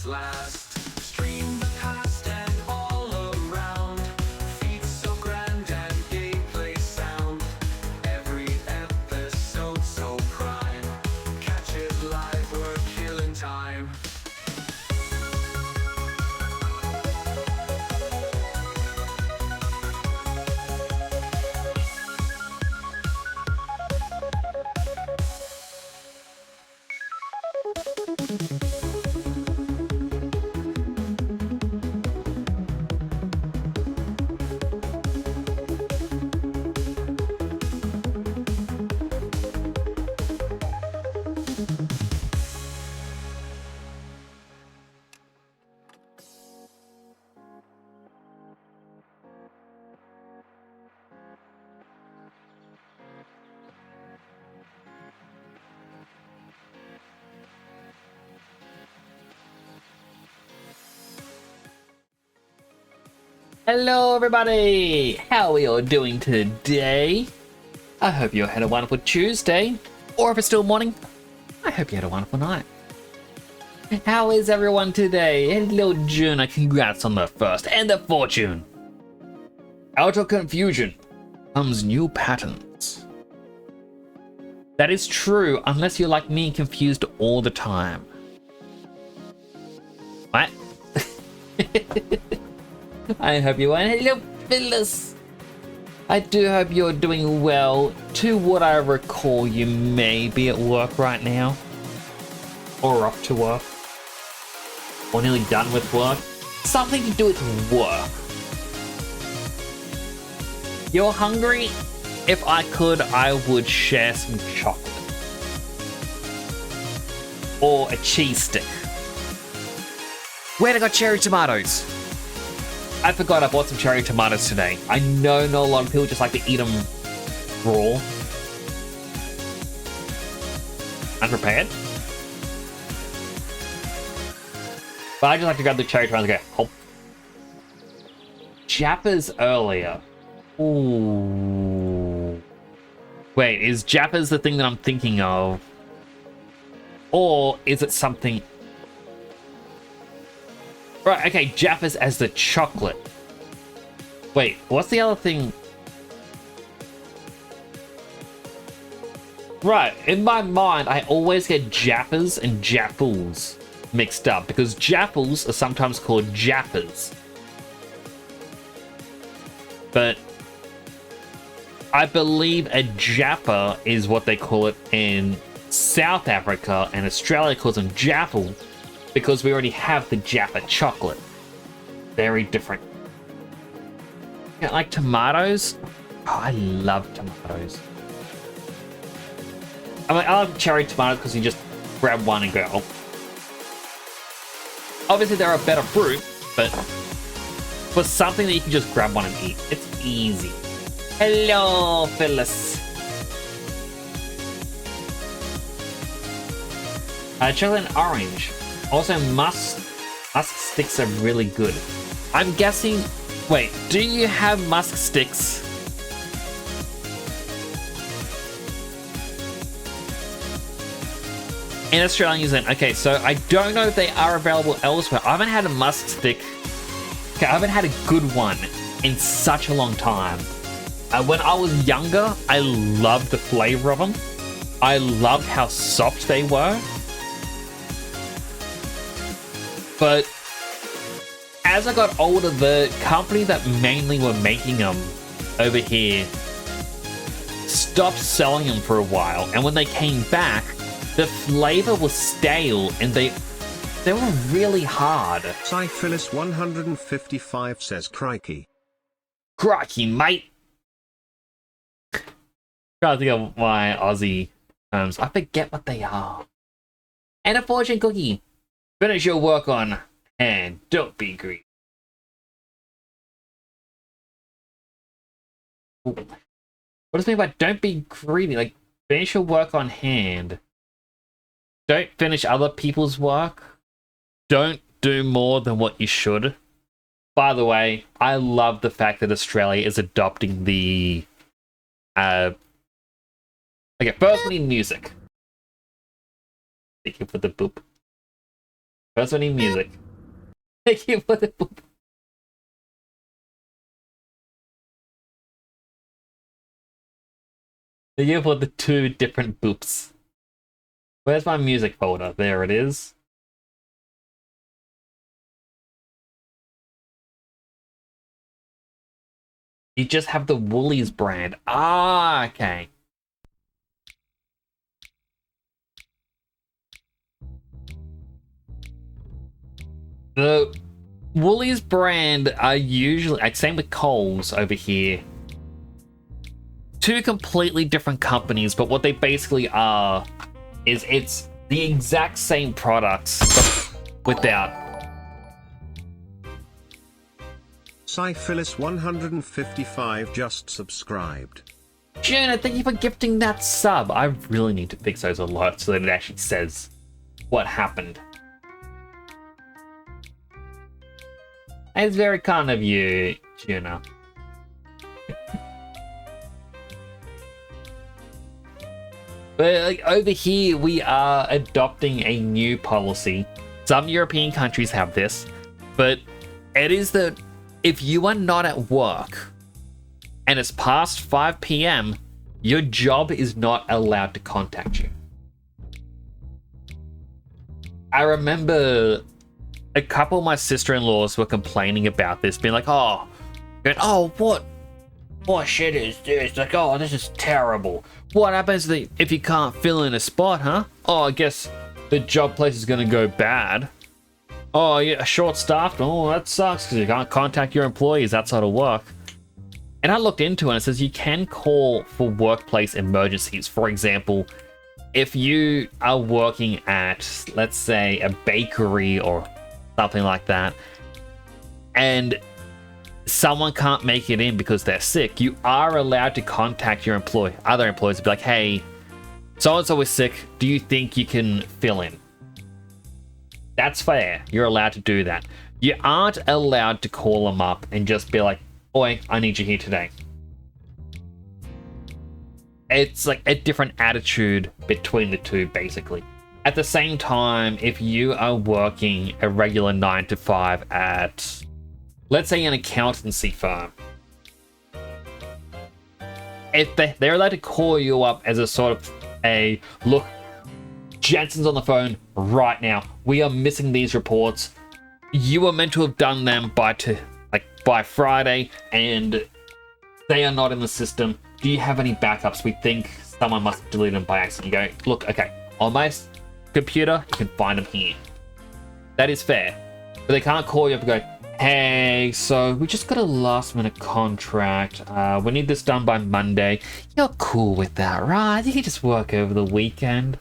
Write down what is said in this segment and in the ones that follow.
last. Stream the past and all around. Feet so grand and gameplay sound. Every episode so prime. Catch it live, we're killing time. Hello everybody! How are you all doing today? I hope you had a wonderful Tuesday, or if it's still morning, I hope you had a wonderful night. How is everyone today? Hello Juna, congrats on the first and the fortune. Out of confusion comes new patterns. That is true, unless you're like me, confused all the time. What? I hope you are. Hello, Phyllis. I do hope you're doing well. To what I recall, you may be at work right now, or off to work, or nearly done with work. Something to do with work. You're hungry? If I could, I would share some chocolate or a cheese stick. Where'd I got cherry tomatoes? I forgot I bought some cherry tomatoes today. I know not a lot of people just like to eat them raw. Unprepared. But I just like to grab the cherry tomatoes and go, oh. Jappa's earlier. Ooh. Wait, is Jappa's the thing that I'm thinking of? Or is it something... Right, okay, Jappa's as the chocolate. Wait, what's the other thing? Right, in my mind, I always get Jappa's and Japples mixed up because Japples are sometimes called Jappas. But I believe a Jappa is what they call it in South Africa, and Australia calls them Jappal. Because we already have the Jappa chocolate. Very different. Yeah, like tomatoes. Oh, I love tomatoes. I mean, I love cherry tomatoes because you just grab one and go, oh. Obviously, they're a better fruit, but for something that you can just grab one and eat, it's easy. Hello, Phyllis. Chocolate and orange. Also, musk sticks are really good. I'm guessing... Wait, do you have musk sticks? In Australia and New Zealand. Okay, so I don't know if they are available elsewhere. I haven't had a musk stick. Okay, I haven't had a good one in such a long time. When I was younger, I loved the flavor of them. I loved how soft they were. But as I got older, the company that mainly were making them over here stopped selling them for a while. And when they came back, the flavor was stale and they were really hard. Cyphyllis 155 says crikey. Crikey, mate. Trying to think of my Aussie terms. I forget what they are. And a fortune cookie. Finish your work on hand. Don't be greedy. Ooh. What does it mean by don't be greedy? Like, finish your work on hand. Don't finish other people's work. Don't do more than what you should. By the way, I love the fact that Australia is adopting the... Okay, first we need music. Thank you for the boop. First we need music. Thank you for the boop. Thank you for the 2 different boops. Where's my music folder? There it is. You just have the Woolies brand. Ah, okay. The Woolies brand are usually, like, same with Coles over here. 2 completely different companies, but what they basically are is it's the exact same products, but without. Cyphyllis 155 just subscribed. Juna, thank you for gifting that sub. I really need to fix those alerts so that it actually says what happened. It's very kind of you, Juna. But like, over here, we are adopting a new policy. Some European countries have this, but it is that if you are not at work and it's past 5 p.m., your job is not allowed to contact you. I remember a couple of my sister-in-laws were complaining about this, being like, oh, what shit is this? Like, oh, this is terrible. What happens if you can't fill in a spot, huh? Oh, I guess the job place is gonna go bad. Oh, yeah, short-staffed. Oh, that sucks because you can't contact your employees outside of work. And I looked into it and it says you can call for workplace emergencies. For example, if you are working at, let's say, a bakery or something like that, and someone can't make it in because they're sick, you are allowed to contact your other employees and be like, hey, so-and-so is sick. Do you think you can fill in? That's fair. You're allowed to do that. You aren't allowed to call them up and just be like, oi, I need you here today. It's like a different attitude between the 2, basically. At the same time, if you are working a regular 9 to 5 at, let's say, an accountancy firm, if they're allowed to call you up as a sort of a, look, Jensen's on the phone right now. We are missing these reports. You were meant to have done them by Friday, and they are not in the system. Do you have any backups? We think someone must have deleted them by accident. You go, look, okay, on my computer, you can find them here. That is fair. But they can't call you up and go, hey, so we just got a last-minute contract. We need this done by Monday. You're cool with that, right? You can just work over the weekend.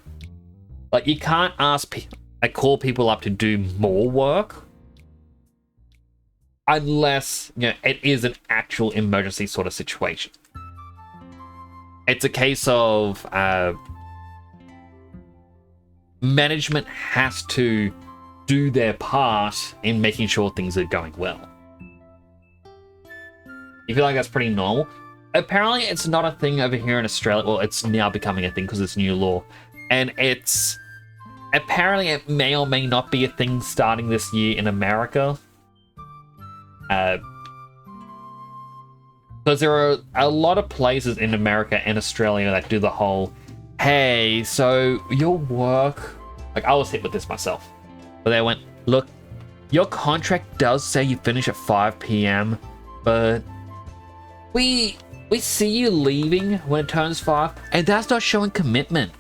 Like, you can't call people up to do more work unless, you know, it is an actual emergency sort of situation. It's a case of management has to do their part in making sure things are going well. You feel like that's pretty normal? Apparently, it's not a thing over here in Australia. Well, it's now becoming a thing because it's new law. And apparently it may or may not be a thing starting this year in America. Because there are a lot of places in America and Australia that do the whole, hey, so your work, like, I was hit with this myself. But they went, look, your contract does say you finish at 5 p.m, but we see you leaving when it turns 5, and that's not showing commitment.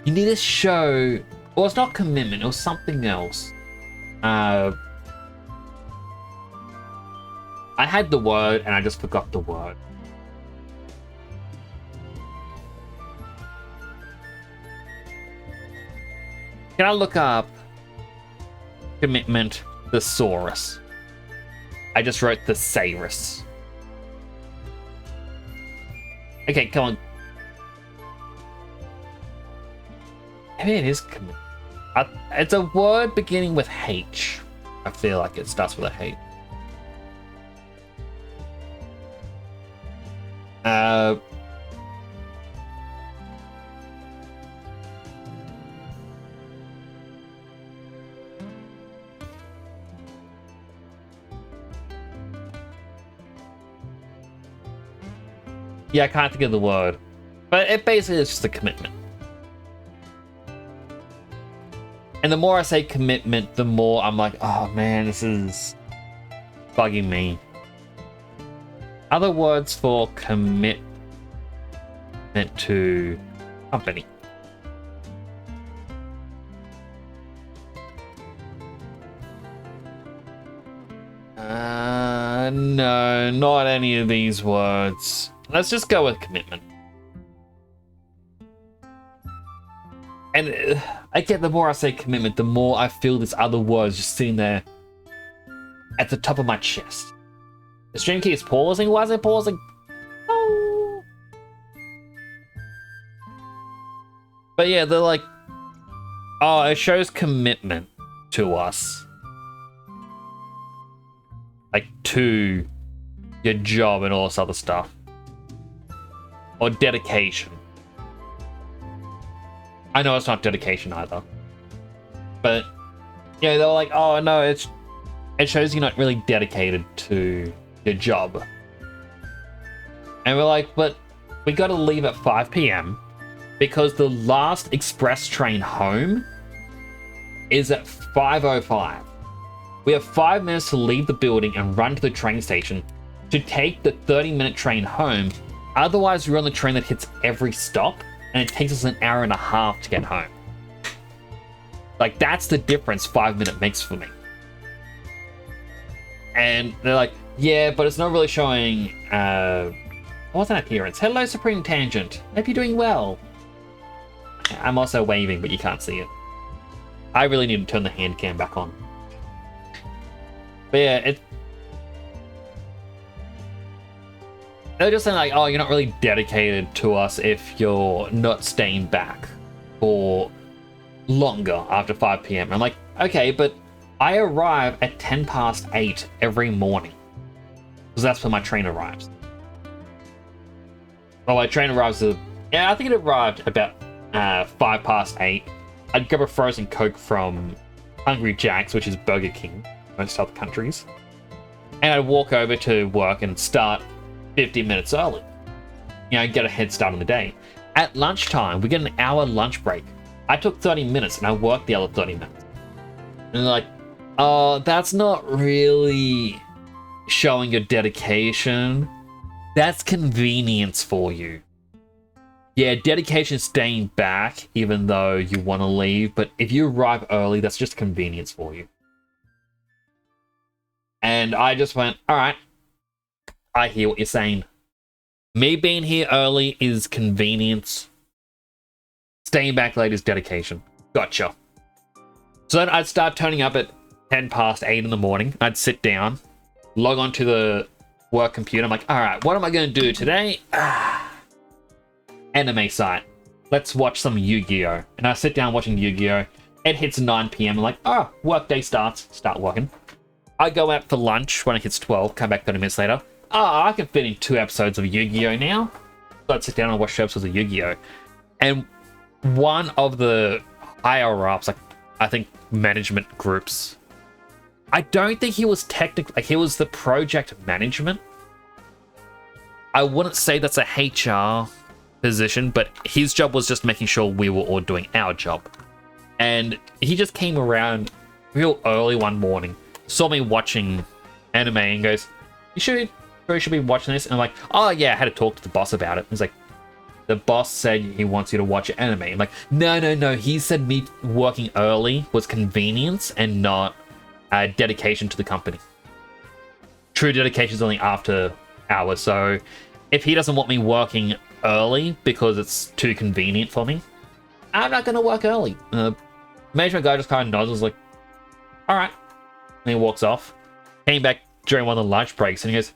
You need to show, well, it's not commitment, it was something else. I had the word and I just forgot the word. Can I look up commitment thesaurus? I just wrote thesaurus. Okay, come on. Maybe it is commitment. It's a word beginning with H. I feel like it starts with a H. Yeah, I can't think of the word. But it basically is just a commitment. And the more I say commitment, the more I'm like, oh man, this is bugging me. Other words for commitment to company. No, not any of these words. Let's just go with commitment. And I get the more I say commitment, the more I feel this other words just sitting there at the top of my chest. The stream keeps pausing. Why is it pausing? Oh. But yeah, they're like, oh, it shows commitment to us. Like, to your job and all this other stuff. Or dedication. I know it's not dedication either. But, yeah, they were like, oh no, it shows you're not really dedicated to your job. And we're like, but we gotta leave at 5 p.m. because the last express train home is at 5:05. We have 5 minutes to leave the building and run to the train station to take the 30-minute train home. Otherwise, we're on the train that hits every stop, and it takes us an hour and a half to get home. Like, that's the difference 5 minute makes for me. And they're like, yeah, but it's not really showing, what's an appearance? Hello, Supreme Tangent. Hope you're doing well. I'm also waving, but you can't see it. I really need to turn the hand cam back on. But yeah, they're just saying like, oh, you're not really dedicated to us if you're not staying back for longer after 5 p.m. I'm like, okay, but I arrive at 8:10 every morning. Because that's when my train arrives. Well, my train arrives at, yeah, I think it arrived about 8:05. I'd grab a frozen Coke from Hungry Jack's, which is Burger King in most other countries. And I'd walk over to work and start 50 minutes early. You know, get a head start on the day. At lunchtime, we get an hour lunch break. I took 30 minutes and I worked the other 30 minutes. And they're like, oh, that's not really showing your dedication. That's convenience for you. Yeah, dedication is staying back even though you want to leave, but if you arrive early, that's just convenience for you. And I just went, all right, I hear what you're saying. Me being here early is convenience. Staying back late is dedication. Gotcha. So then I'd start turning up at 8:10 in the morning. I'd sit down, log on to the work computer. I'm like, all right, what am I going to do today? Anime site. Let's watch some Yu-Gi-Oh! And I sit down watching Yu-Gi-Oh! It hits 9 p.m. I'm like, oh, work day starts. Start working. I go out for lunch when it hits 12. Come back 30 minutes later. Oh, I can fit in 2 episodes of Yu-Gi-Oh! Now. So I'd sit down and watch 2 episodes of Yu-Gi-Oh! And one of the higher-ups, like, I think management groups, I don't think he was technically, like, he was the project management. I wouldn't say that's a HR position, but his job was just making sure we were all doing our job. And he just came around real early one morning, saw me watching anime and goes, you should be watching this. And I'm like, oh yeah, I had to talk to the boss about it. He's like, the boss said he wants you to watch anime. I'm like, no, he said me working early was convenience and not dedication to the company. True dedication is only after hours, so if he doesn't want me working early because it's too convenient for me, I'm not going to work early. Management guy just kind of nods, was like, all right. And he walks off. Came back during one of the lunch breaks and he goes,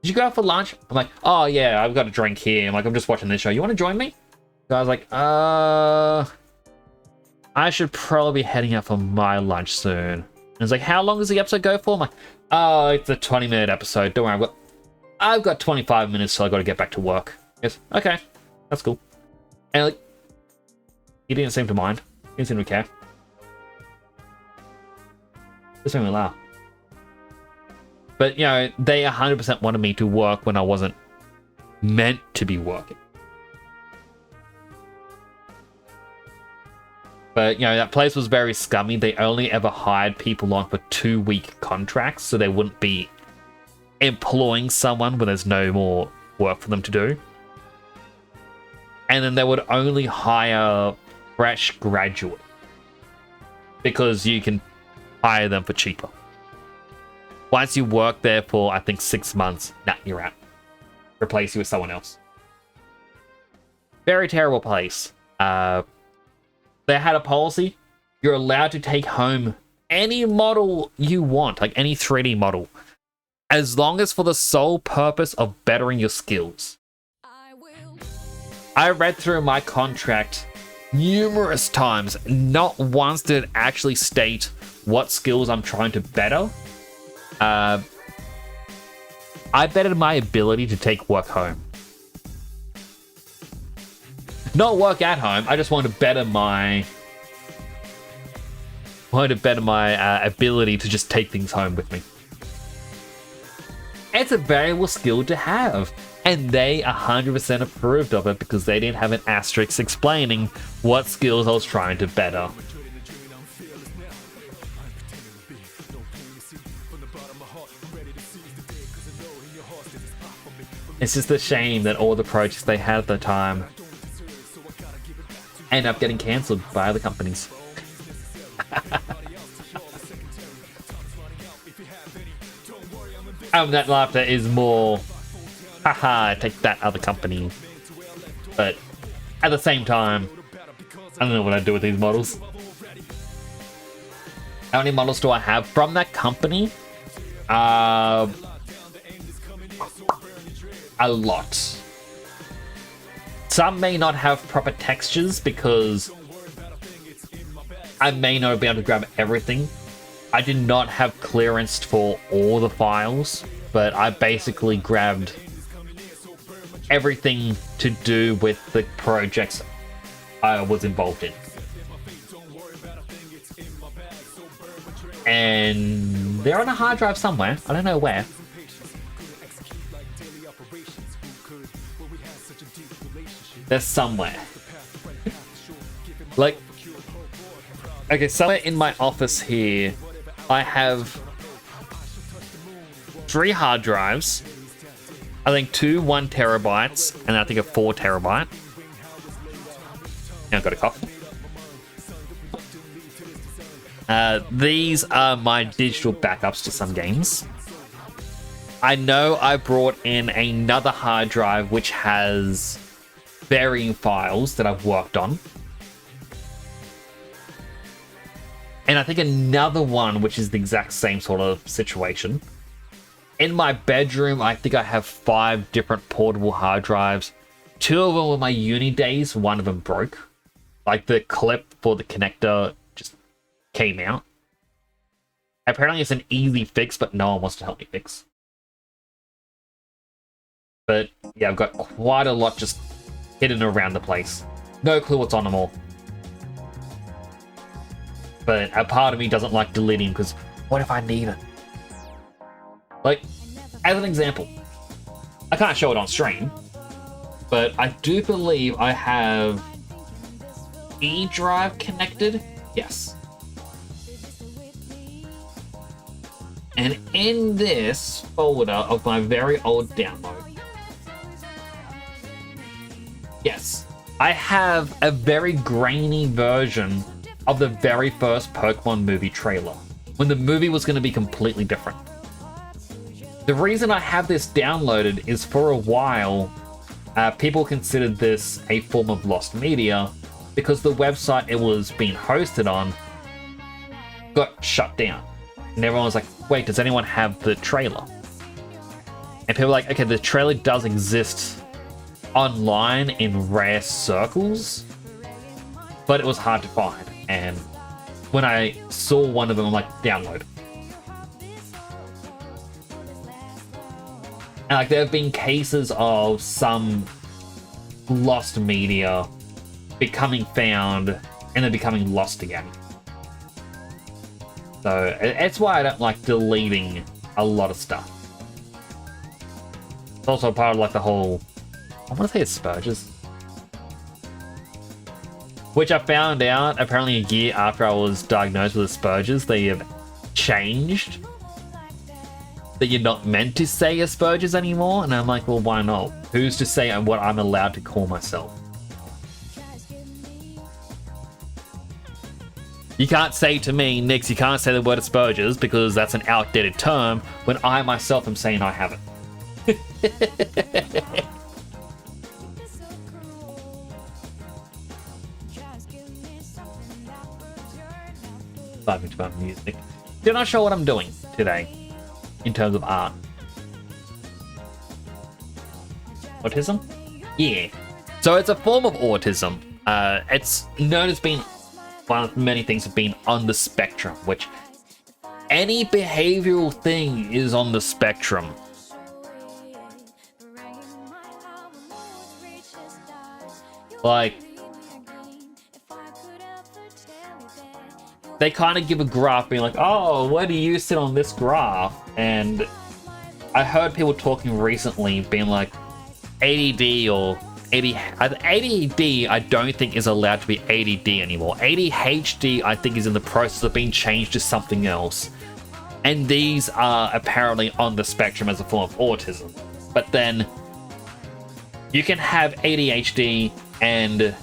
did you go out for lunch? I'm like, oh yeah, I've got a drink here. I'm like, I'm just watching this show. You want to join me? So I was like, I should probably be heading out for my lunch soon. And it's like, how long does the episode go for? I'm like, oh, it's a 20-minute episode. Don't worry, I've got 25 minutes till I got to get back to work. Yes, okay, that's cool. And like, he didn't seem to mind. He didn't seem to care. Just made me laugh. But, you know, they 100% wanted me to work when I wasn't meant to be working. But, you know, that place was very scummy. They only ever hired people on for 2-week contracts, so they wouldn't be employing someone when there's no more work for them to do. And then they would only hire fresh graduate because you can hire them for cheaper. Once you work there for, I think, 6 months, nah, you're out. Replace you with someone else. Very terrible place. They had a policy. You're allowed to take home any model you want, like any 3D model, as long as for the sole purpose of bettering your skills. I read through my contract numerous times. Not once did it actually state what skills I'm trying to better. I bettered my ability to take work home. Not work at home. I just wanted to better my ability to just take things home with me. It's a valuable skill to have, and they 100% approved of it because they didn't have an asterisk explaining what skills I was trying to better. It's just a shame that all the projects they had at the time end up getting cancelled by other companies. That laughter is more, haha, take that other company. But at the same time, I don't know what I'd do with these models. How many models do I have from that company? A lot. Some may not have proper textures because I may not be able to grab everything. I did not have clearance for all the files, but I basically grabbed everything to do with the projects I was involved in. And they're on a hard drive somewhere. I don't know where. They're somewhere. Like, okay, somewhere in my office here, I have 3 hard drives. I think 2 1 terabytes, and I think a 4 terabyte. Now I've got a cough. These are my digital backups to some games. I know I brought in another hard drive which has varying files that I've worked on. And I think another one which is the exact same sort of situation. In my bedroom, I think I have 5 different portable hard drives. 2 of them were my uni days, one of them broke. Like the clip for the connector just came out. Apparently it's an easy fix, but no one wants to help me fix. But yeah, I've got quite a lot just hidden around the place. No clue what's on them all. But a part of me doesn't like deleting because what if I need it? Like, as an example, I can't show it on stream, but I do believe I have E drive connected. Yes. And in this folder of my very old download, yes, I have a very grainy version of the very first Pokemon movie trailer, when the movie was going to be completely different. The reason I have this downloaded is for a while, people considered this a form of lost media because the website it was being hosted on got shut down. And everyone was like, wait, does anyone have the trailer? And people were like, okay, the trailer does exist online in rare circles, but it was hard to find. And when I saw one of them, I'm like, download. And like, there have been cases of some lost media becoming found and then becoming lost again. So it's why I don't like deleting a lot of stuff. It's also part of like the whole I want to say Asperger's. Which I found out apparently a year after I was diagnosed with Asperger's, they have changed that you're not meant to say Asperger's anymore. And I'm like, well, why not? Who's to say what I'm allowed to call myself? You can't say to me, Nix, you can't say the word Asperger's because that's an outdated term when I myself am saying I have it. Diving to my music. Still not sure what I'm doing today in terms of art. Autism? Yeah. So it's a form of autism. It's known as being one of many things of being on the spectrum, which any behavioral thing is on the spectrum. Like, they kind of give a graph being like, oh, where do you sit on this graph? And I heard people talking recently being like, ADD or ADD I don't think is allowed to be ADD anymore. ADHD I think is in the process of being changed to something else. And these are apparently on the spectrum as a form of autism. But then you can have ADHD and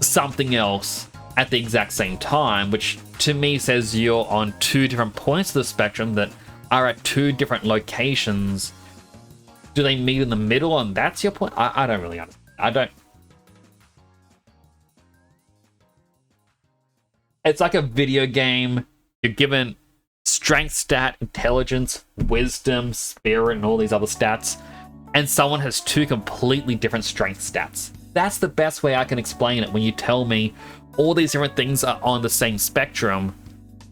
something else at the exact same time, which to me says you're on two different points of the spectrum that are at two different locations. Do they meet in the middle and that's your point? I don't really understand. I don't. It's like a video game. You're given strength stat, intelligence, wisdom, spirit, and all these other stats, and someone has two completely different strength stats. That's the best way I can explain it when you tell me all these different things are on the same spectrum,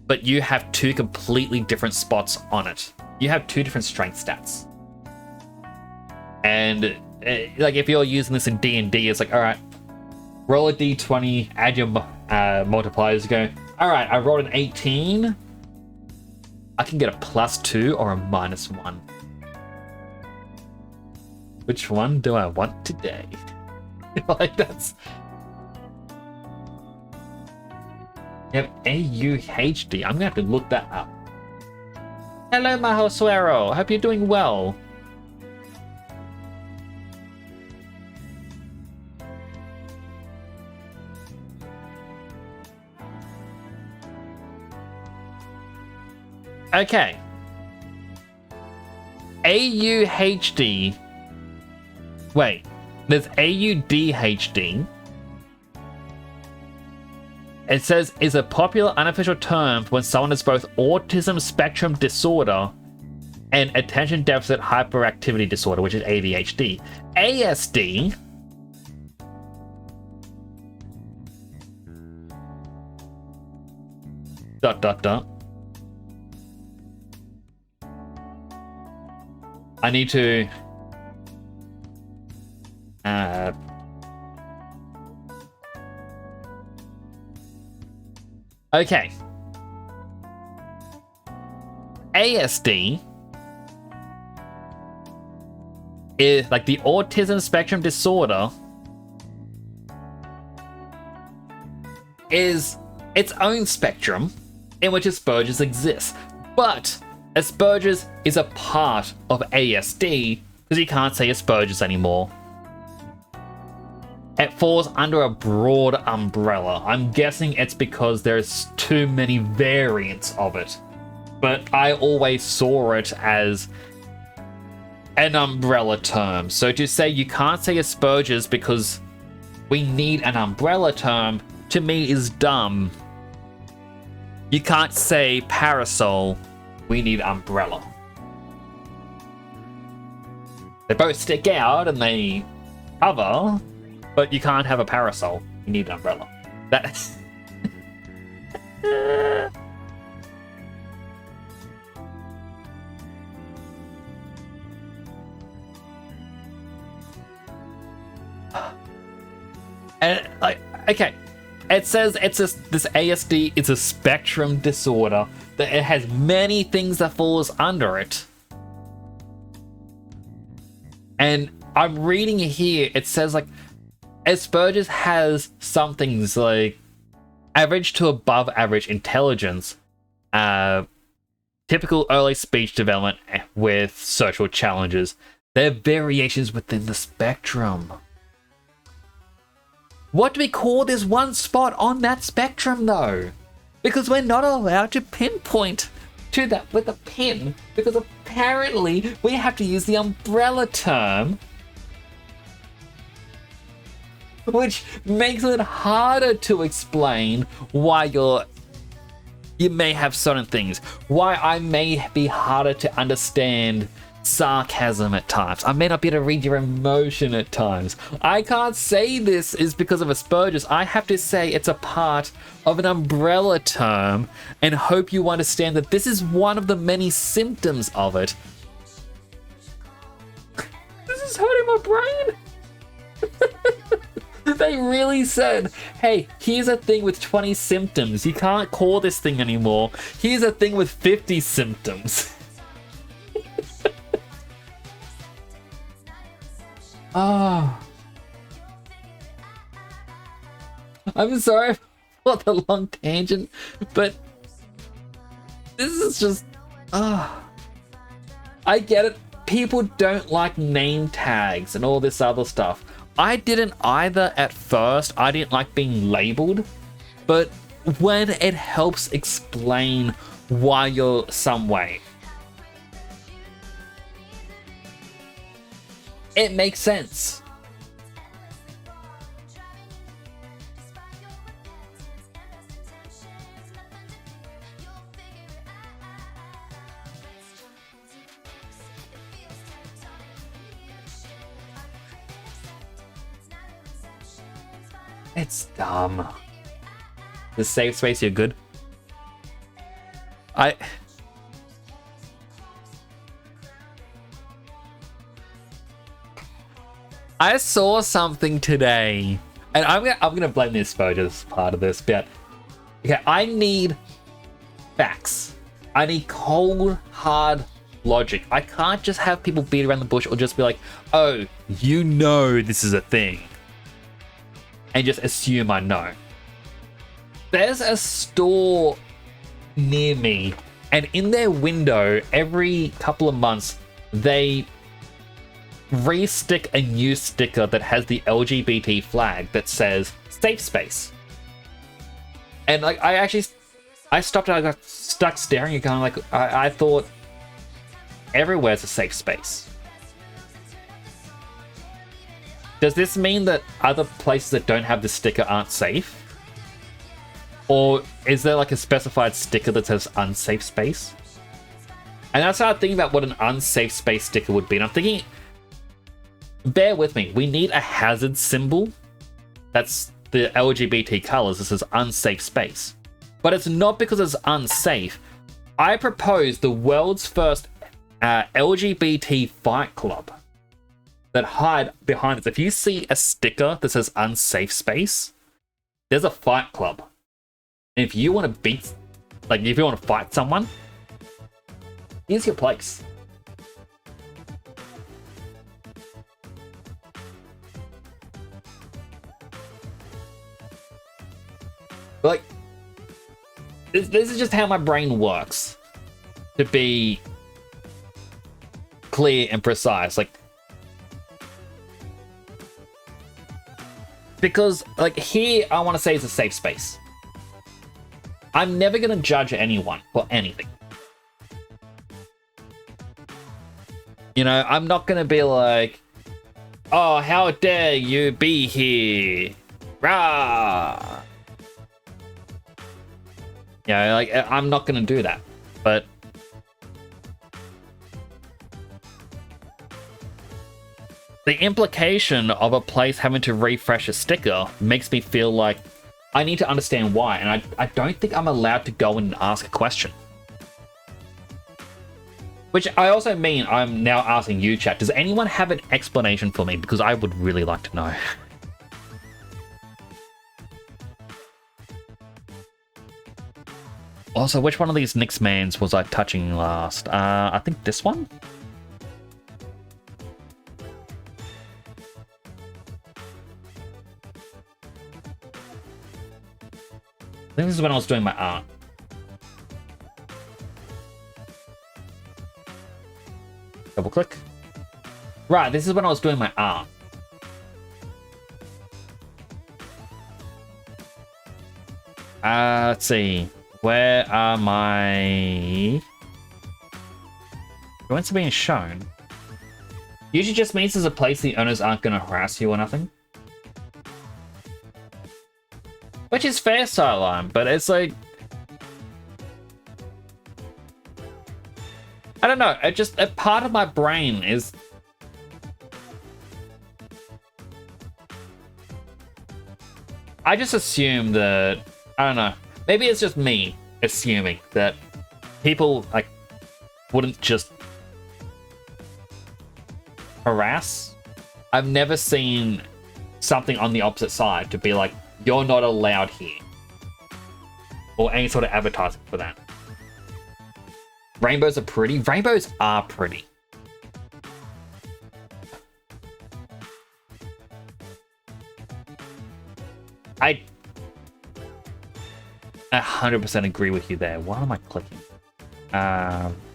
but you have two completely different spots on it. You have two different strength stats. And like if you're using this in D&D, it's like, all right, roll a D20, add your multipliers, you go, all right, I rolled an 18. I can get a +2 or a -1. Which one do I want today? Like that's... You have AUHD. I'm gonna have to look that up. Hello, Maho Suero. Hope you're doing well. Okay. AUHD. Wait. There's AUDHD. It says is a popular unofficial term when someone has both autism spectrum disorder and attention deficit hyperactivity disorder, which is ADHD. ASD ... I need to okay. ASD is like the autism spectrum disorder is its own spectrum in which Asperger's exists, but Asperger's is a part of ASD because you can't say Asperger's anymore. It falls under a broad umbrella. I'm guessing it's because there's too many variants of it. But I always saw it as an umbrella term. So to say you can't say Asperger's because we need an umbrella term, to me is dumb. You can't say parasol, we need umbrella. They both stick out and they cover, but you can't have a parasol. You need an umbrella. That. And like, okay, it says it's this ASD is a spectrum disorder that it has many things that falls under it, and I'm reading here, it says like Asperger's has some things like average to above average intelligence, typical early speech development with social challenges. There are variations within the spectrum. What do we call this one spot on that spectrum though? Because we're not allowed to pinpoint to that with a pin, because apparently we have to use the umbrella term, which makes it harder to explain why you may have certain things, why I may be harder to understand sarcasm at times. I may not be able to read your emotion at times. I can't say this is because of Asperger's. I have to say it's a part of an umbrella term and hope you understand that this is one of the many symptoms of it. This is hurting my brain. They really said, hey, here's a thing with 20 symptoms. You can't call this thing anymore. Here's a thing with 50 symptoms. Oh. I'm sorry for the long tangent, but this is just... I get it. People don't like name tags and all this other stuff. I didn't either at first. I didn't like being labeled, but when it helps explain why you're some way, it makes sense. It's dumb. The safe space, you're good. I saw something today, and I'm gonna blame the Asperger's part of this, but okay, I need facts. I need cold, hard logic. I can't just have people beat around the bush or just be like, oh, you know this is a thing, and just assume I know. There's a store near me, and in their window, every couple of months, they re-stick a new sticker that has the LGBT flag that says safe space. And like I stopped and I got stuck staring at kind of like I thought everywhere's a safe space. Does this mean that other places that don't have the sticker aren't safe? Or is there like a specified sticker that says unsafe space? And I started thinking about what an unsafe space sticker would be, and I'm thinking, bear with me, we need a hazard symbol. That's the LGBT colors. This is unsafe space. But it's not because it's unsafe. I propose the world's first LGBT fight club that hide behind it. If you see a sticker that says unsafe space, there's a fight club. And if you want to beat, like if you want to fight someone, here's your place. Like, this is just how my brain works, to be clear and precise. Like, because like here, I want to say it's a safe space. I'm never going to judge anyone for anything. You know, I'm not going to be like, oh, how dare you be here? Rah! You know, like, I'm not going to do that. But the implication of a place having to refresh a sticker makes me feel like I need to understand why, and I don't think I'm allowed to go in and ask a question. Which I also mean I'm now asking you, chat. Does anyone have an explanation for me? Because I would really like to know. Also, which one of these Nyx mans was I touching last? I think this one? think this is when I was doing my art. Double click. Right, this is when I was doing my art. Let's see. Where are my joints being shown? Usually just means there's a place the owners aren't going to harass you or nothing. Which is fair, Sideline, but it's like... I don't know, a part of my brain is... I just assume that... I don't know. Maybe it's just me assuming that people, like, wouldn't just harass. I've never seen something on the opposite side to be like, you're not allowed here. Or any sort of advertising for that. Rainbows are pretty. Rainbows are pretty. I 100% agree with you there. What am I clicking?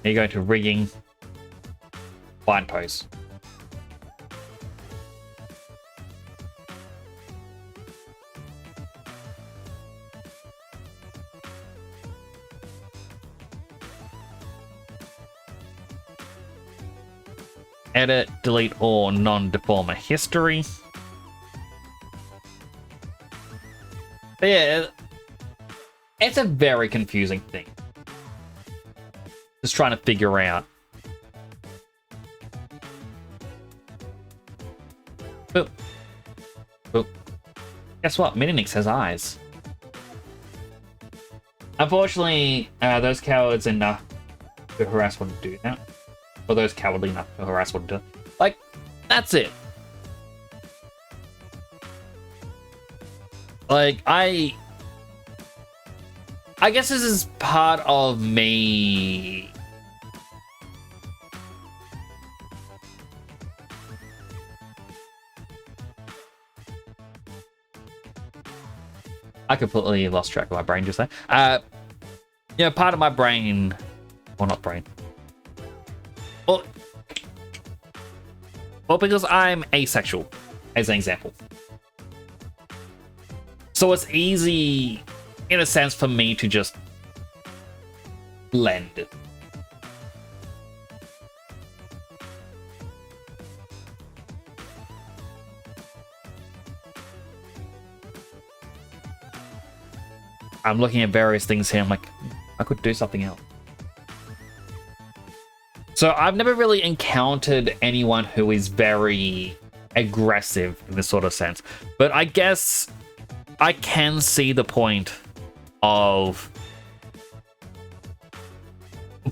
You go to rigging, blind pose. Edit, delete all non-deformer history. But yeah, it's a very confusing thing. Just trying to figure out. Boop. Boop. Guess what? Minionix has eyes. Unfortunately, those cowards enough to harass wouldn't do that. Or those cowardly enough to harass wouldn't do it. Like, that's it. Like, I guess this is part of me. I completely lost track of my brain just there. You know, part of my brain, well, not brain. Well, because I'm asexual, as an example. So it's easy, in a sense, for me to just blend. I'm looking at various things here. I'm like, I could do something else. So I've never really encountered anyone who is very aggressive in this sort of sense. But I guess I can see the point of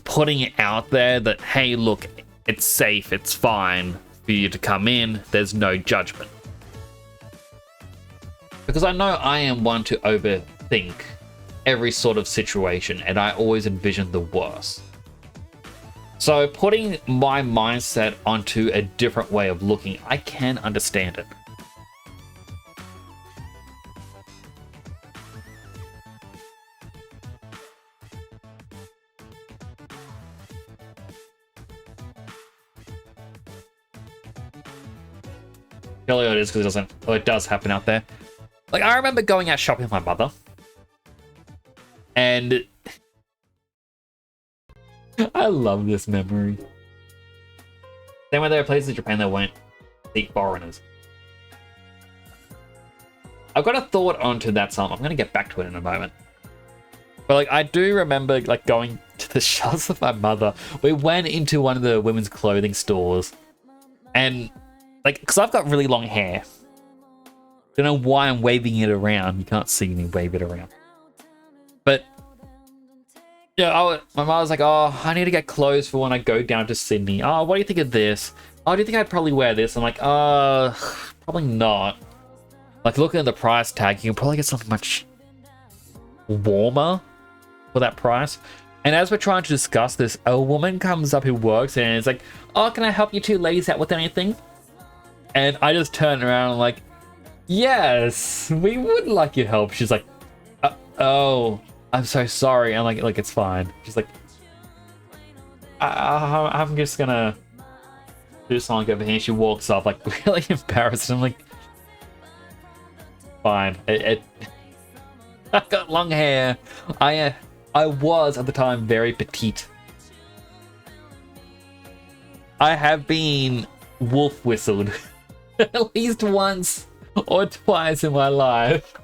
putting it out there that, hey, look, it's safe, it's fine for you to come in, there's no judgment. Because I know I am one to overthink every sort of situation, and I always envision the worst. So putting my mindset onto a different way of looking, I can understand it. Surely it is because it doesn't. Well, it does happen out there. Like, I remember going out shopping with my mother, and I love this memory. Then when there are places in Japan that won't seek foreigners. I've got a thought onto that song. I'm going to get back to it in a moment. But like, I do remember like going to the shops with my mother. We went into one of the women's clothing stores, and like, because I've got really long hair. Don't know why I'm waving it around. You can't see me wave it around. But yeah, my mom was like, oh, I need to get clothes for when I go down to Sydney. Oh, what do you think of this? Oh, do you think I'd probably wear this? I'm like, probably not. Like, looking at the price tag, you can probably get something much warmer for that price. And as we're trying to discuss this, a woman comes up who works and is like, oh, can I help you two ladies out with anything? And I just turn around and I'm like, yes, we would like your help. She's like, oh, I'm so sorry. I'm like, it's fine. She's like, I'm just gonna do something over here. She walks off, like, really embarrassed. I'm like, fine. I got long hair. I was at the time very petite. I have been wolf whistled at least once or twice in my life.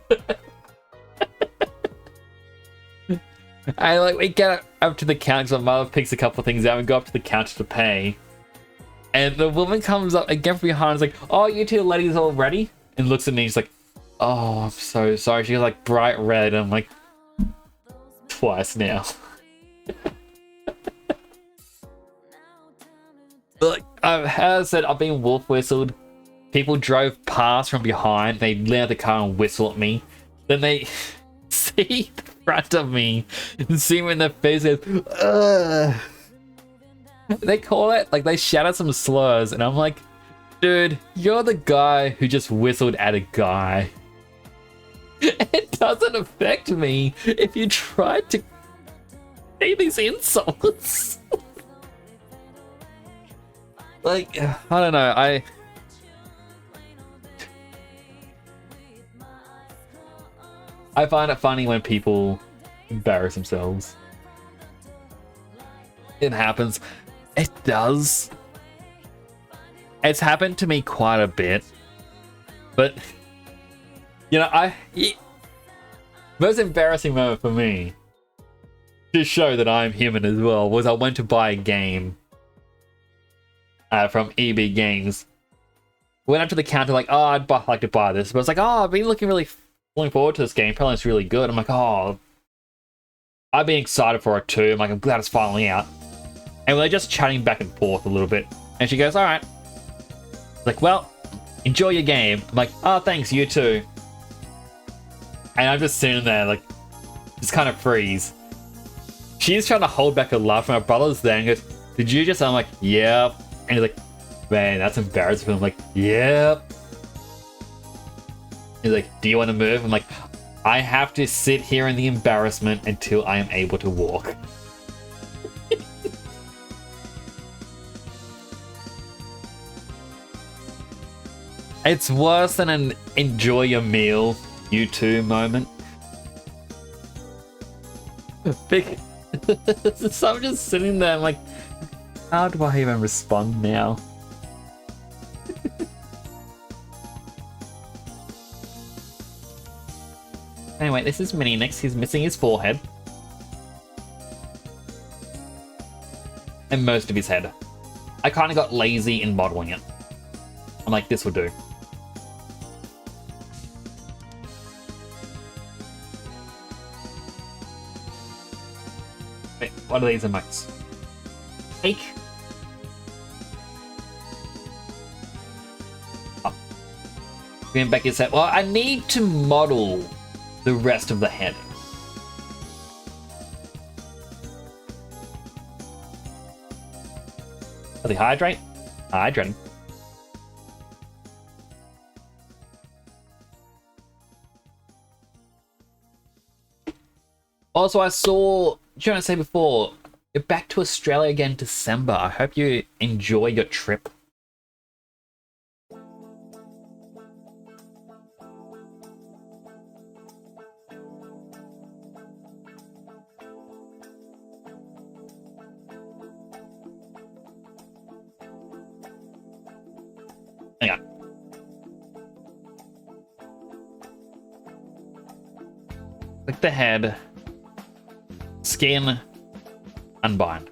And like we get up to the counter, my mother picks a couple of things out and go up to the counter to pay. And the woman comes up again from behind, is like, "Oh, you two ladies all ready?" And looks at me, she's like, "Oh, I'm so sorry." She's like bright red. I'm like, twice now. Like as I said, I've been wolf whistled. People drove past from behind. They lean out the car and whistle at me. Then they see the front of me and see me in their face. Ugh. They call it, like, they shout out some slurs, and I'm like, dude, you're the guy who just whistled at a guy. It doesn't affect me if you try to say these insults. Like, I don't know, I find it funny when people embarrass themselves. It happens. It does. It's happened to me quite a bit. But, you know, most embarrassing moment for me, to show that I'm human as well, was I went to buy a game from EB Games. Went up to the counter like, oh, I'd like to buy this. But I was like, oh, I've been looking forward to this game. Apparently it's really good. I'm like, oh, I've been excited for it too. I'm like, I'm glad it's finally out. And we're just chatting back and forth a little bit. And she goes, all right. Like, well, enjoy your game. I'm like, oh, thanks, you too. And I'm just sitting there, like, just kind of freeze. She's trying to hold back a laugh. My brother's there and goes, did you just? I'm like, yep. And he's like, man, that's embarrassing. I'm like, yep. He's like, do you want to move? I'm like, I have to sit here in the embarrassment until I am able to walk. It's worse than an enjoy your meal, you two moment. So I'm just sitting there, I'm like, how do I even respond now? Anyway, this is Minionix. He's missing his forehead. And most of his head. I kind of got lazy in modeling it. I'm like, this will do. Wait, what are these emotes? Cake. Oh. Going back is that, well, I need to model the rest of the head. Are they hydrate? Hydrating. Also, I saw, trying to say before, you're back to Australia again in December. I hope you enjoy your trip. Hang on. Click the head. Skin, unbind.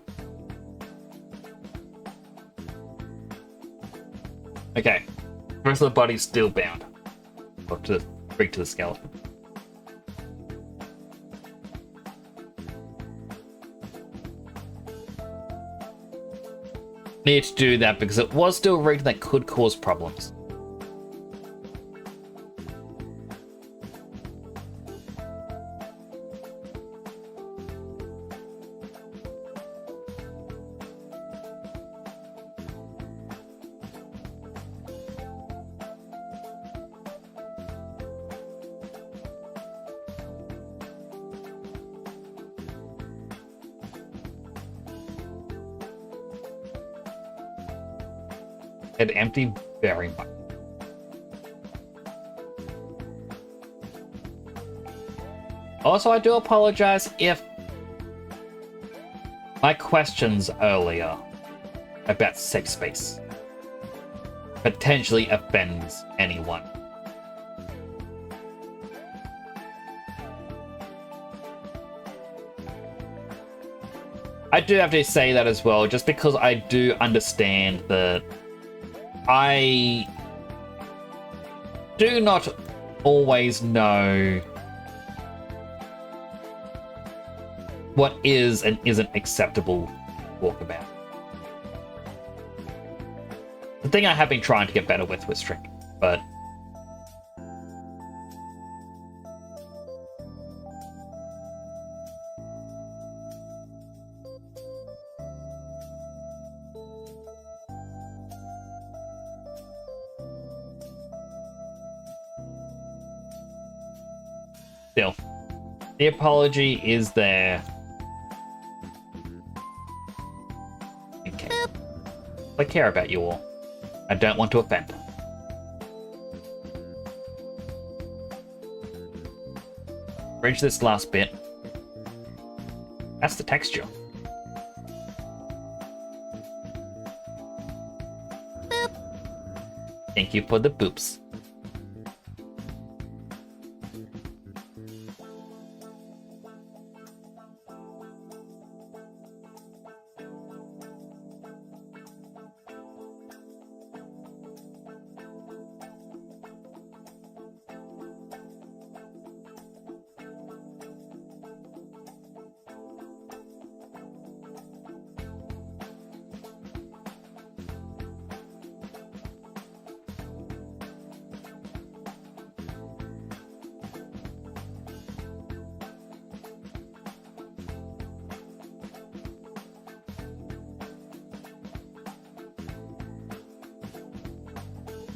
Okay, the rest of the body's still bound. Or to bring to the skeleton. Need to do that because it was still rigged that could cause problems. and empty very much. Also, I do apologize if my questions earlier about safe space potentially offends anyone. I do have to say that as well, just because I do understand that I do not always know what is and isn't acceptable walkabout. The thing I have been trying to get better with streaming, but still, the apology is there. Okay. I care about you all. I don't want to offend. Bridge this last bit. That's the texture. Boop. Thank you for the boops.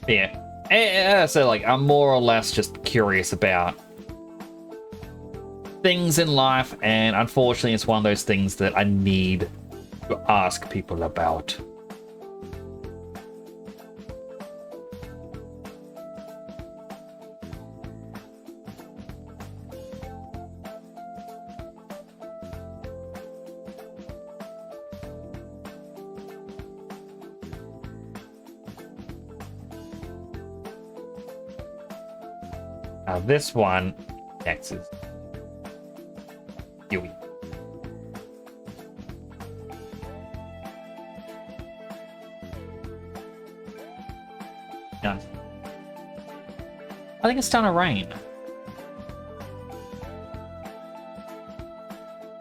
Yeah. So, like, I'm more or less just curious about things in life, and unfortunately, it's one of those things that I need to ask people about. Now this one next is Yui. Nice. I think it's starting to rain.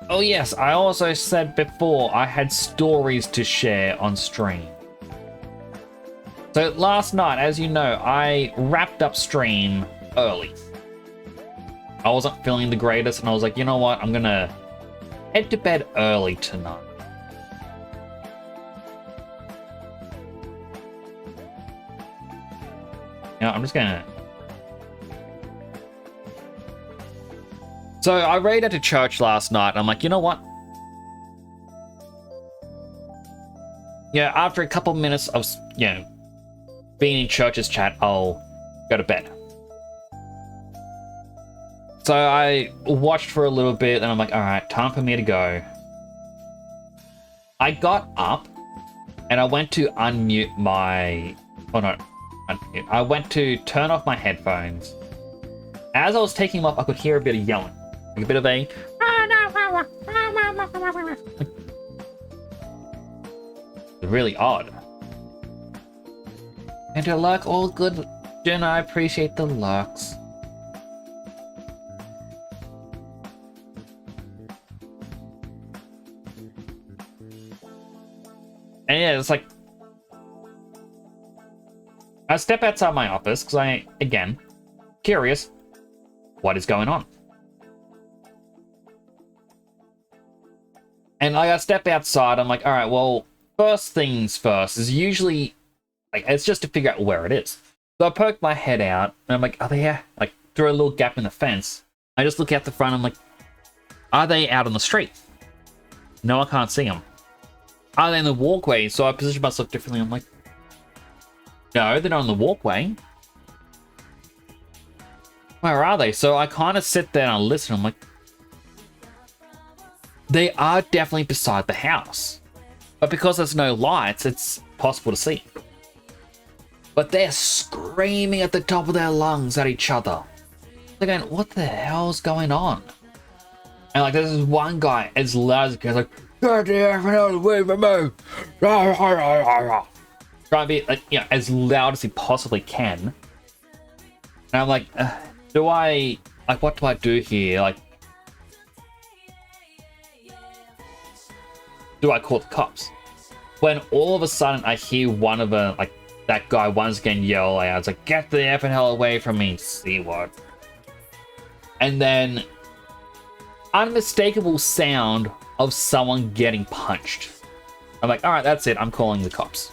Oh yes, I also said before I had stories to share on stream. So last night, as you know, I wrapped up stream early. I wasn't feeling the greatest, and I was like, you know what, I'm gonna head to bed early tonight. You know, I'm just gonna... So I read at a church last night, and I'm like, you know what? Yeah, after a couple minutes of, you know, being in church's chat, I'll go to bed. So I watched for a little bit, and I'm like, all right, time for me to go. I got up, and I went to unmute my... Oh no, unmute. I went to turn off my headphones. As I was taking them off, I could hear a bit of yelling. Like a bit of a... Really odd. And your luck, all good, Jen. I appreciate the lurks. And yeah, it's like... I step outside my office, because I, again, curious, what is going on? And I step outside, I'm like, alright, well, first things first is usually, like, it's just to figure out where it is. So I poke my head out, and I'm like, are they here? Like, through a little gap in the fence. I just look out the front, I'm like, are they out on the street? No, I can't see them. Are they in the walkway? So I position myself differently. I'm like, No, they're not on the walkway. Where are they? So I kind of sit there and listen. I'm like, they are definitely beside the house. But because there's no lights, it's possible to see. But they're screaming at the top of their lungs at each other. They're going, what the hell's going on? And like, there's this one guy as loud as he can, like, get the F out of the way from me! Trying to be, like, you know, as loud as he possibly can. And I'm like, what do I do here? Like, do I call the cops? When all of a sudden I hear one of them, like, that guy once again yell out, it's like, get the effing hell away from me, see what? And then, unmistakable sound of someone getting punched. I'm like, alright, that's it, I'm calling the cops.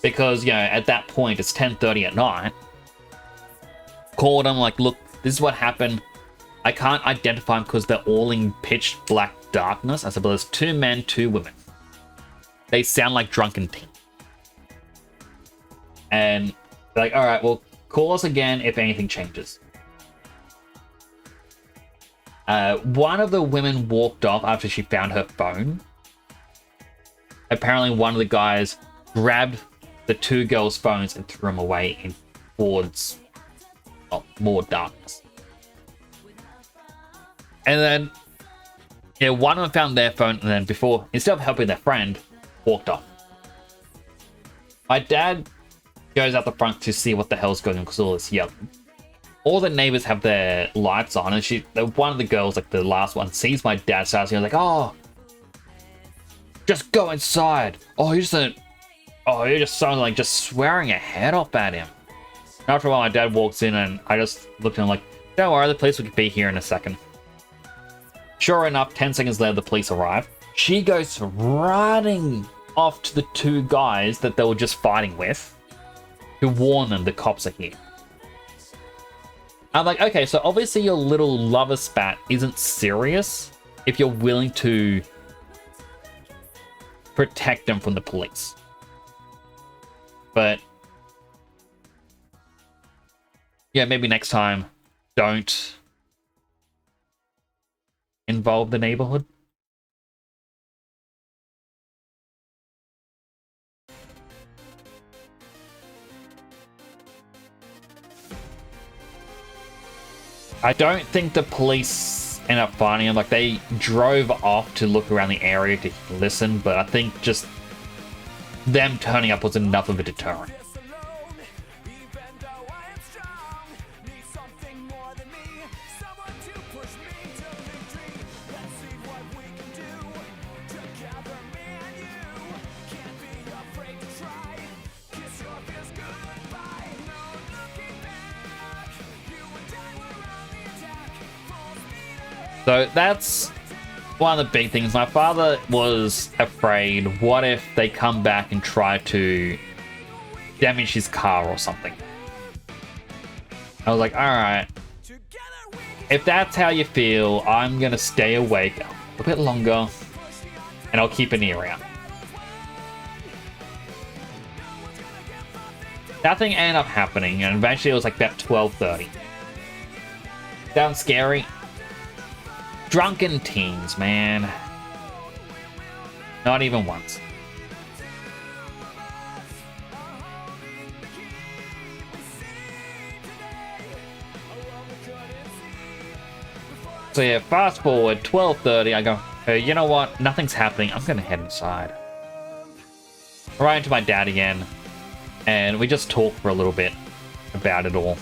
Because, you know, at that point, it's 10:30 at night. Called them, like, look, this is what happened. I can't identify them because they're all in pitch black darkness. I said, but there's 2 men, 2 women. They sound like drunken teens. And they're like, alright, well, call us again if anything changes. One of the women walked off after she found her phone. Apparently one of the guys grabbed the 2 girls' phones and threw them away in towards more darkness. And then, yeah, one of them found their phone, and then instead of helping their friend, walked off. My dad goes out the front to see what the hell's going on because all this yelling. All the neighbors have their lights on, and one of the girls, like the last one, sees my dad starts like, oh, just go inside. Oh, you're just sounding like just swearing your head off at him. After a while, my dad walks in, and I just looked at him like, don't worry, the police will be here in a second. Sure enough, 10 seconds later, the police arrive. She goes running off to the 2 guys that they were just fighting with to warn them the cops are here. I'm like, okay, so obviously your little lover spat isn't serious if you're willing to protect them from the police. But yeah, maybe next time don't involve the neighborhood. I don't think the police end up finding him. Like, they drove off to look around the area to listen, but I think just them turning up was enough of a deterrent. So that's one of the big things. My father was afraid, what if they come back and try to damage his car or something? I was like, alright, if that's how you feel, I'm gonna stay awake a bit longer and I'll keep an ear out. Nothing ended up happening, and eventually it was like about 12:30. Sounds scary. Drunken teens, man. Not even once. So yeah, fast forward, 12:30, I go, hey, you know what? Nothing's happening. I'm gonna head inside. Right into my dad again, and we just talked for a little bit about it all.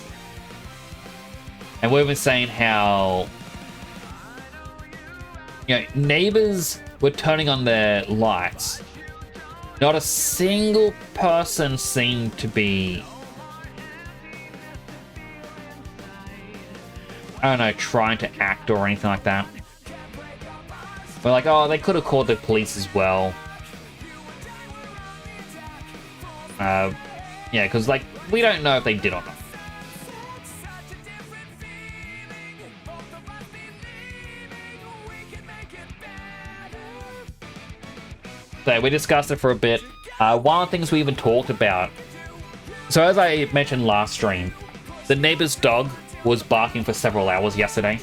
And we were saying how, you know, neighbors were turning on their lights. Not a single person seemed to be, I don't know, trying to act or anything like that. We're like, oh, they could have called the police as well. Yeah, because, like, we don't know if they did or not. So we discussed it for a bit. One of the things we even talked about. So as I mentioned last stream, the neighbor's dog was barking for several hours yesterday.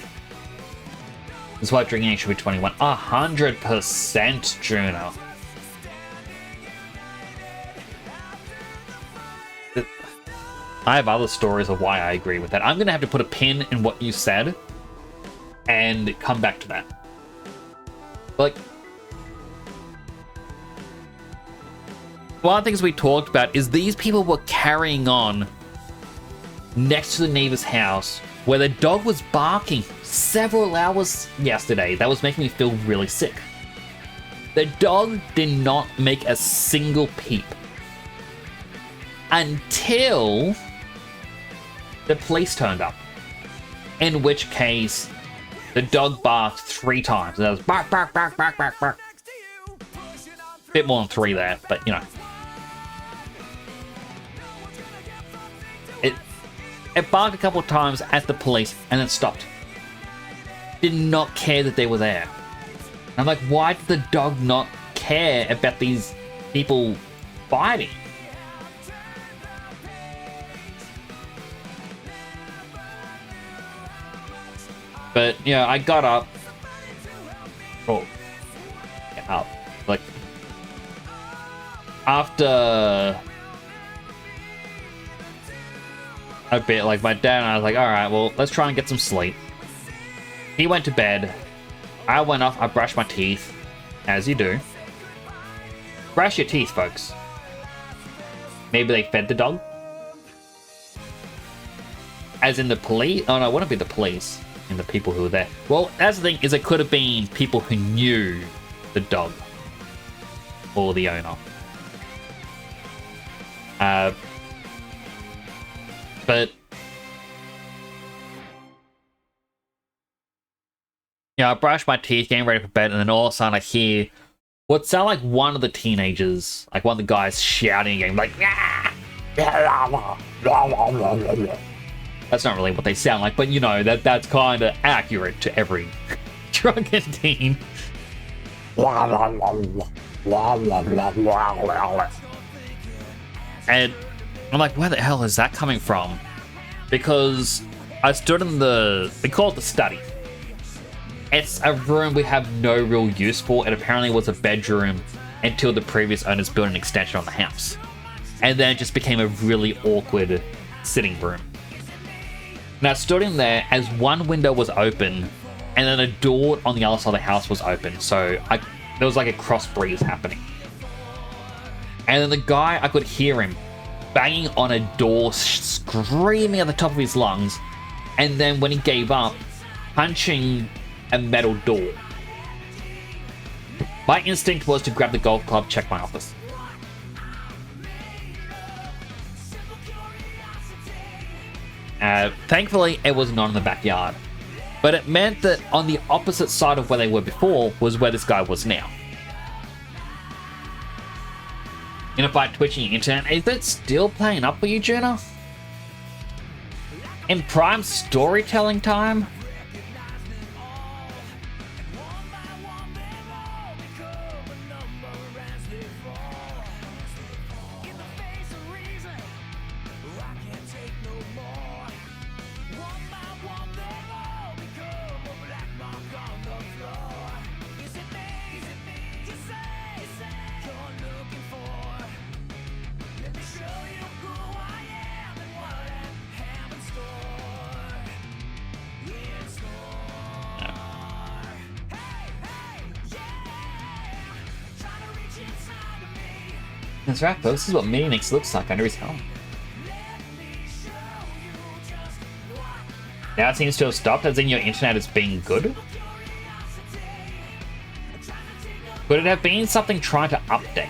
That's why drinking age should be 21. 100%, Juno. I have other stories of why I agree with that. I'm going to have to put a pin in what you said and come back to that. Like, one of the things we talked about is these people were carrying on next to the neighbor's house where the dog was barking several hours yesterday. That was making me feel really sick. The dog did not make a single peep until the police turned up. In which case, the dog barked 3 times. And that was bark, bark, bark, bark, bark, bark. Bit more than 3 there, but you know. It barked a couple of times at the police and then stopped. Did not care that they were there. And I'm like, why did the dog not care about these people fighting? But, yeah, I got up. Oh. Get up. Like, after a bit, like, my dad and I was like, alright, well, let's try and get some sleep. He went to bed. I went off, I brushed my teeth, as you do. Brush your teeth, folks. Maybe they fed the dog? As in the police? Oh no, it wouldn't be the police and the people who were there. Well, that's the thing, is it could have been people who knew the dog. Or the owner. But yeah, I brushed my teeth, getting ready for bed, and then all of a sudden I hear what sounded like one of the teenagers, like one of the guys shouting again, like, "Ah!" That's not really what they sound like, but you know, that's kind of accurate to every drunken teen. And I'm like, where the hell is that coming from? Because I stood in they call it the study. It's a room we have no real use for. It apparently was a bedroom until the previous owners built an extension on the house. And then it just became a really awkward sitting room. And I stood in there as one window was open and then a door on the other side of the house was open. So there was like a cross breeze happening. And then the guy, I could hear him banging on a door, screaming at the top of his lungs. And then when he gave up, punching a metal door. My instinct was to grab the golf club, check my office. Thankfully, it was not in the backyard. But it meant that on the opposite side of where they were before was where this guy was now. Unified twitching internet, is that still playing up for you, Jenna? In prime storytelling time? That's right, folks. This is what Minix looks like under his helmet. Now it seems to have stopped, as in your internet is being good. Could it have been something trying to update?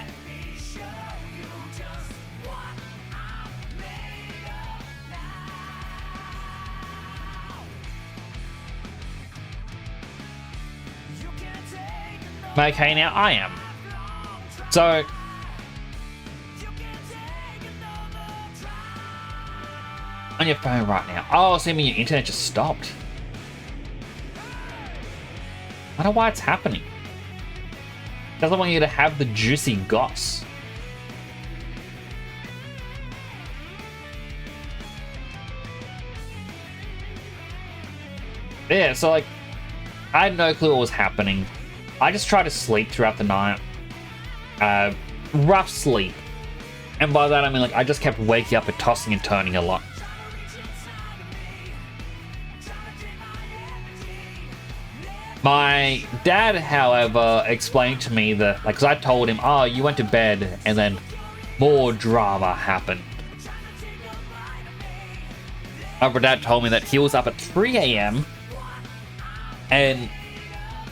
Okay, now I am. So on your phone right now. Oh, so you mean your internet just stopped? I don't know why it's happening. Doesn't want you to have the juicy goss. Yeah, so like, I had no clue what was happening. I just tried to sleep throughout the night. Rough sleep. And by that I mean like I just kept waking up and tossing and turning a lot. My dad, however, explained to me that, like, because I told him, oh, you went to bed, and then more drama happened. My dad told me that he was up at 3 a.m. and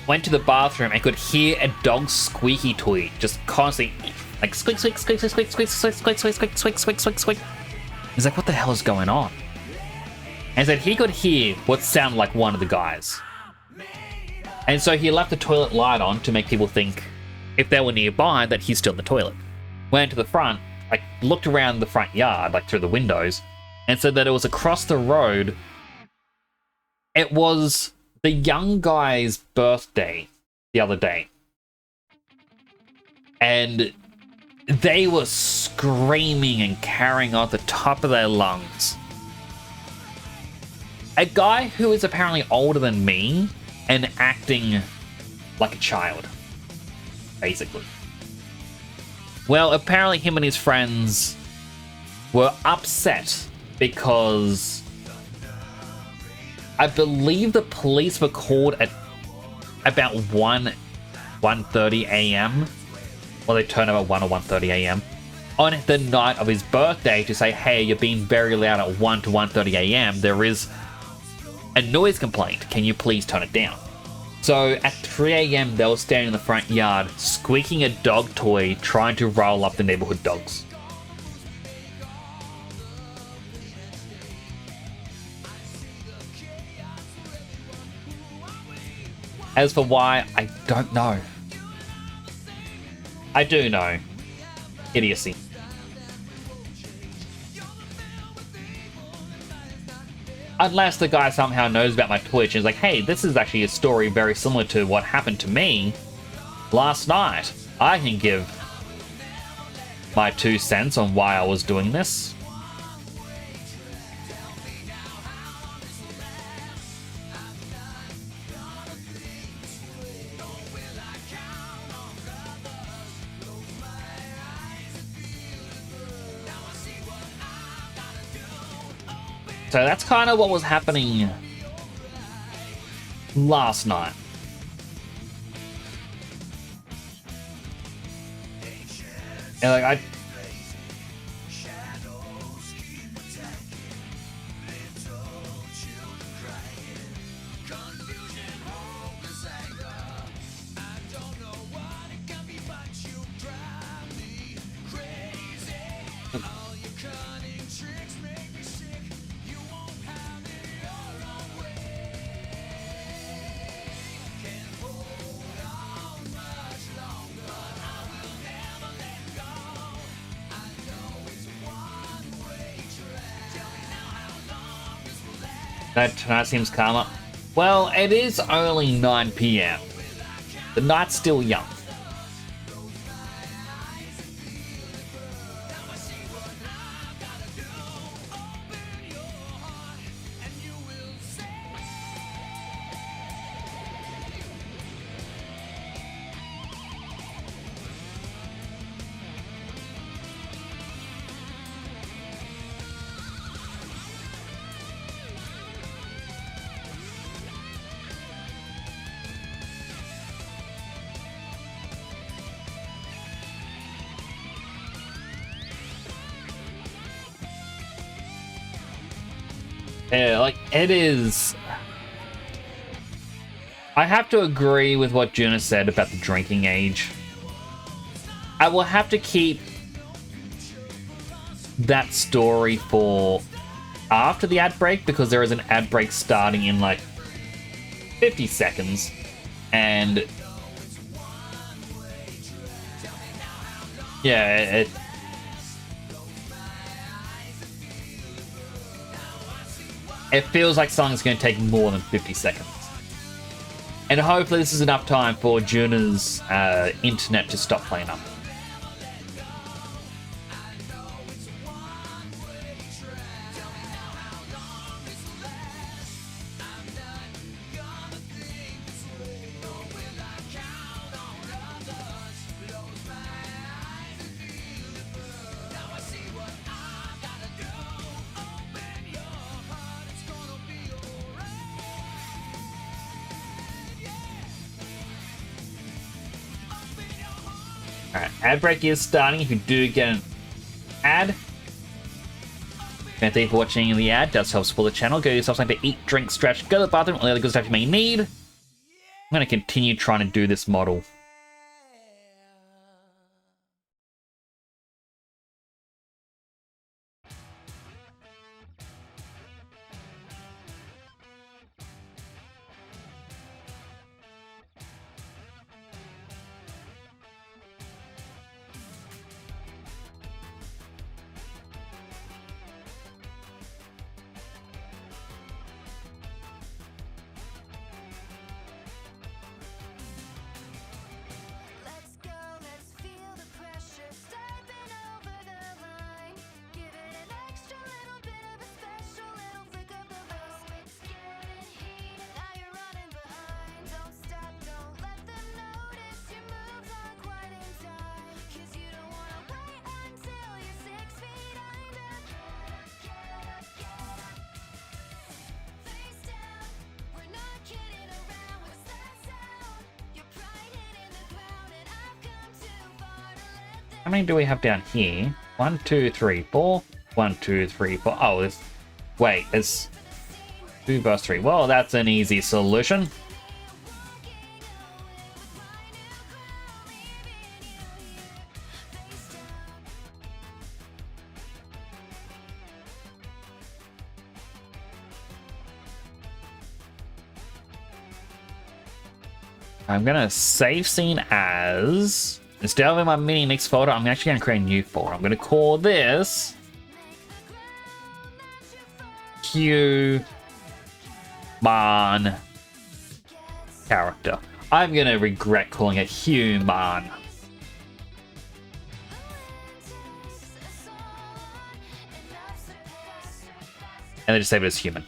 went to the bathroom and could hear a dog's squeaky toy just constantly, like, squeak, squeak, squeak, squeak, squeak, squeak, squeak, squeak, squeak, squeak, squeak, squeak, squeak, squeak. He's like, what the hell is going on? And said he could hear what sounded like one of the guys. And so he left the toilet light on to make people think, if they were nearby, that he's still in the toilet. Went to the front, like, looked around the front yard, like, through the windows, and said that it was across the road. It was the young guy's birthday the other day. And they were screaming and carrying on at the top of their lungs. A guy who is apparently older than me and acting like a child, basically. Well, apparently him and his friends were upset because I believe the police were called at about 1:30 a.m. Well, they turned up at 1 or 1:30 a.m. on the night of his birthday to say, hey, you're being very loud at 1 to 1:30 a.m. There is a noise complaint. Can you please turn it down? So at 3 a.m. they were standing in the front yard, squeaking a dog toy, trying to rile up the neighborhood dogs. As for why, I don't know. I do know. Idiocy. Unless the guy somehow knows about my Twitch and is like, hey, this is actually a story very similar to what happened to me last night. I can give my 2 cents on why I was doing this. So that's kind of what was happening last night. And like I that tonight seems calmer. Well, it is only 9 p.m. The night's still young. Yeah, like, it is... I have to agree with what Juna said about the drinking age. I will have to keep that story for after the ad break, because there is an ad break starting in, like, 50 seconds. And... yeah, it feels like something's going to take more than 50 seconds. And hopefully this is enough time for Juna's internet to stop playing up. Alright, ad break is starting. If you do get an ad, thank you for watching the ad. Does help support the channel. Go yourself something to eat, drink, stretch, go to the bathroom, all the other good stuff you may need. I'm going to continue trying to do this model. Let's go, let's feel the pressure, stepping over the line. Give it an extra little bit of a special little flick of the road. It's getting heated, now you're running behind. Don't stop, don't let them notice your moves aren't quite in time. 'Cause you don't wanna wait until you're 6 feet under. Get up, face down. We're not kidding around, what's that sound? Your pride hitting the ground, and I've come too far to let them. How many do we have down here? 1, 2, 3, 4. 1, 2, 3, 4. Oh, this. Wait, it's 2 verse 3. Well, that's an easy solution. I'm gonna save scene as, instead of in my mini mix folder, I'm actually gonna create a new folder. I'm gonna call this Human character. I'm gonna regret calling it Human. And then just save it as human.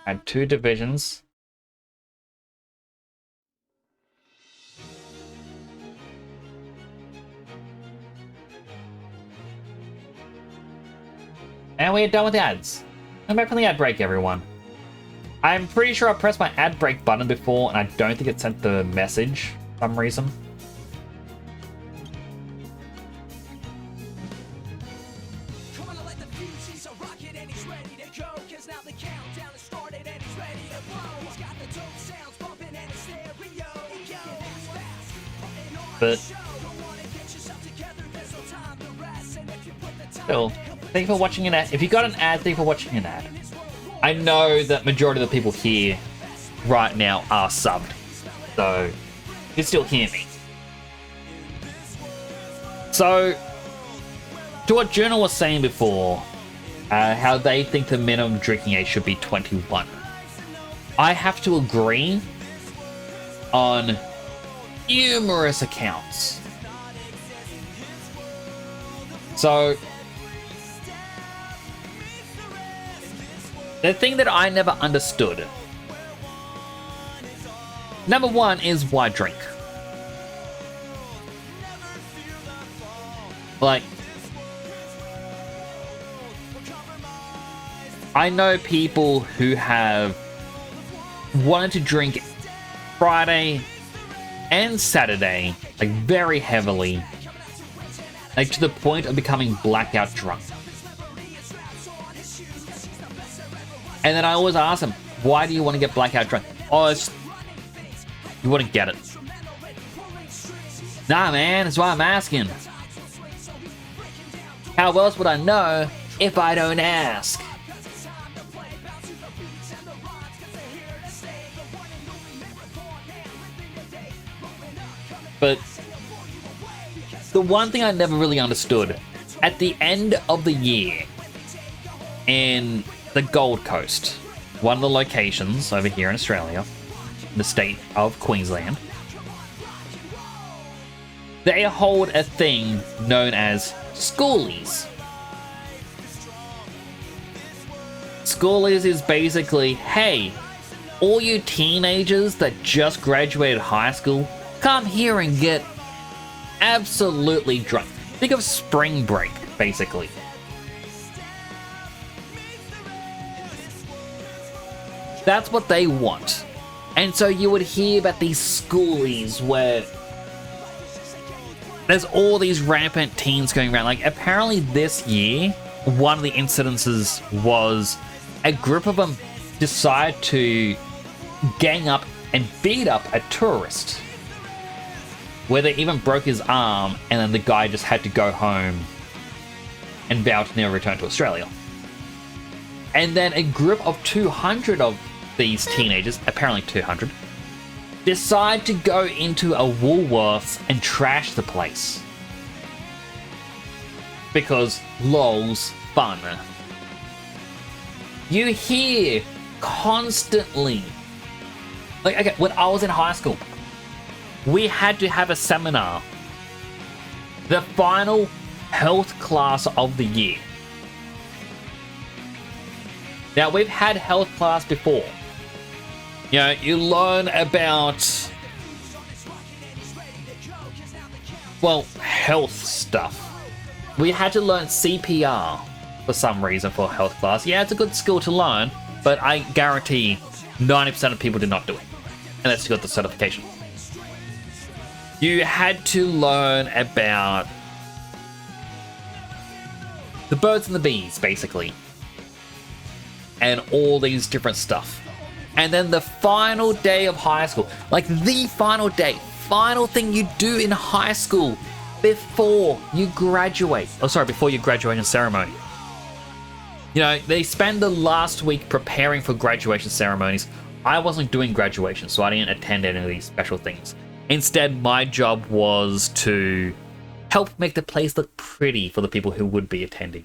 Add 2 divisions. And we're done with the ads. I'm back from the ad break, everyone. I'm pretty sure I pressed my ad break button before, and I don't think it sent the message for some reason. Come on, let the fuse, he's a rocket and he's ready to go. 'Cause now the countdown has started and he's ready to blow. He's got the dope sounds bumping and his stereo. Yo, it's fast, putting on But a show. Don't wanna get yourself together, there's no time to rest. And if you put the time Still, thank you for watching an ad. If you got an ad, thank you for watching an ad. I know that majority of the people here right now are subbed, so you can still hear me. So, to what Journal was saying before, how they think the minimum drinking age should be 21. I have to agree on numerous accounts. So, the thing that I never understood, number one, is why drink? Like, I know people who have wanted to drink Friday and Saturday, like very heavily, like to the point of becoming blackout drunk. And then I always ask them, why do you want to get blackout drunk? Oh, it's, you wouldn't get it. Nah, man, that's why I'm asking. How else would I know if I don't ask? But the one thing I never really understood, at the end of the year in the Gold Coast, one of the locations over here in Australia, the state of Queensland, they hold a thing known as schoolies. Schoolies is basically, hey, all you teenagers that just graduated high school, come here and get absolutely drunk. Think of spring break, basically. That's what they want. And so you would hear about these schoolies where there's all these rampant teens going around. Like, apparently this year, one of the incidences was a group of them decide to gang up and beat up a tourist, where they even broke his arm, and then the guy just had to go home and vow to never return to Australia. And then a group of 200 of these teenagers, apparently 200, decide to go into a Woolworths and trash the place. Because lols, fun. You hear constantly, like, okay, when I was in high school, we had to have a seminar, the final health class of the year. Now, we've had health class before. You know, you learn about, well, health stuff. We had to learn CPR for some reason for health class. Yeah, it's a good skill to learn, but I guarantee 90% of people did not do it. Unless you got the certification. You had to learn about the birds and the bees, basically. And all these different stuff. And then the final day of high school, like the final day, final thing you do in high school before you graduate. Oh, sorry, before your graduation ceremony. You know, they spend the last week preparing for graduation ceremonies. I wasn't doing graduation, so I didn't attend any of these special things. Instead, my job was to help make the place look pretty for the people who would be attending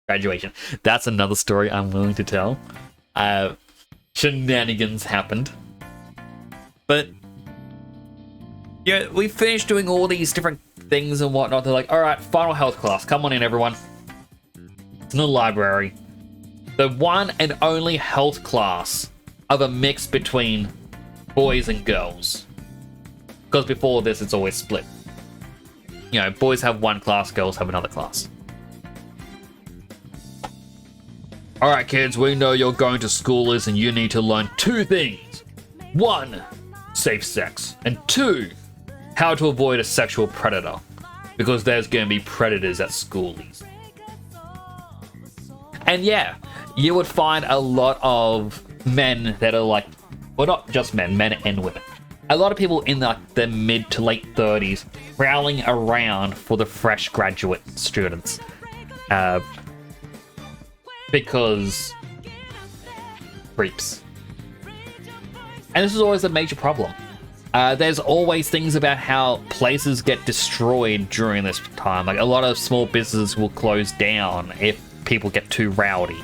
graduation. That's another story I'm willing to tell. Shenanigans happened. But yeah, we finished doing all these different things and whatnot. They're like, alright, final health class. Come on in, everyone. It's in the library. The one and only health class of a mix between boys and girls. Because before this, it's always split. You know, boys have one class, girls have another class. Alright kids, we know you're going to schoolers and you need to learn two things. 1, safe sex. And 2, how to avoid a sexual predator. Because there's going to be predators at schoolies. And yeah, you would find a lot of men that are like, well, not just men and women. A lot of people in the mid to late 30s prowling around for the fresh graduate students. Because creeps. And this is always a major problem. There's always things about how places get destroyed during this time. Like, a lot of small businesses will close down if people get too rowdy.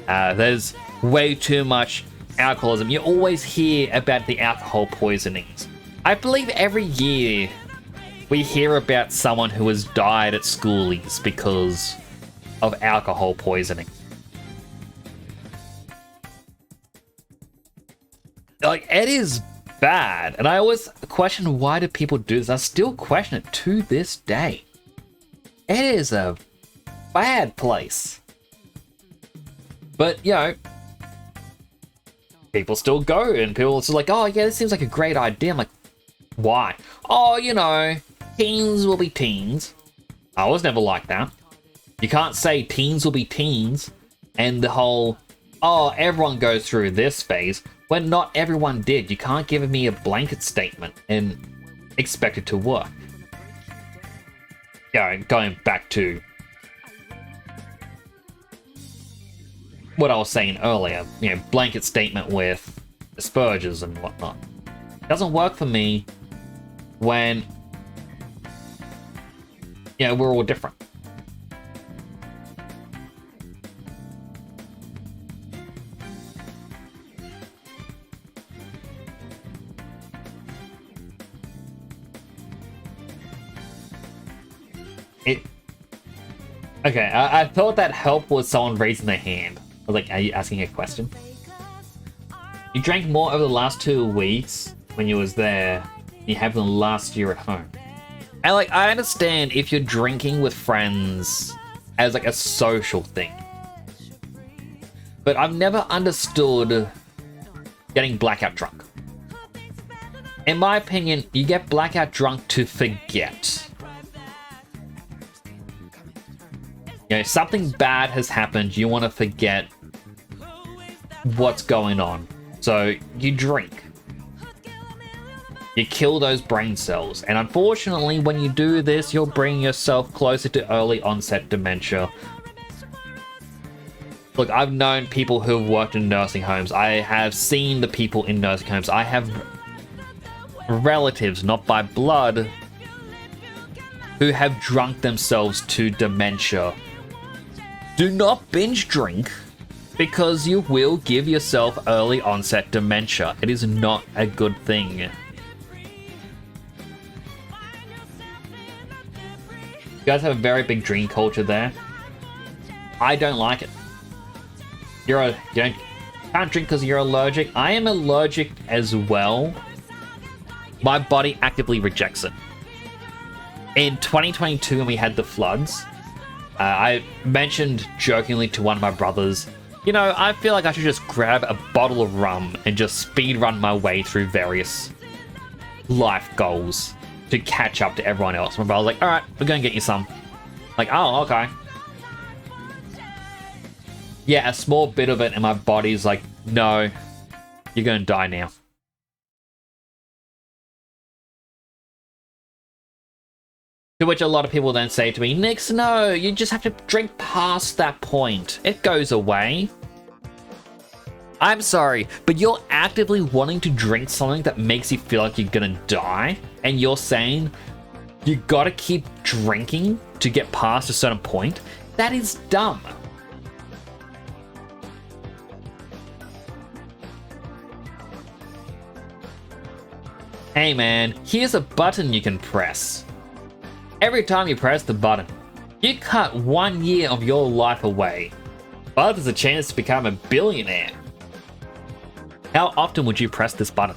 There's way too much alcoholism. You always hear about the alcohol poisonings. I believe every year we hear about someone who has died at schoolies because of alcohol poisoning. Like, it is bad, and I always question, why do people do this? I still question it to this day. It is a bad place. But, you know, people still go, and people are still like, oh yeah, this seems like a great idea. I'm like, why? Oh, you know, teens will be teens. I was never like that. You can't say teens will be teens and the whole, oh, everyone goes through this phase, when not everyone did. You can't give me a blanket statement and expect it to work. Yeah, going back to what I was saying earlier, you know, blanket statement with Asperger's and whatnot. It doesn't work for me when, you know, we're all different. Okay, I thought that help was someone raising their hand. I was like, are you asking a question? You drank more over the last 2 weeks when you was there than you have in the last year at home. And like, I understand if you're drinking with friends as like a social thing. But I've never understood getting blackout drunk. In my opinion, you get blackout drunk to forget. You know, something bad has happened, you want to forget what's going on. So you drink. You kill those brain cells. And unfortunately, when you do this, you're bringing yourself closer to early onset dementia. Look, I've known people who have worked in nursing homes. I have seen the people in nursing homes. I have relatives, not by blood, who have drunk themselves to dementia. Do not binge drink, because you will give yourself early onset dementia. It is not a good thing. You guys have a very big drink culture there. I don't like it. You can't drink because you're allergic. I am allergic as well. My body actively rejects it. In 2022, when we had the floods, I mentioned jokingly to one of my brothers, you know, I feel like I should just grab a bottle of rum and just speed run my way through various life goals to catch up to everyone else. My brother was like, all right, we're going to get you some. Like, oh, okay. Yeah, a small bit of it and my body's like, no, you're going to die now. To which a lot of people then say to me, Nix, no, you just have to drink past that point. It goes away. I'm sorry, but you're actively wanting to drink something that makes you feel like you're gonna die, and you're saying you gotta keep drinking to get past a certain point? That is dumb. Hey man, here's a button you can press. Every time you press the button, you cut 1 year of your life away, but there's a chance to become a billionaire. How often would you press this button?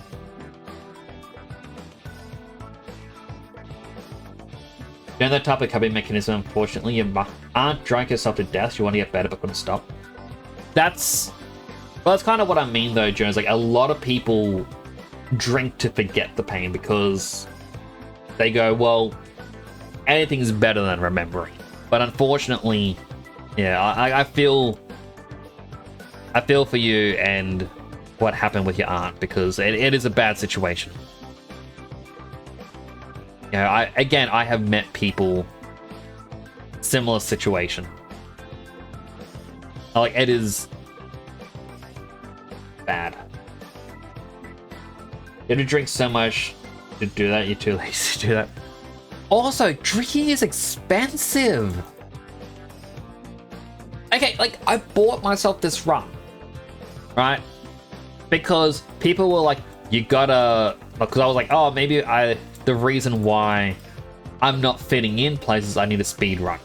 During that type of coping mechanism, unfortunately, you aren't drunk yourself to death, so you want to get better but couldn't stop. That's kind of what I mean though, Jones. Like, a lot of people drink to forget the pain because they go, well, anything's better than remembering. But unfortunately, yeah, I feel for you and what happened with your aunt, because it is a bad situation. You know, I have met people similar situation. Like, it is bad. You have to drink so much to do that, you're too lazy to do that. Also, drinking is expensive. Okay, like, I bought myself this rum, right? Because people were like, you gotta, because I was like, oh, maybe the reason why I'm not fitting in places, I need a speed run.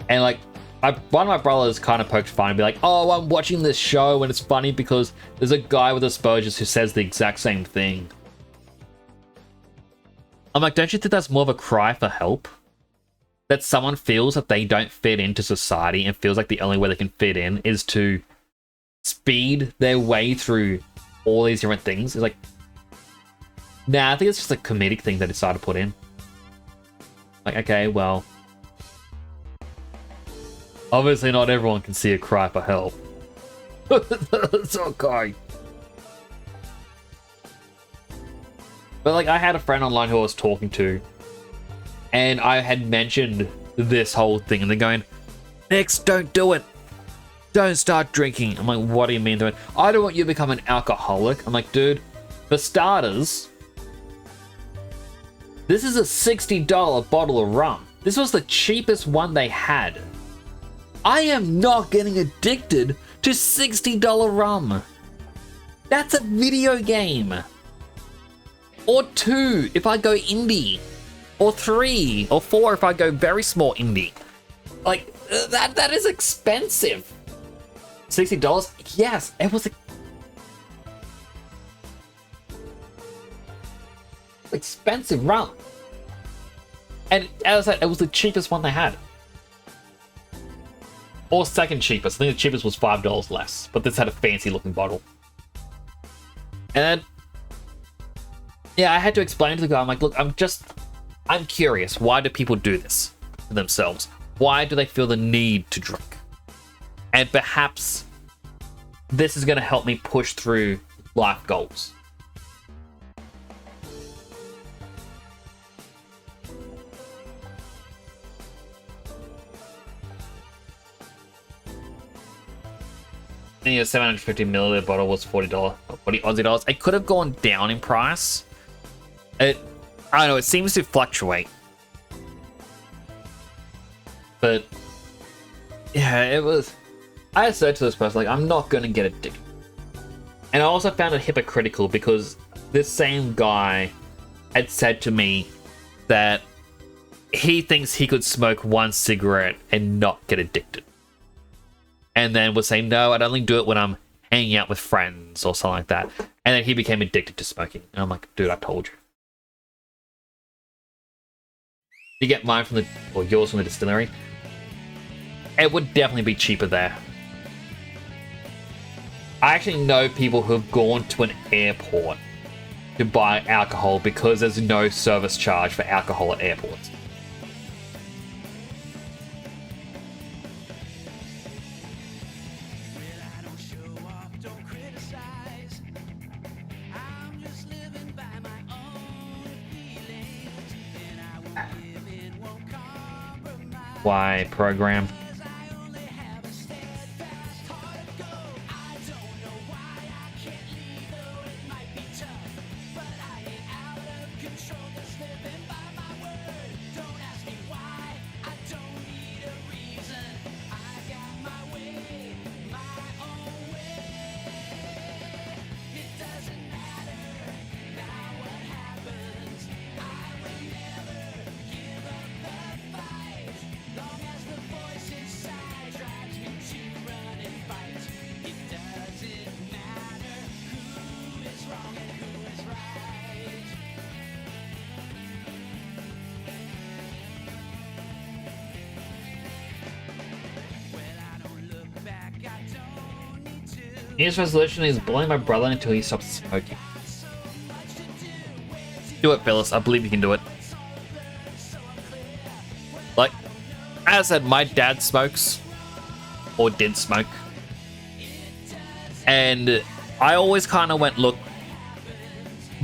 And like, one of my brothers kind of poked fun and be like, oh, I'm watching this show and it's funny because there's a guy with Asperger's who says the exact same thing. I'm like, don't you think that's more of a cry for help? That someone feels that they don't fit into society and feels like the only way they can fit in is to speed their way through all these different things. It's like, nah, I think it's just a comedic thing they decided to put in. Like, okay, well, obviously not everyone can see a cry for help. It's okay. But like, I had a friend online who I was talking to, and I had mentioned this whole thing, and they're going, Nix, don't do it. Don't start drinking. I'm like, what do you mean? They're like, I don't want you to become an alcoholic. I'm like, dude, for starters, This is a $60 bottle of rum. This was the cheapest one they had. I am not getting addicted to $60 rum. That's a video game. Or 2 if I go indie. Or 3 or 4 if I go very small indie. Like, that is expensive. $60? Yes, it was expensive rum. And as I said, it was the cheapest one they had. Or second cheapest. I think the cheapest was $5 less, but this had a fancy looking bottle. And yeah, I had to explain to the guy, I'm like, look, I'm curious. Why do people do this to themselves? Why do they feel the need to drink? And perhaps this is going to help me push through life goals. And a 750 milliliter bottle was $40, 40 Aussie dollars. It could have gone down in price. I don't know, it seems to fluctuate. But yeah, it was. I said to this person, like, I'm not going to get addicted. And I also found it hypocritical because this same guy had said to me that he thinks he could smoke one cigarette and not get addicted. And then was saying, no, I'd only do it when I'm hanging out with friends or something like that. And then he became addicted to smoking. And I'm like, dude, I told you. You get mine from or yours from the distillery. It would definitely be cheaper there. I actually know people who have gone to an airport to buy alcohol because there's no service charge for alcohol at airports. Why program? New Year's resolution is bullying my brother until he stops smoking. Do it, Phyllis. I believe you can do it. Like, as I said, my dad smokes. Or did smoke. And I always kind of went, look,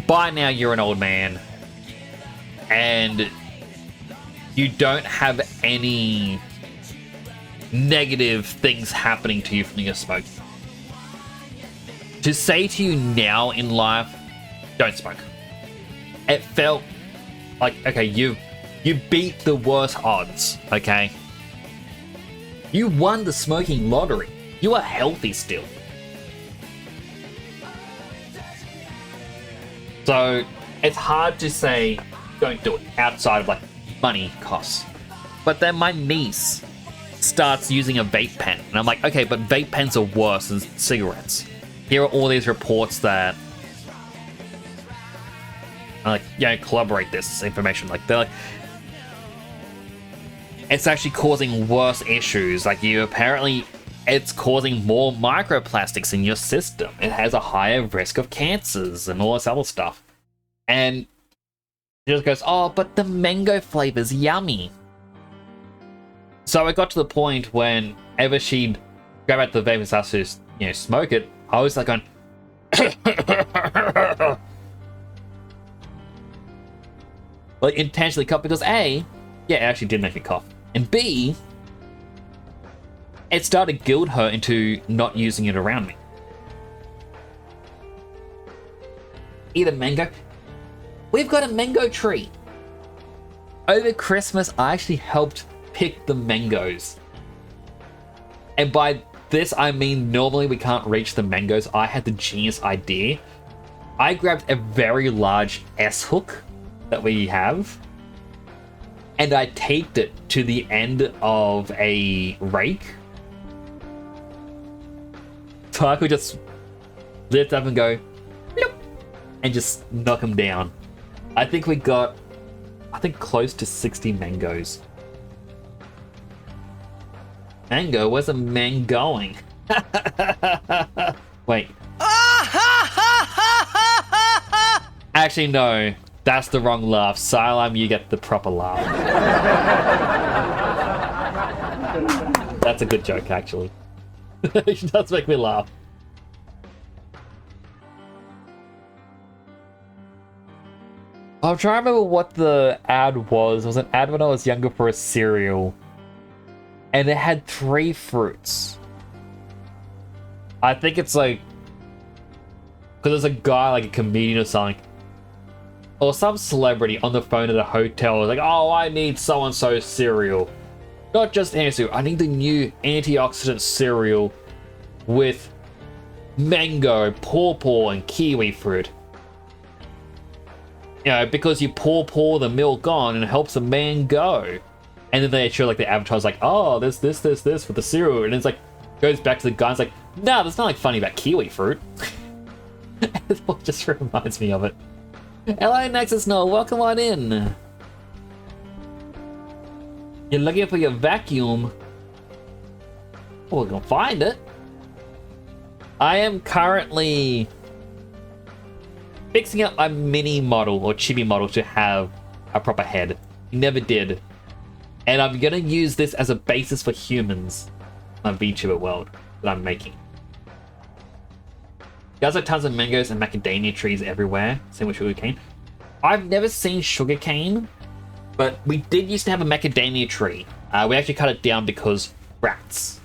by now you're an old man. And you don't have any negative things happening to you from your smoking. To say to you now in life, don't smoke. It felt like, okay, you beat the worst odds, okay? You won the smoking lottery. You are healthy still. So it's hard to say don't do it outside of like money costs. But then my niece starts using a vape pen. And I'm like, okay, but vape pens are worse than cigarettes. Here are all these reports that are like, yeah, collaborate this information. Like, they're like, it's actually causing worse issues. Like, it's causing more microplastics in your system. It has a higher risk of cancers and all this other stuff. And she just goes, oh, but the mango flavor's yummy. So it got to the point whenever she'd go back to the vape and start to, smoke it, I was like going, like intentionally cough because A, yeah, it actually did make me cough, and B, it started to guilt her into not using it around me. Eat a mango. We've got a mango tree. over Christmas, I actually helped pick the mangoes. And by this, I mean normally we can't reach the mangoes. I had the genius idea. I grabbed a very large S-hook that we have, and I taped it to the end of a rake. So I could just lift up and go, bloop, and just knock them down. I think we got, close to 60 mangoes. Mango? Where's a man going? Wait. Actually, no. That's the wrong laugh. Silam, you get the proper laugh. That's a good joke, actually. It does make me laugh. I'm trying to remember what the ad was. It was an ad when I was younger for a cereal. And it had 3 fruits. I think it's like... because there's a guy, like a comedian or something, or some celebrity on the phone at a hotel, like, oh, I need so-and-so cereal. Not just any cereal, I need the new antioxidant cereal with mango, pawpaw, and kiwi fruit. You know, because you pour the milk on and it helps the man go. And then they show like the advertise like, oh, this with the cereal, and it's like goes back to the guy. It's like, no, that's not like funny about kiwi fruit. It just reminds me of it. Hello, Nexus Null, welcome on in. You're looking for your vacuum. Well, we're gonna find it. I am currently fixing up my mini model or chibi model to have a proper head. Never did. And I'm gonna use this as a basis for humans, my VTuber world that I'm making. There's like tons of mangoes and macadamia trees everywhere. Same with sugarcane. I've never seen sugarcane, but we did used to have a macadamia tree. We actually cut it down because rats.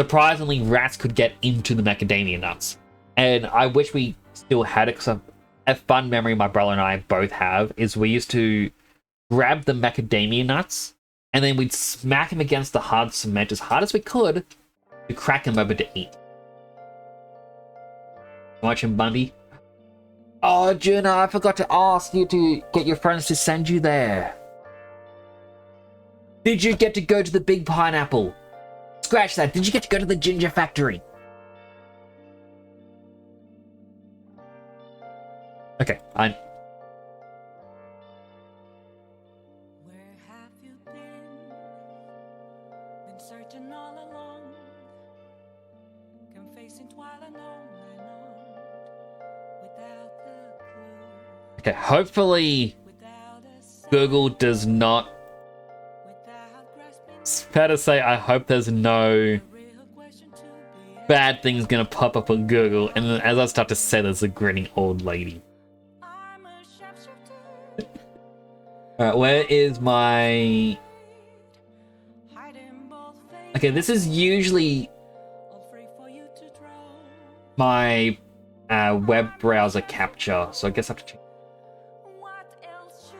Surprisingly, rats could get into the macadamia nuts. And I wish we still had it, because a fun memory my brother and I both have is we used to grab the macadamia nuts and then we'd smack them against the hard cement as hard as we could to crack them open to eat. Watching Bundy. Oh, Juna, I forgot to ask you to get your friends to send you there. Did you get to go to the Big Pineapple? Scratch that. Did you get to go to the Ginger Factory? Okay, Where have you been? Been searching all along, confessing while alone and on, without a clue, okay. Hopefully, without a sign, Google does not. without grasping It's fair to say, I hope there's no the real question to be asked. bad things gonna pop up on Google, and then as I start to say, there's a grinning old lady. I'm a sharpshooter, Alright, where is my... hiding both faces, Okay, this is usually all free for you to draw. my web browser capture, so I guess I have to check. What else should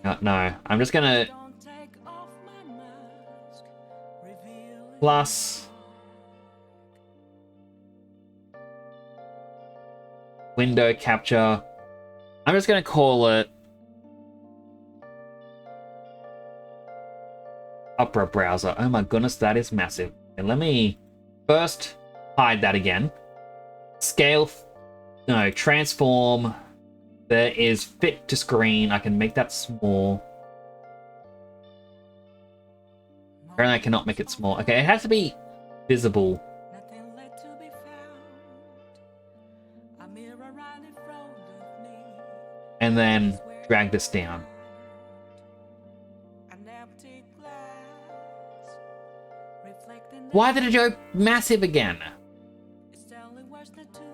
I be? No, I'm just gonna Don't take off my mask, reveal plus window capture. I'm just gonna call it Opera browser. Oh my goodness, that is massive. And let me first hide that again. Scale, no, transform. There is fit to screen. I can make that small. Apparently I cannot make it small. Okay, it has to be visible. nothing left to be found. A mirror right in front of me. And then drag this down. An empty glass, reflecting the Why did it go massive again? it's telling words not to be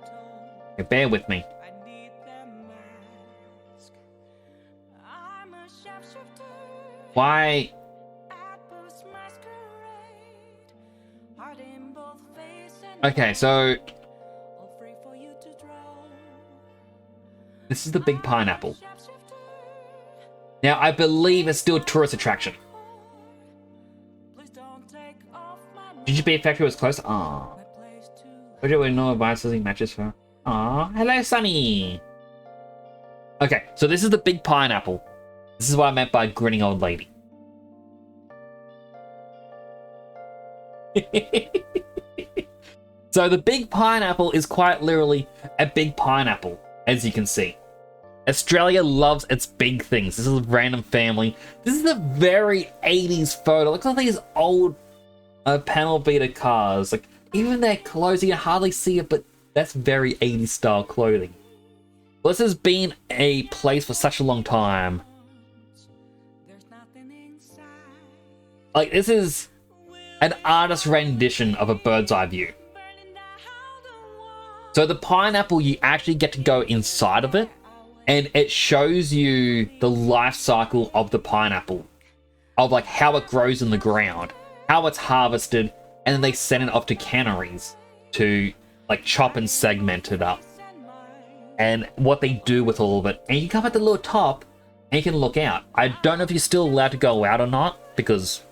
told. Okay, bear with me. I need that mask. I'm a sharpshooter. Why? At first masquerade, heart in both face and Okay, so all free for you to draw. this is the Big Pineapple. Sharpshooter, Now, I believe it's still a tourist attraction. GGB factory was close. Aww. Where do we know about selling matches for? Aww. Hello, Sunny. Okay, so this is the big pineapple. This is what I meant by grinning old lady. So the big pineapple is quite literally a big pineapple, as you can see. Australia loves its big things. This is a random family. This is a very 80s photo. Look at these old panel beater cars. Like, even their clothes, you can hardly see it, but that's very 80s style clothing. This has been a place for such a long time. Like, this is an artist's rendition of a bird's eye view. So the pineapple, you actually get to go inside of it, and it shows you the life cycle of the pineapple, of like how it grows in the ground, how it's harvested, and then they send it off to canneries to like chop and segment it up, and what they do with all of it. And you come at the little top and you can look out. I don't know if you're still allowed to go out or not, because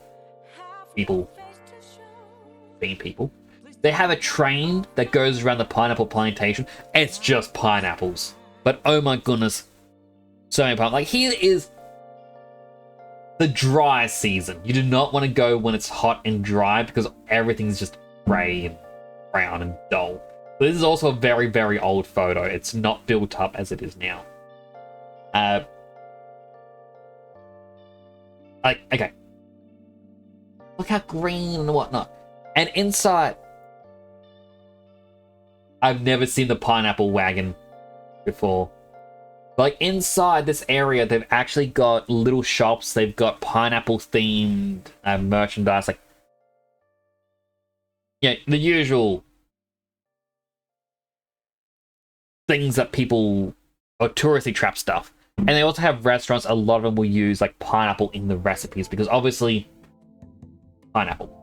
people being people. They have a train that goes around the pineapple plantation. It's just pineapples. But oh my goodness, so many pineapples. Like, here is the dry season. You do not want to go when it's hot and dry, because everything's just grey and brown and dull. But this is also a very, very old photo. It's not built up as it is now. Okay. Look how green and whatnot. And inside, I've never seen the pineapple wagon before. Like, inside this area, they've actually got little shops. They've got pineapple themed merchandise, like, yeah, the usual things that people, or touristy trap stuff. And they also have restaurants. A lot of them will use like pineapple in the recipes, because obviously pineapple.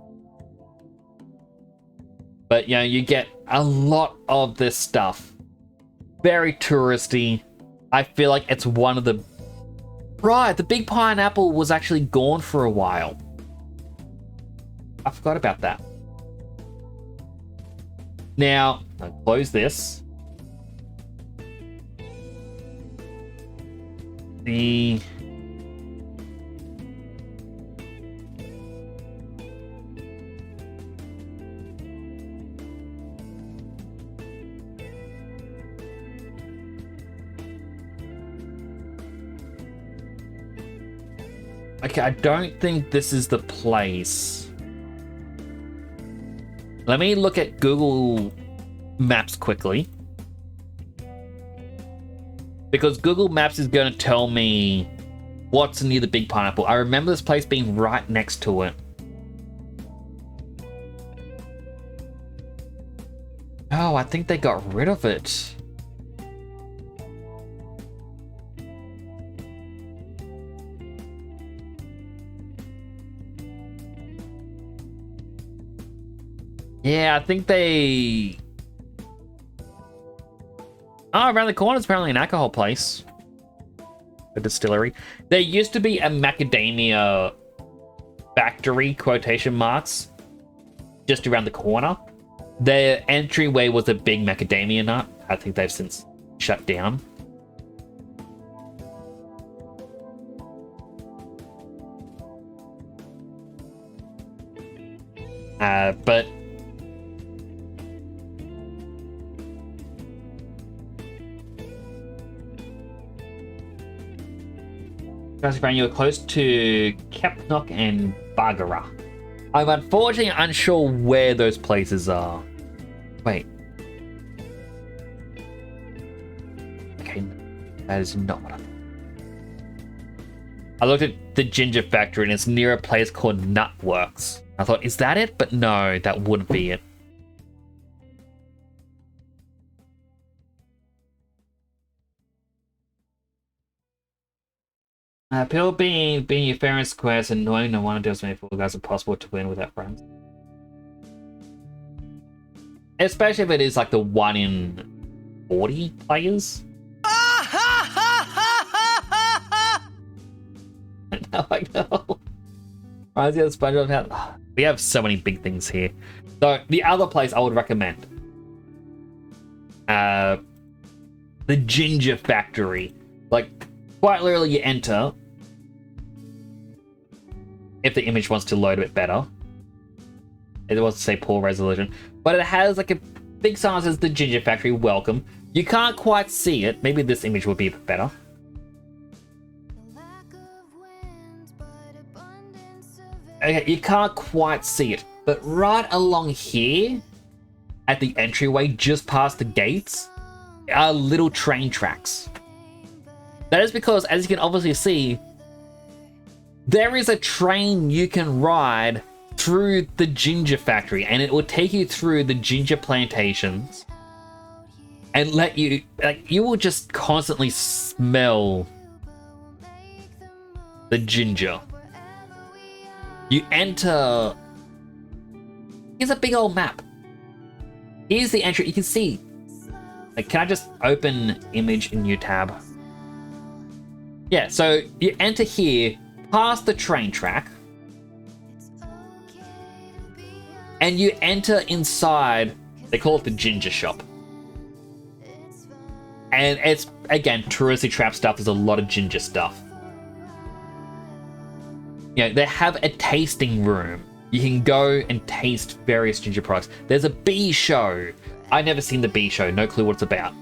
But, you know, you get a lot of this stuff. Very touristy. I feel like it's one of the... Right, the big pineapple was actually gone for a while. I forgot about that. Now, I'll close this. The... Okay, I don't think this is the place. Let me look at Google Maps quickly, because Google Maps is going to tell me what's near the big pineapple. I remember this place being right next to it. Oh, I think they got rid of it. Yeah, I think they... Oh, around the corner is apparently an alcohol place. A distillery. There used to be a macadamia factory, quotation marks, just around the corner. Their entryway was a big macadamia nut. I think they've since shut down. But... you were close to Kepnock and Bargara. I'm unfortunately unsure where those places are. Wait. Okay, that is not what I thought. I looked at the ginger factory and it's near a place called Nutworks. I thought, is that it? But no, that wouldn't be it. People being your fair and square and knowing no one does many fool guys impossible to win without friends. Especially if it is like the 1 in 40 players. I know. Reminds me of SpongeBob house. We have so many big things here. So the other place I would recommend, the Ginger Factory. Like, quite literally, you enter. If the image wants to load a bit better, it wants to say poor resolution, but it has like a big sign that says the Ginger Factory. Welcome. You can't quite see it. Maybe this image would be a bit better. Lack of wind, but abundance of Okay, you can't quite see it, but right along here, at the entryway, just past the gates, are little train tracks. That is because, as you can obviously see, there is a train you can ride through the Ginger Factory, and it will take you through the ginger plantations and let you, like, you will just constantly smell the ginger. You enter. Here's a big old map. Here's the entry. You can see. Like, can I just open image in new tab? Yeah, so you enter here, past the train track, and you enter inside. They call it the Ginger Shop. And it's, again, touristy trap stuff. There's a lot of ginger stuff. You know, they have a tasting room. You can go and taste various ginger products. There's a bee show. I've never seen the bee show. No clue what it's about.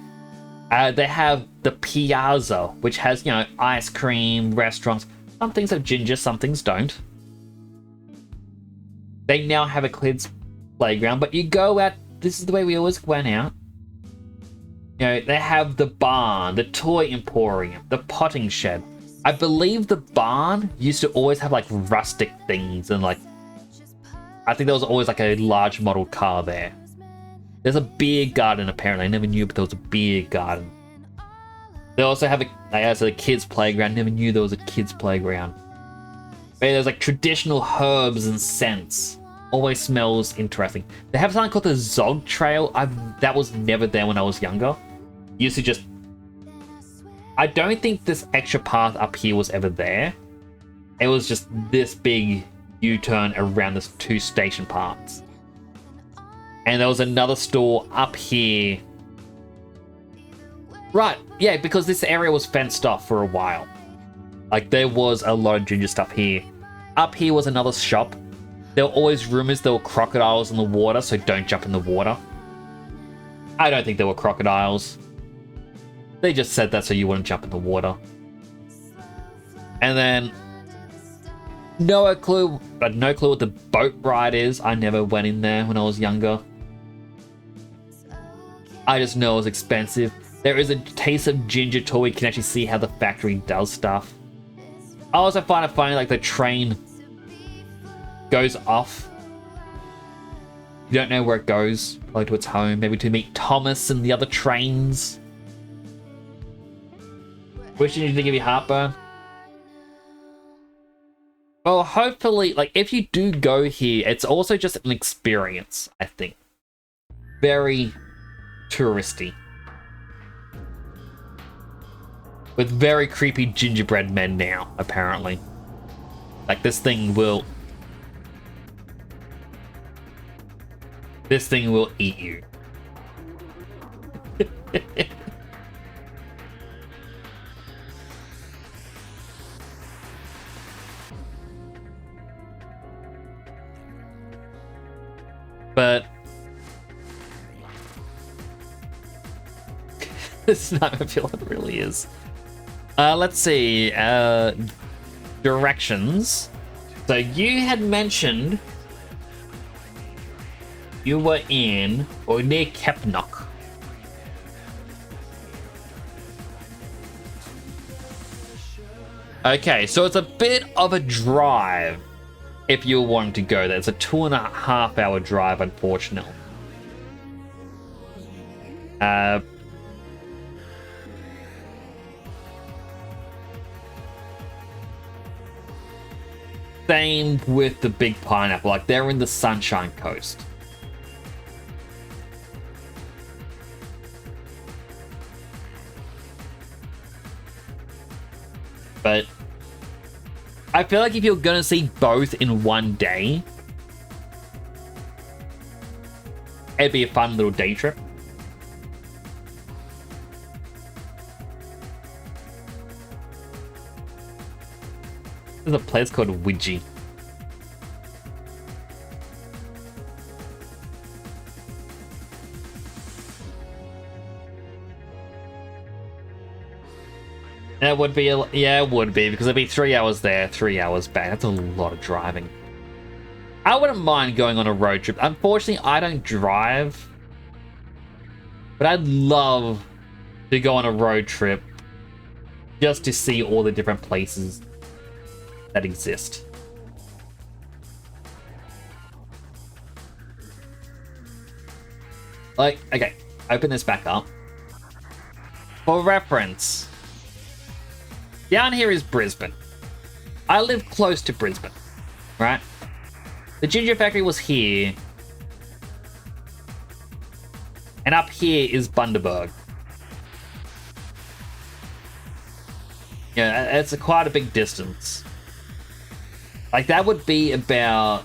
They have the Piazza, which has, you know, ice cream, restaurants. Some things have ginger, some things don't. They now have a kids playground, but you go out. This is the way we always went out. You know, they have the barn, the toy emporium, the potting shed. I believe the barn used to always have like rustic things, and like, I think there was always like a large model car there. There's a beer garden apparently. I never knew, but there was a beer garden. They also have a kids playground. Never knew there was a kids playground. But there's like traditional herbs and scents. Always smells interesting. They have something called the Zog Trail. That was never there when I was younger. Used to just. I don't think this extra path up here was ever there. It was just this big U-turn around this 2 station parts. And there was another store up here. Right, yeah, because this area was fenced off for a while. Like, there was a lot of ginger stuff here. Up here was another shop. There were always rumors there were crocodiles in the water, so don't jump in the water. I don't think there were crocodiles. They just said that so you wouldn't jump in the water. And then no clue what the boat ride is. I never went in there when I was younger. I just know it was expensive. There is a taste of ginger tour where you can actually see how the factory does stuff. I also find it funny, like the train goes off. You don't know where it goes. Probably to its home. Maybe to meet Thomas and the other trains. Wishing you to give you heartburn. Well, hopefully, like, if you do go here, it's also just an experience, I think. Very touristy. With very creepy gingerbread men now, apparently. Like, this thing will eat you. But this is not gonna feel like it really is. Let's see. Directions. So you had mentioned you were in or near Kepnock. Okay, so it's a bit of a drive if you're wanting to go there. It's a 2.5 hour drive, unfortunately. Same with the Big Pineapple. Like, they're in the Sunshine Coast. But I feel like if you're gonna see both in one day, it'd be a fun little day trip. There's a place called Widgie. That would be, yeah, it would be, because it'd be 3 hours there, 3 hours back. That's a lot of driving. I wouldn't mind going on a road trip. Unfortunately, I don't drive. But I'd love to go on a road trip just to see all the different places that exist. Like, okay, open this back up. For reference, down here is Brisbane. I live close to Brisbane, right? The ginger factory was here. And up here is Bundaberg. Yeah, it's quite a big distance. Like, that would be about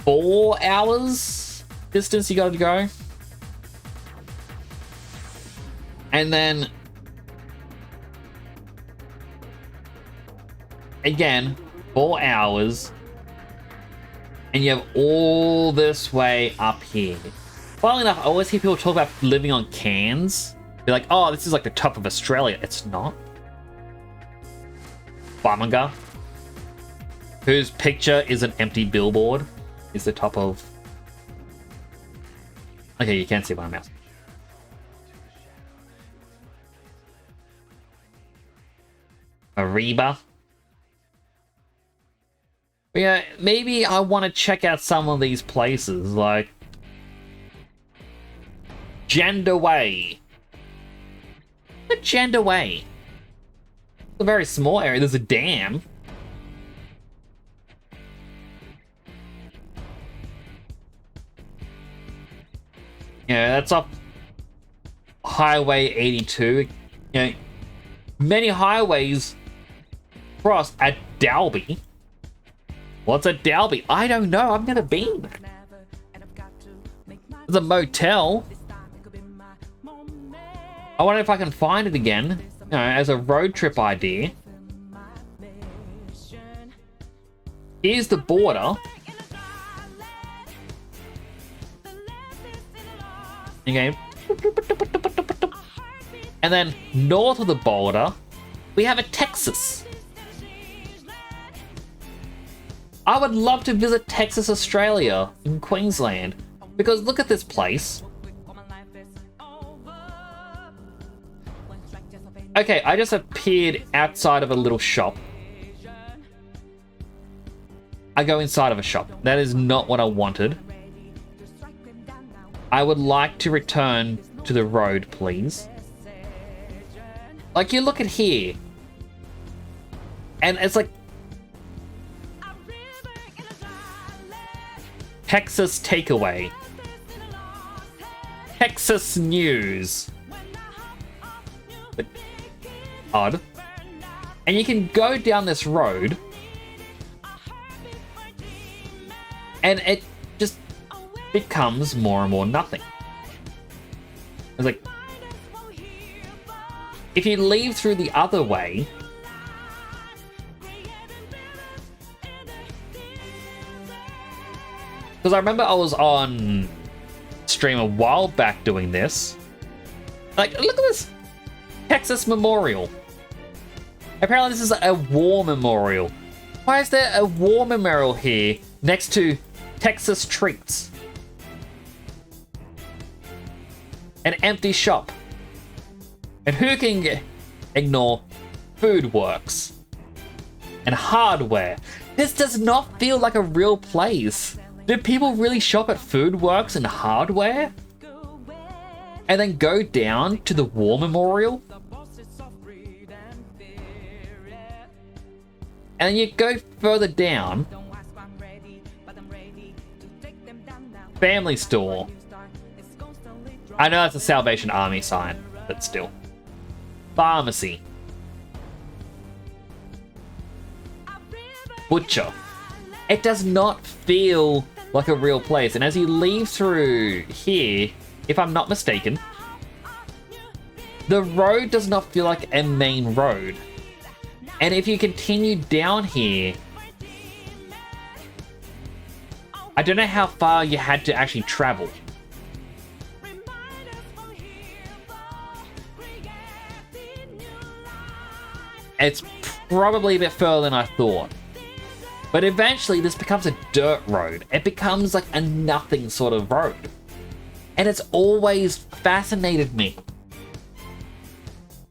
4 hours distance you gotta go. And then again, 4 hours, and you have all this way up here. Funnily enough, I always hear people talk about living on Cairns. Be like, oh, this is like the top of Australia. It's not. Bumanga, whose picture is an empty billboard, is the top of... Okay, you can't see my mouse. Ariba. But yeah, maybe I want to check out some of these places, like Jandaway. What's Jandaway? It's a very small area. There's a dam. Yeah, that's up Highway 82. You know, many highways cross at Dalby. What's a Dalby? I don't know. I've never been. There's a motel. I wonder if I can find it again, you know, as a road trip idea. Here's the border. Okay. And then north of the border, we have a Texas. I would love to visit Texas, Australia, in Queensland. Because look at this place. Okay, I just appeared outside of a little shop. I go inside of a shop. That is not what I wanted. I would like to return to the road, please. Like, you look at here. And it's like... Texas takeaway. Texas news. But odd. And you can go down this road. And it just becomes more and more nothing. It's like... If you leave through the other way... Because I remember I was on stream a while back doing this. Like, look at this! Texas Memorial. Apparently this is a war memorial. Why is there a war memorial here next to Texas treats? An empty shop. And who can ignore Food Works and Hardware? This does not feel like a real place. Do people really shop at Food Works and Hardware? And then go down to the War Memorial? And you go further down. Family Store. I know that's a Salvation Army sign, but still. Pharmacy. Butcher. It does not feel like a real place. And as you leave through here, if I'm not mistaken, the road does not feel like a main road. And if you continue down here, I don't know how far you had to actually travel. It's probably a bit further than I thought. But eventually this becomes a dirt road. It becomes like a nothing sort of road. And it's always fascinated me.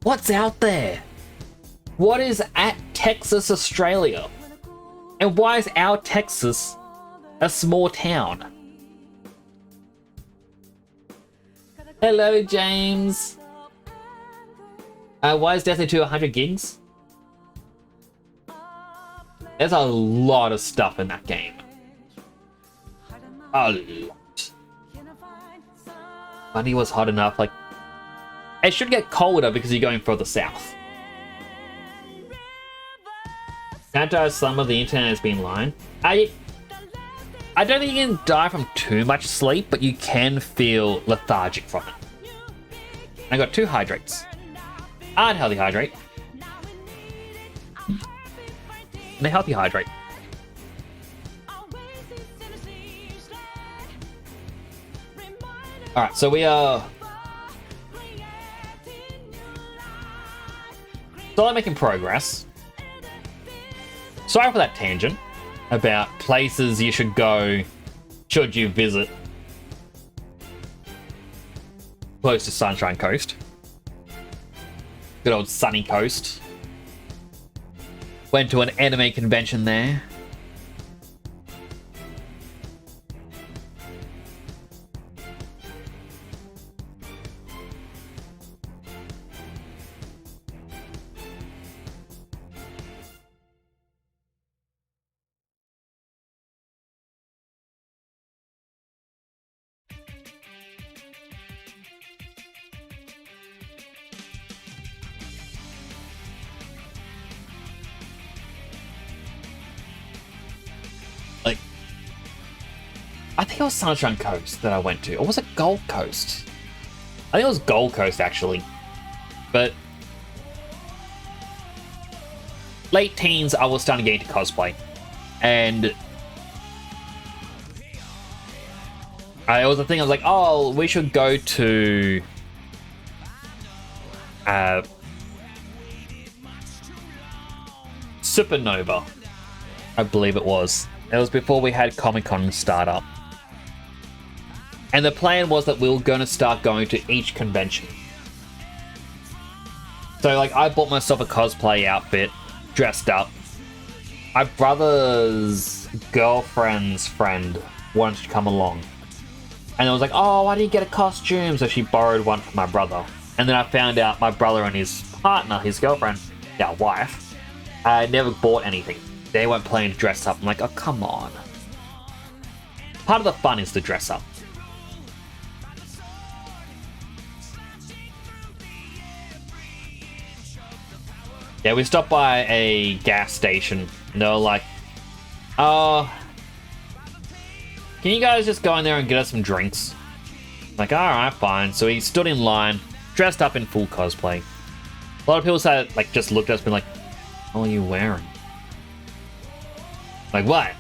What's out there? What is at Texas, Australia? And why is our Texas a small town? Hello, James. Why is Destiny 2 100 gigs? There's a lot of stuff in that game. A lot. Money was hot enough, like... It should get colder because you're going further south. Sometimes some of the internet has been lying. I don't think you can die from too much sleep, but you can feel lethargic from it. I got 2 hydrates. Unhealthy hydrate. And a healthy hydrate. Alright, so we are... slowly making progress. Sorry for that tangent about places you should go should you visit close to Sunshine Coast. Good old Sunny Coast. Went to an anime convention there. I think it was Sunshine Coast that I went to. Or was it Gold Coast? I think it was Gold Coast, actually. But... late teens, I was starting to get into cosplay. And... it was a thing, I was like, oh, we should go to... Supernova. I believe it was. It was before we had Comic-Con start up. And the plan was that we were going to start going to each convention. So, like, I bought myself a cosplay outfit, dressed up. My brother's girlfriend's friend wanted to come along. And I was like, oh, why do you get a costume? So she borrowed one from my brother. And then I found out my brother and his partner, his girlfriend, our wife, never bought anything. They weren't planning to dress up. I'm like, oh, come on. Part of the fun is to dress up. Yeah, we stopped by a gas station, and they were like, oh, can you guys just go in there and get us some drinks? I'm like, alright, fine. So we stood in line, dressed up in full cosplay. A lot of people said, like, just looked at us and been like, what are you wearing? Like, what?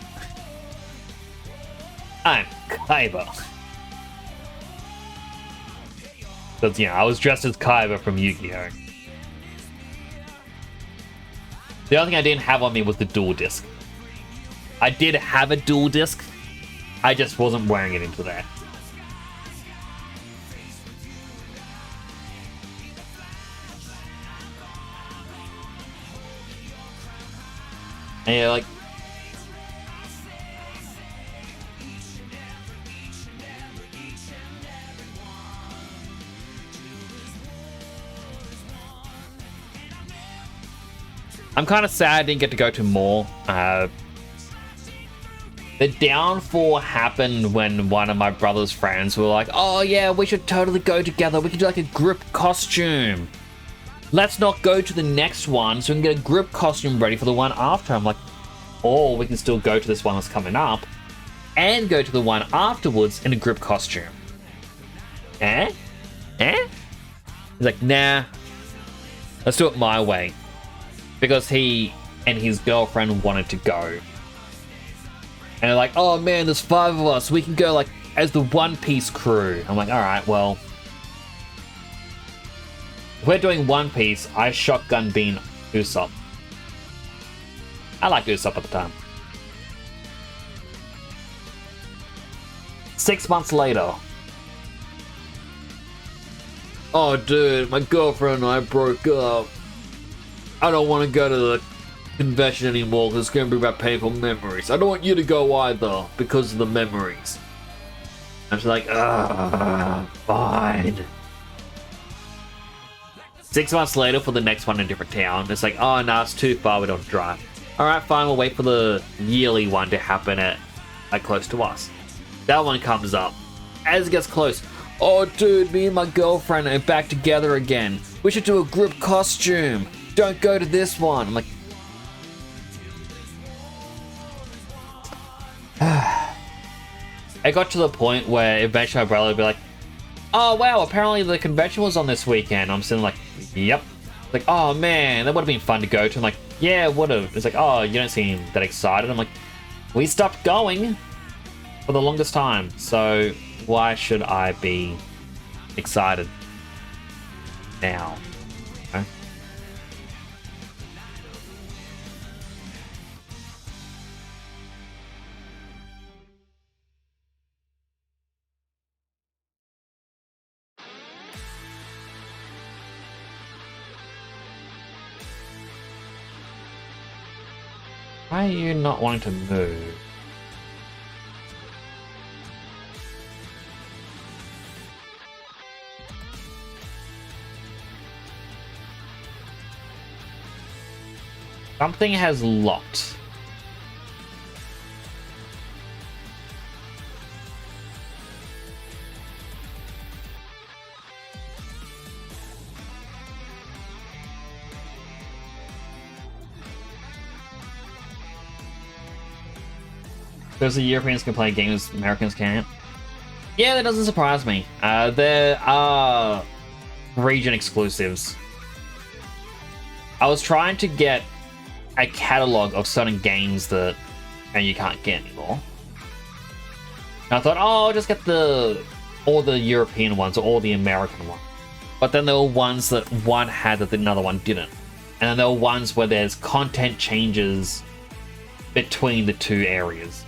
I'm Kaiba. Because, you know, I was dressed as Kaiba from Yu-Gi-Oh! The only thing I didn't have on me was the dual disc. I did have a dual disc, I just wasn't wearing it into there. And yeah, like... I'm kind of sad I didn't get to go to more. The downfall happened when one of my brother's friends were like, oh yeah, we should totally go together. We can do like a group costume. Let's not go to the next one so we can get a group costume ready for the one after. I'm like, or we can still go to this one that's coming up and go to the one afterwards in a group costume. Eh? Eh? He's like, nah, let's do it my way. Because he and his girlfriend wanted to go. And they're like, oh man, there's 5 of us. We can go like as the One Piece crew. I'm like, all right, well, if we're doing One Piece, I shotgun bean Usopp. I like Usopp at the time. 6 months later. Oh dude, my girlfriend and I broke up. I don't want to go to the convention anymore because it's going to bring back painful memories. I don't want you to go either because of the memories. I'm just like, fine. 6 months later for the next one in a different town. It's like, oh no, it's too far, we don't drive. Alright, fine, we'll wait for the yearly one to happen at like close to us. That one comes up. As it gets close, oh dude, me and my girlfriend are back together again. We should do a group costume. Don't go to this one. I'm like, it got to the point where eventually my brother would be like, oh wow, apparently the convention was on this weekend. I'm sitting like, yep. Like, oh man, that would have been fun to go to. I'm like, yeah, it would have. It's like, oh, you don't seem that excited. I'm like, we stopped going for the longest time, so why should I be excited now? Okay. Why are you not wanting to move? Something has locked. Because the Europeans can play games Americans can't. Yeah, that doesn't surprise me. There are region exclusives. I was trying to get a catalog of certain games that you can't get anymore. And I thought, oh, I'll just get all the European ones or all the American ones. But then there were ones that one had that another one didn't. And then there were ones where there's content changes between the two areas.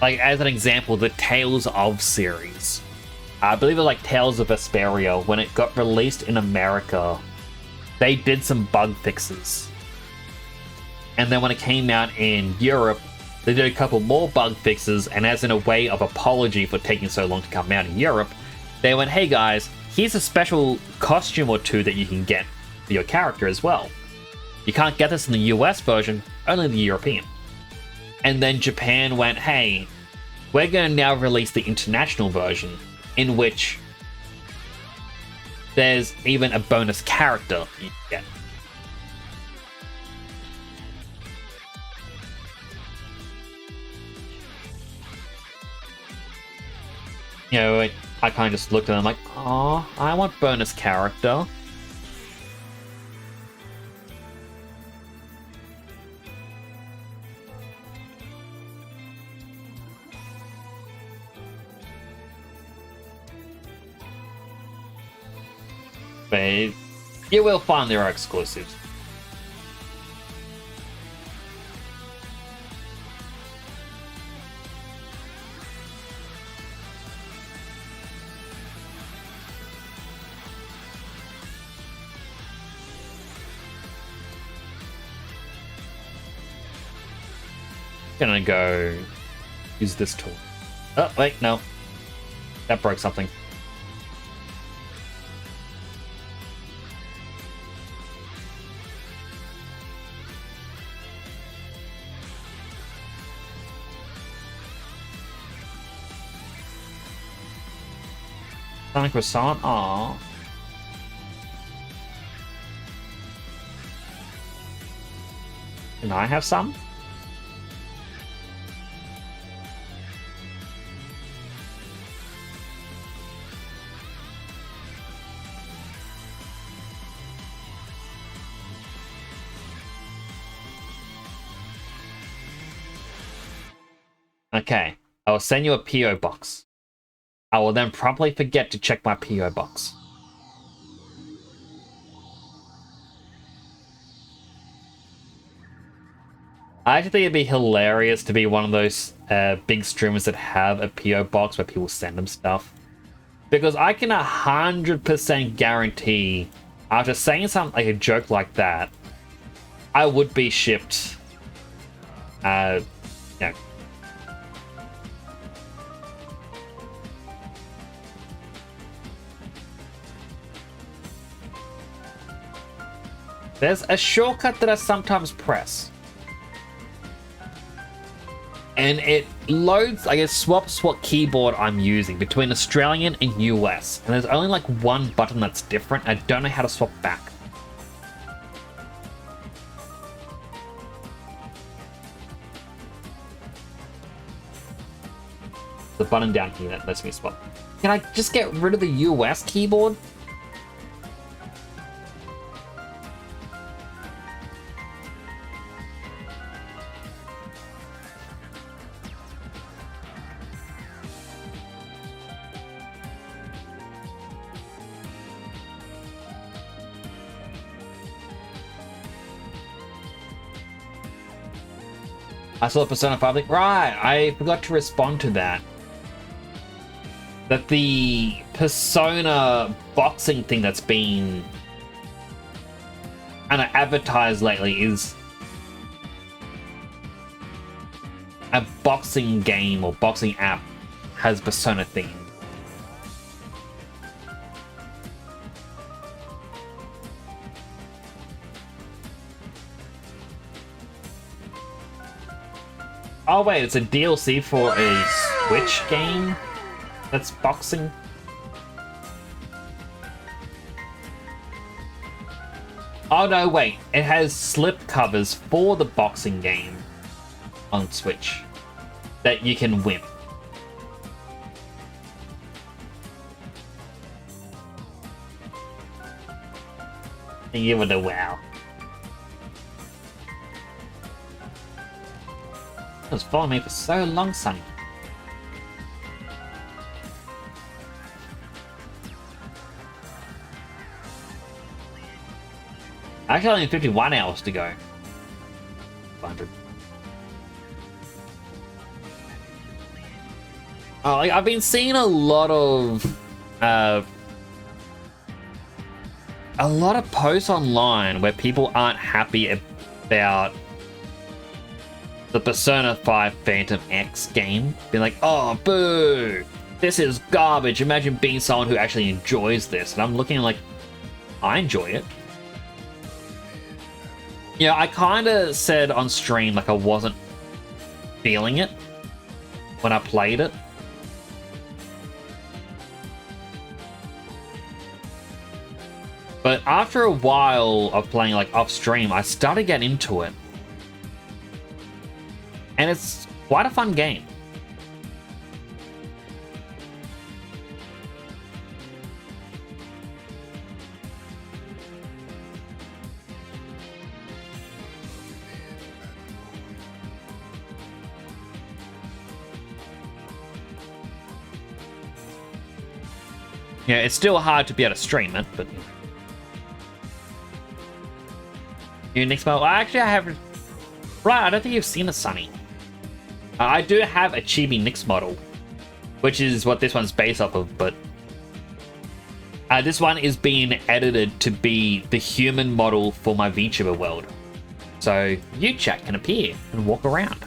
Like, as an example, the Tales of series. I believe it was like Tales of Vesperia. When it got released in America, they did some bug fixes. And then when it came out in Europe, they did a couple more bug fixes, and as in a way of apology for taking so long to come out in Europe, they went, hey guys, here's a special costume or two that you can get for your character as well. You can't get this in the US version, only the European. And then Japan went, hey, we're going to now release the international version, in which there's even a bonus character you can get. You know, I kind of just looked at them like, oh, I want bonus character. But you will find there are exclusives. Gonna go use this tool. Oh, wait, no. That broke something. Sun croissant. Aw. Can I have some? Okay, I will send you a PO box. I will then promptly forget to check my PO box. I actually think it'd be hilarious to be one of those big streamers that have a PO box where people send them stuff. Because I can 100% guarantee, after saying something like a joke like that, I would be shipped, you know, there's a shortcut that I sometimes press. And it loads, I guess, swaps what keyboard I'm using between Australian and US. And there's only like one button that's different. I don't know how to swap back. The button down here that lets me swap. Can I just get rid of the US keyboard? I saw the Persona 5 link. Right, I forgot to respond to that. That the Persona boxing thing that's been kind of advertised lately is a boxing game or boxing app has Persona theme. Oh wait, it's a DLC for a Switch game that's boxing? Oh no, wait, it has slip covers for the boxing game on Switch that you can win. Give it a wow. It was following me for so long, Sonny. Actually, only 51 hours to go. 100. Oh, like, I've been seeing a lot of posts online where people aren't happy about the Persona 5 Phantom X game. Being like, oh, boo! This is garbage. Imagine being someone who actually enjoys this. And I'm looking like, I enjoy it. Yeah, I kind of said on stream like I wasn't feeling it when I played it. But after a while of playing like off stream, I started getting into it. And it's quite a fun game. Yeah, it's still hard to be able to stream it, but... New next model. Actually, I have... Right, I don't think you've seen it, Sonny. I do have a Chibi Nix model, which is what this one's based off of, but this one is being edited to be the human model for my VTuber world. So UChat can appear and walk around.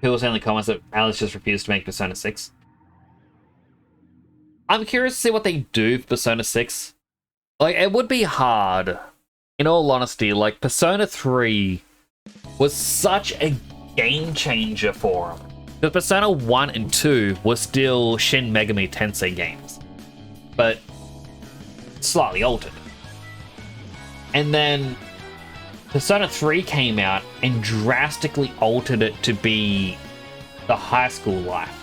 People say in the comments that Alice just refused to make Persona 6. I'm curious to see what they do for Persona 6. Like, it would be hard, in all honesty. Like, Persona 3 was such a game changer for them. Because Persona 1 and 2 were still Shin Megami Tensei games, but slightly altered. And then Persona 3 came out and drastically altered it to be the high school life.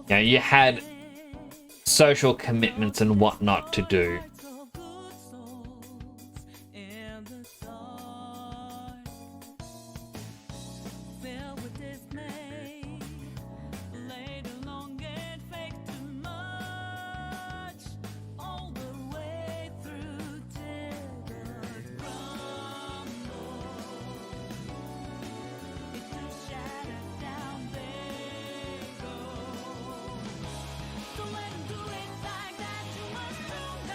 You know, you had social commitments and whatnot to do.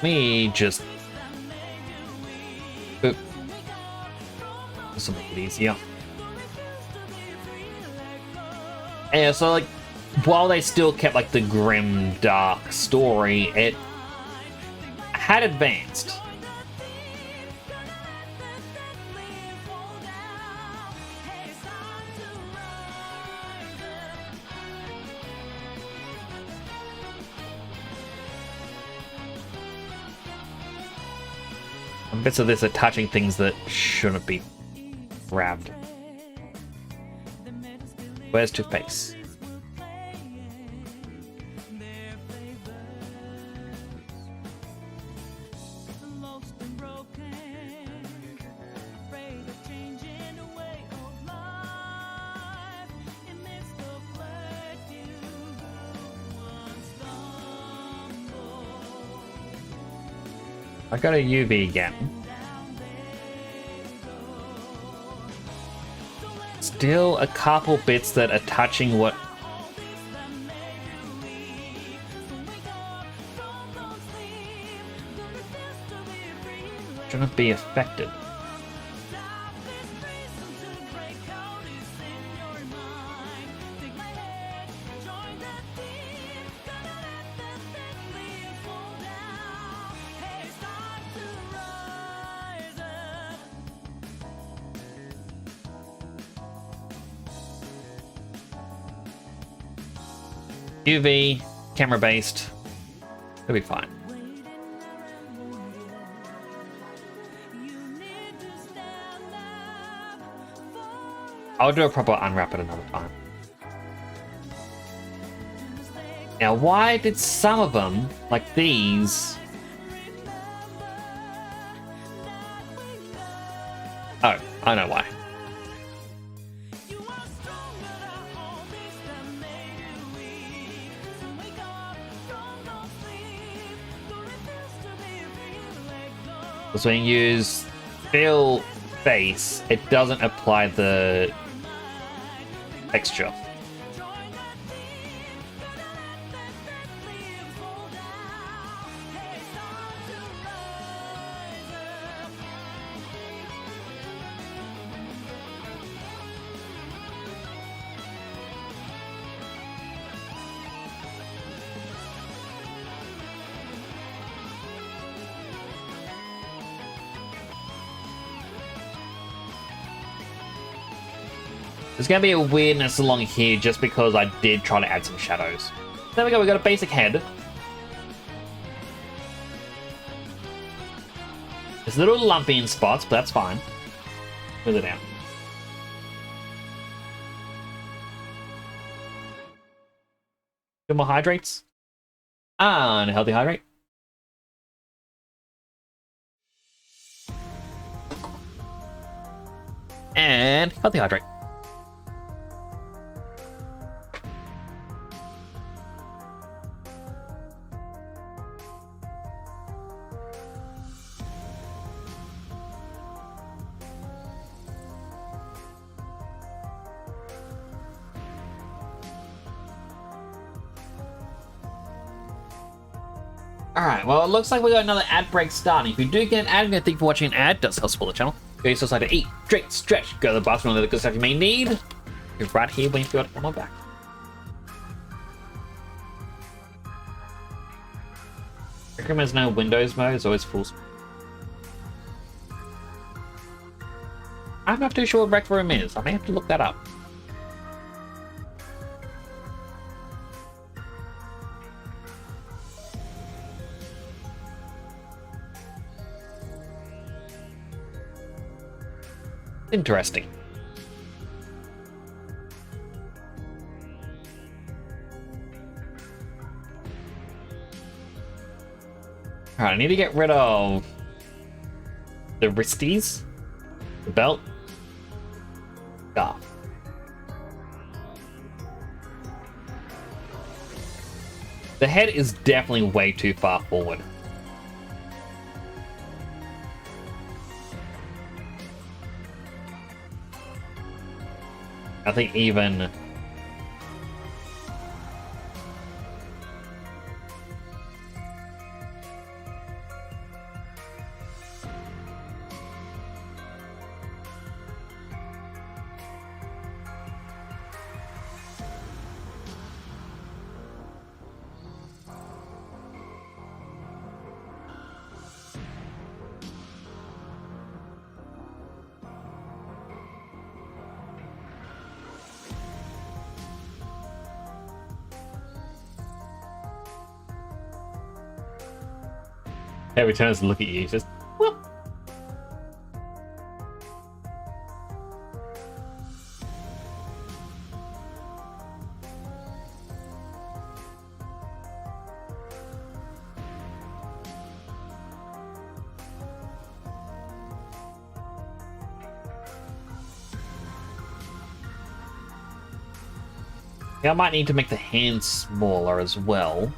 Me just boop. This will make it easier. Yeah, so like, while they still kept like the grim, dark story, it had advanced. And bits of this are touching things that shouldn't be grabbed. Where's Two-Face? I got a UV again. Still a couple bits that are touching what shouldn't be affected. UV, camera based, it'll be fine. I'll do a proper unwrap at another time. Now, why did some of them, like these... Oh, I know why. Because when you use fill face, it doesn't apply the texture. There's going to be a weirdness along here just because I did try to add some shadows. There we go, we got a basic head. It's a little lumpy in spots, but that's fine. Fill it out. Two more hydrates. And a healthy hydrate. And healthy hydrate. Alright, well, it looks like we got another ad break starting. If you do get an ad, I'm going to thank you for watching an ad. It does help support the channel. If you also like to eat, drink, stretch, go to the bathroom, all the good stuff you may need. You're right here waiting for you to come on back. Rec Room has no Windows mode, it's always full screen. I'm not too sure what Rec Room is. I may have to look that up. Interesting. Alright, I need to get rid of the wristies, the belt. Ah. The head is definitely way too far forward. I think even every turn to look at you, just whoop. Yeah, I might need to make the hands smaller as well.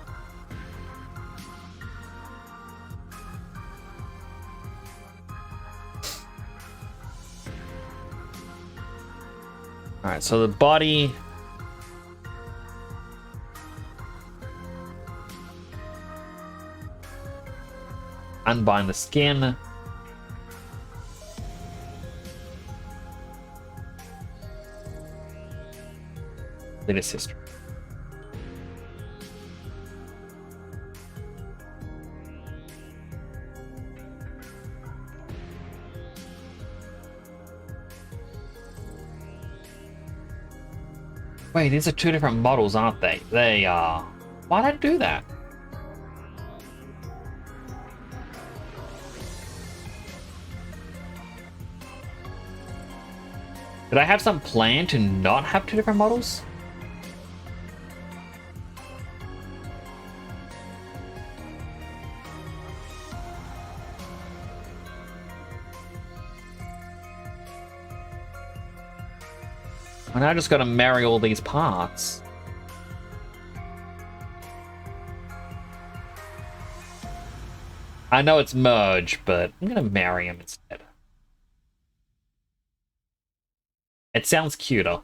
Alright, so the body... Unbind the skin. Little sister. Wait, these are two different models, aren't they? They are. Why'd I do that? Did I have some plan to not have two different models? And I just gotta marry all these parts. I know it's merge, but I'm gonna marry them instead. It sounds cuter.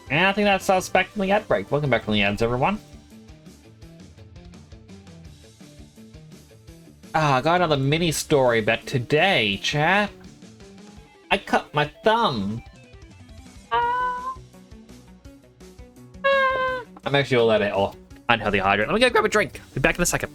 And I think that's us back from the ad break. Welcome back from the ads, everyone. I got another mini story about today, chat. I cut my thumb. I'm actually all out of unhealthy hydrate. Let me go grab a drink. Be back in a second.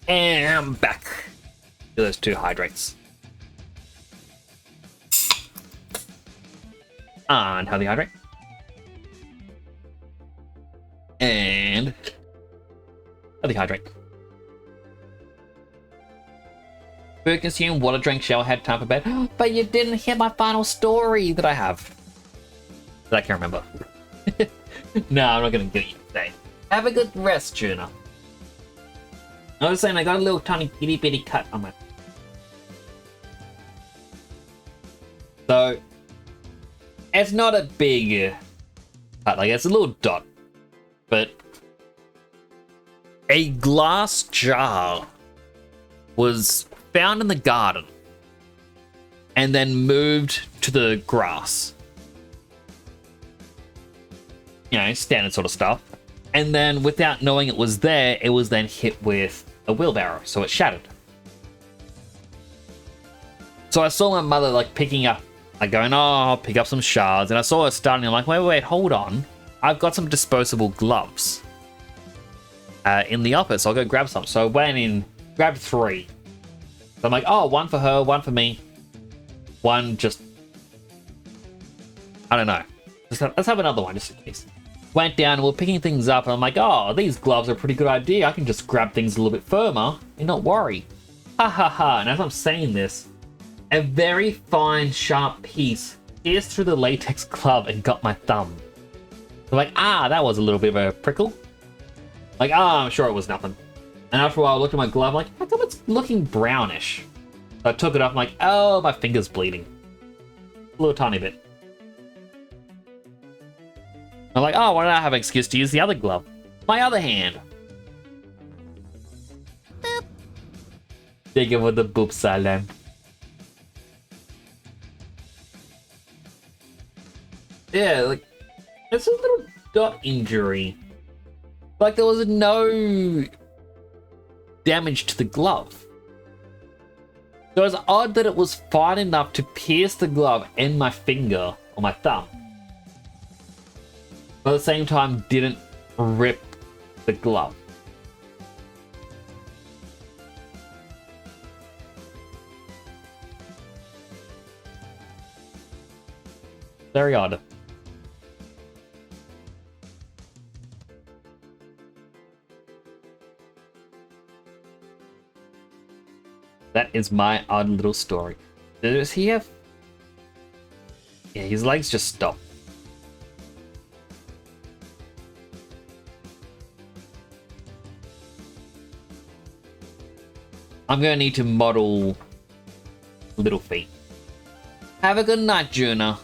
And I'm back. Do those two hydrates. Unhealthy hydrate. And I think hydrate. Food consumed, water drank, shower, had time for bed. But you didn't hear my final story that I have. That I can't remember. No, I'm not gonna get you today. Have a good rest, Juna. I was saying I got a little tiny itty bitty cut on my. So it's not a big cut, like it's a little dot, but a glass jar was found in the garden and then moved to the grass. You know, standard sort of stuff. And then without knowing it was there, it was then hit with a wheelbarrow, so it shattered. So I saw my mother like picking up, like going, oh, I'll pick up some shards. And I saw her starting, I'm like, wait, hold on. I've got some disposable gloves in the office. I'll go grab some. So I went in, grabbed 3. So I'm like, oh, 1 for her, 1 for me. 1 just, I don't know. Let's have another one just in case. Went down and we're picking things up and I'm like, oh, these gloves are a pretty good idea. I can just grab things a little bit firmer and not worry. Ha ha ha. And as I'm saying this, a very fine, sharp piece pierced through the latex glove and got my thumb. So I'm like, that was a little bit of a prickle. Like, I'm sure it was nothing. And after a while I looked at my glove, like, how come it's looking brownish? So I took it off, I'm like, oh, my finger's bleeding. A little tiny bit. I'm like, oh, why don't I have an excuse to use the other glove? My other hand. Boop. Take it with the boop silent. Yeah, like, it's a little dot injury. Like, there was no damage to the glove. So it's odd that it was fine enough to pierce the glove and my finger, or my thumb. But at the same time, didn't rip the glove. Very odd. That is my odd little story. Does he have... Yeah, his legs just stopped. I'm gonna need to model little feet. Have a good night, Juna.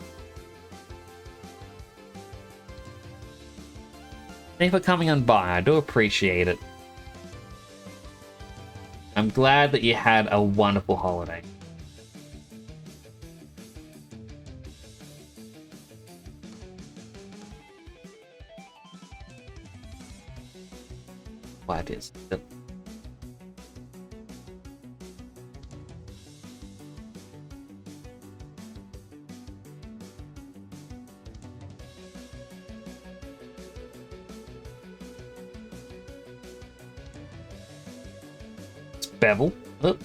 Thank you for coming on by. I do appreciate it. I'm glad that you had a wonderful holiday. Why it is. Bevel. Oh.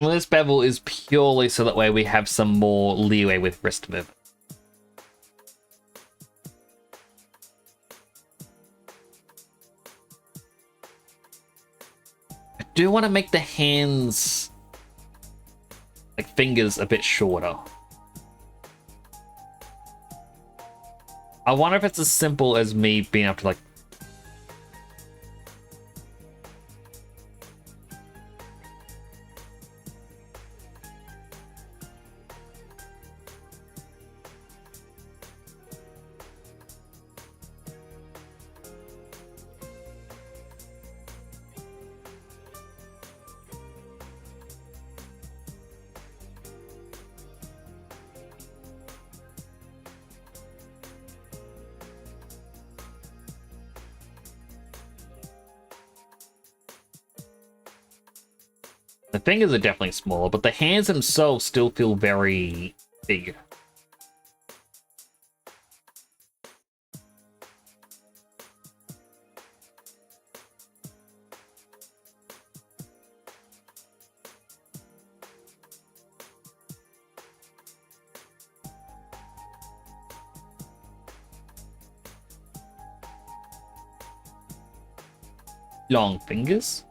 Well, this bevel is purely so that way we have some more leeway with wrist movement. Do want to make the hands, like fingers, a bit shorter. I wonder if it's as simple as me being able to like... The fingers are definitely smaller, but the hands themselves still feel very big. Long fingers.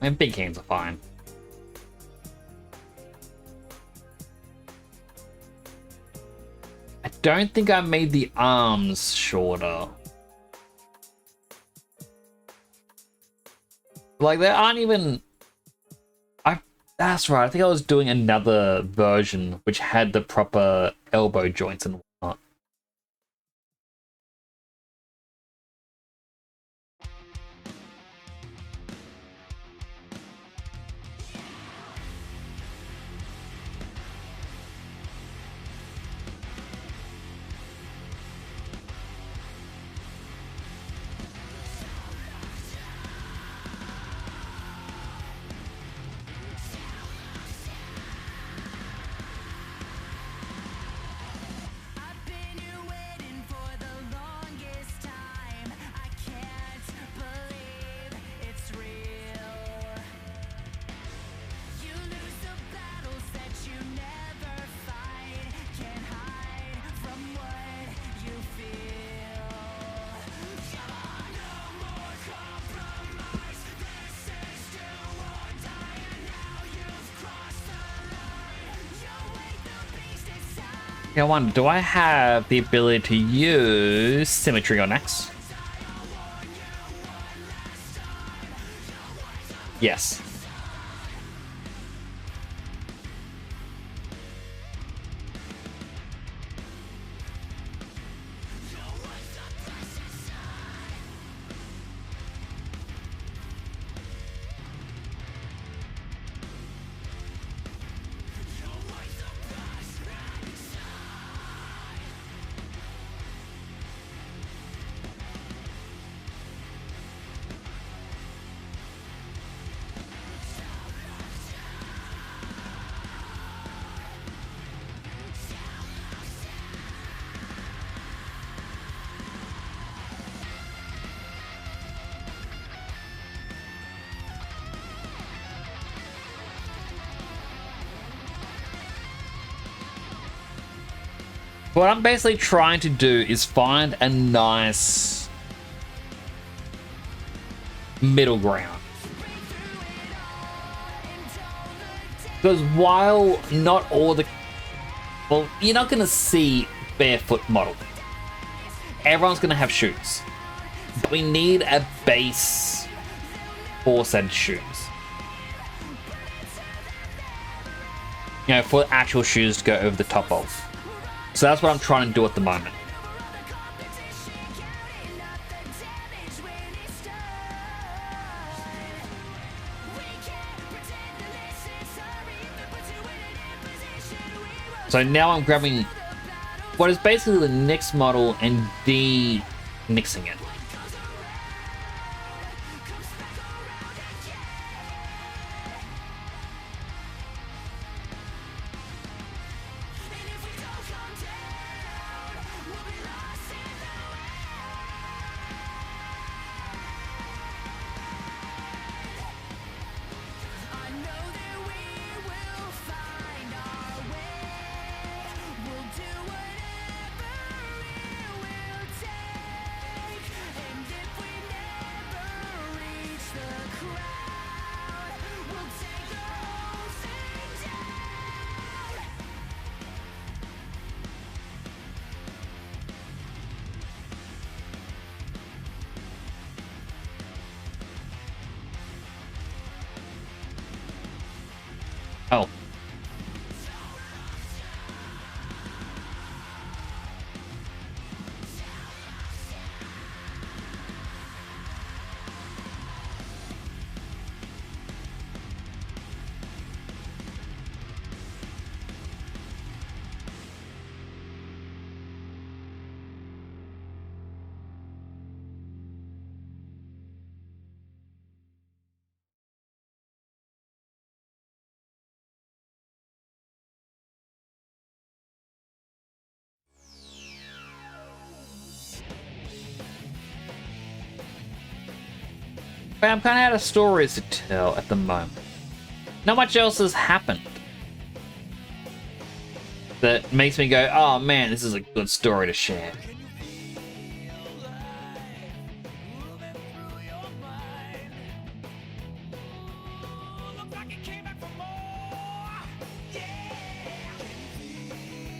And big hands are fine. I don't think I made the arms shorter. Like, they aren't even... That's right, I think I was doing another version which had the proper elbow joints and whatnot. I've been here waiting for the longest time. I can't believe it's real. You lose the battles that you never fight. Can't hide from what you feel. No more compromise. This is do or die, and now you've crossed the line. You wake the beast inside. Yeah, I wonder, do I have the ability to use Symmetry on X? Yes. What I'm basically trying to do is find a nice middle ground. Because while not all the... Well, you're not going to see barefoot model. Everyone's going to have shoes. But we need a base for said shoes. You know, for actual shoes to go over the top of. So that's what I'm trying to do at the moment. So now I'm grabbing what is basically the next model and de-mixing it. Oh. But I'm kind of out of stories to tell at the moment. Not much else has happened that makes me go, oh man, this is a good story to share. Look like it came back for more. Yeah. Can you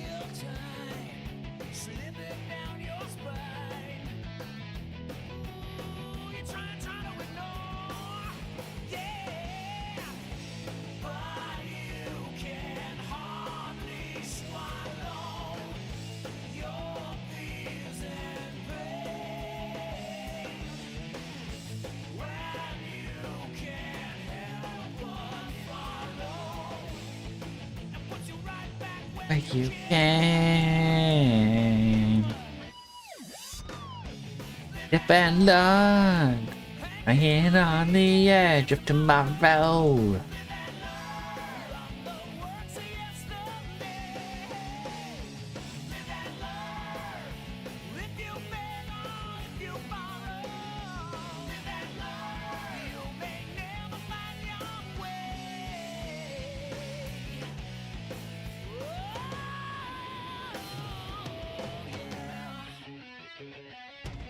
feel time slipping down your spine? You're trying to ignore. Yeah. But you can hardly swallow your fears and pain. When you can't help but follow, and puts you right back where Like you can. Step and learn. I hit on the edge of tomorrow. if you beg or if you borrow. Live that love, you may never find your way.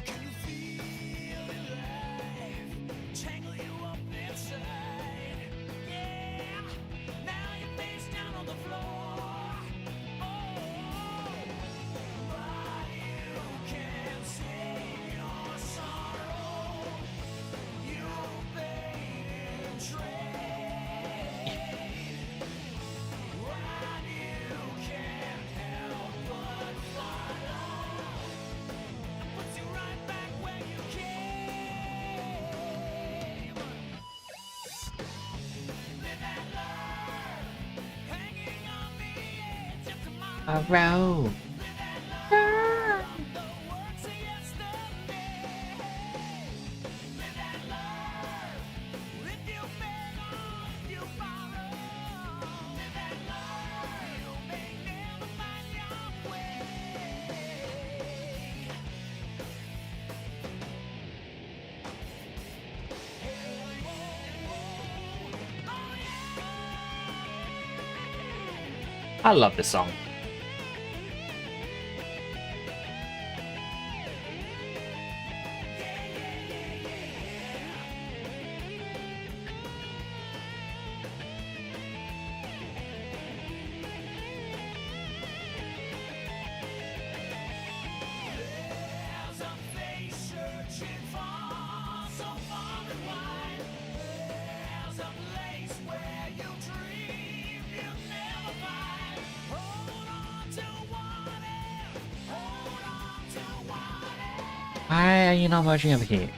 Can you feel it life tangle you up inside? Yeah, now you're face down on the floor. Oh, but you can't save your sorrow. You paid in trade. When you can't help but follow, puts you right back where you came. Live that love, hanging on the edge of tomorrow. Tomorrow. The words of yesterday. Live that love, if you beg or if you borrow. Live that love, you may never find your way. I love this song. There's a face searching for so far and wide. There's a place where you dream you'll never find. Hold on to what if. Hold on to what if. Why are you not merging over here?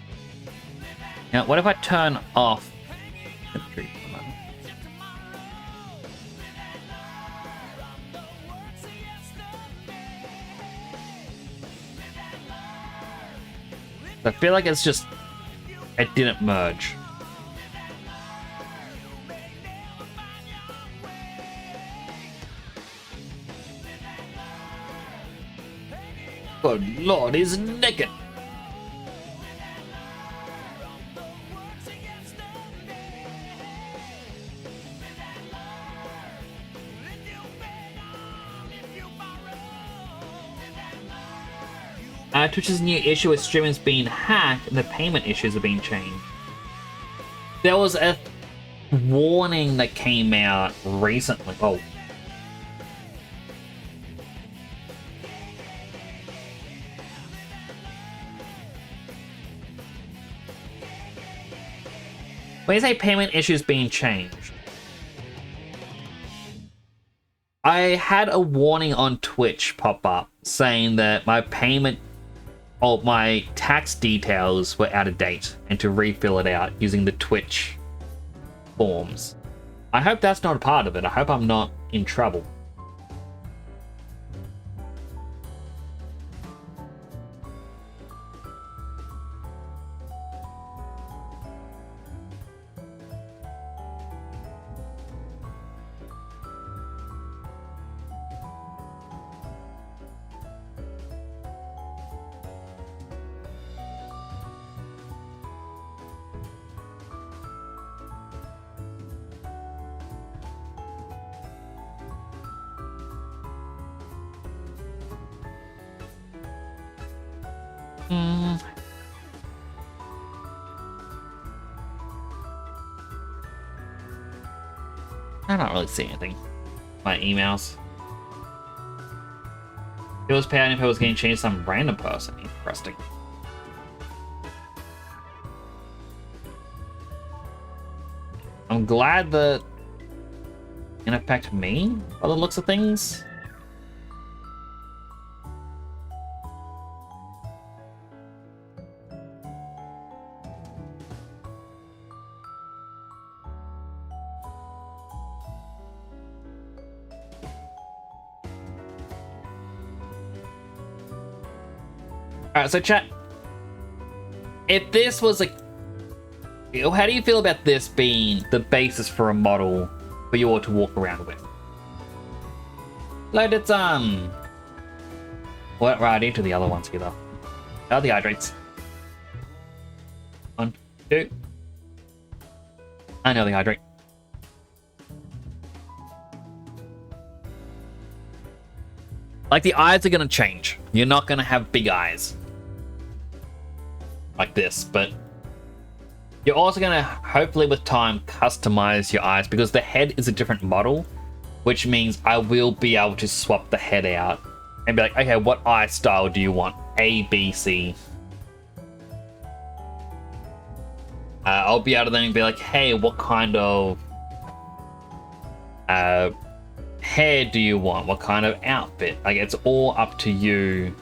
Now, what if I turn off the tree for a moment? I feel like it's just, it didn't merge. Good lord, he's naked. Twitch's new issue with streamers being hacked and the payment issues are being changed. There was a warning that came out recently. Oh. When you say payment issues being changed, I had a warning on Twitch pop up saying that my payment or my tax details were out of date and to refill it out using the Twitch forms. I hope that's not a part of it. I hope I'm not in trouble. I don't really see anything. My emails. It was paying if it was getting changed to some random person. Interesting. I'm glad that it didn't affect me by the looks of things. Alright, so chat. If this was a... How do you feel about this being the basis for a model for you all to walk around with? Load it some. Went right into the other ones here though. Oh, the hydrates. 1, 2. I know the hydrate. Like the eyes are gonna change. You're not gonna have big eyes like this, but you're also gonna hopefully with time customize your eyes because the head is a different model, which means I will be able to swap the head out and be like, okay, what eye style do you want? A, B, C. I'll be able to then be like, hey, what kind of hair do you want? What kind of outfit? Like, it's all up to you.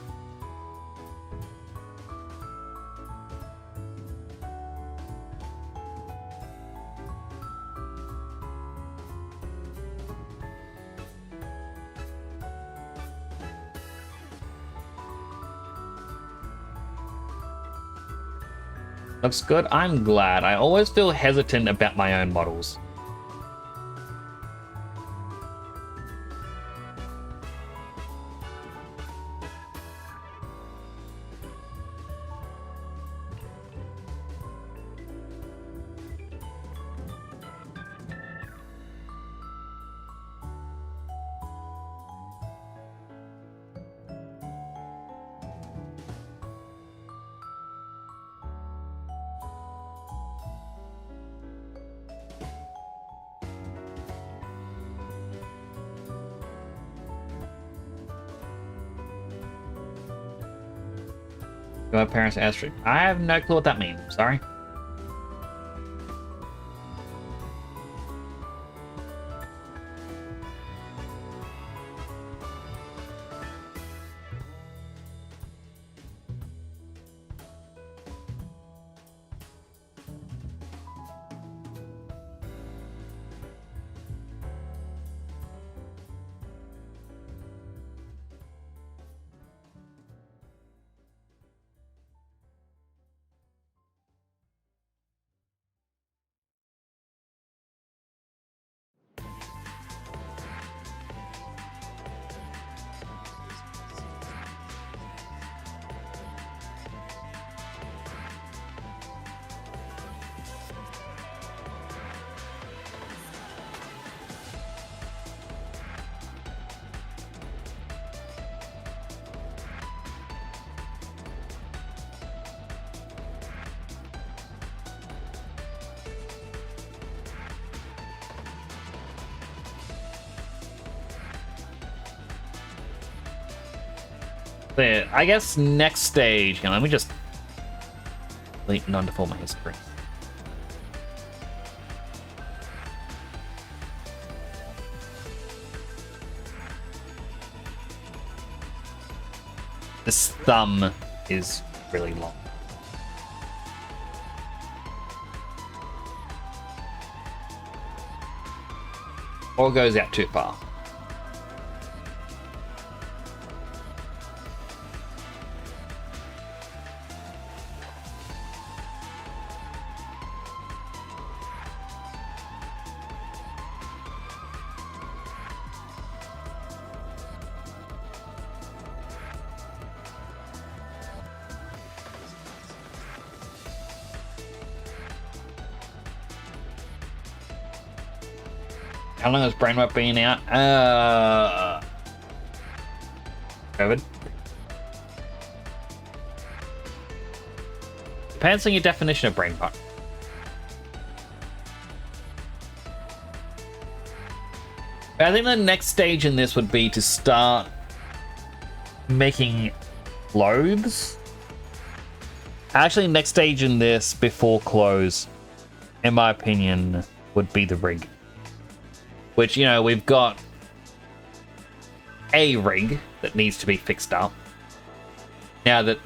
Looks good. I'm glad. I always feel hesitant about my own models. My parents asked. I have no clue what that means. Sorry. But I guess next stage, let me just delete non-deformer history. This thumb is really long. Or goes out too far. How long has Brainwave been out? COVID. Depends on your definition of brain rot. I think the next stage in this would be to start making clothes. Actually, next stage in this before clothes, in my opinion, would be the rig. Which, you know, we've got a rig that needs to be fixed up. Now that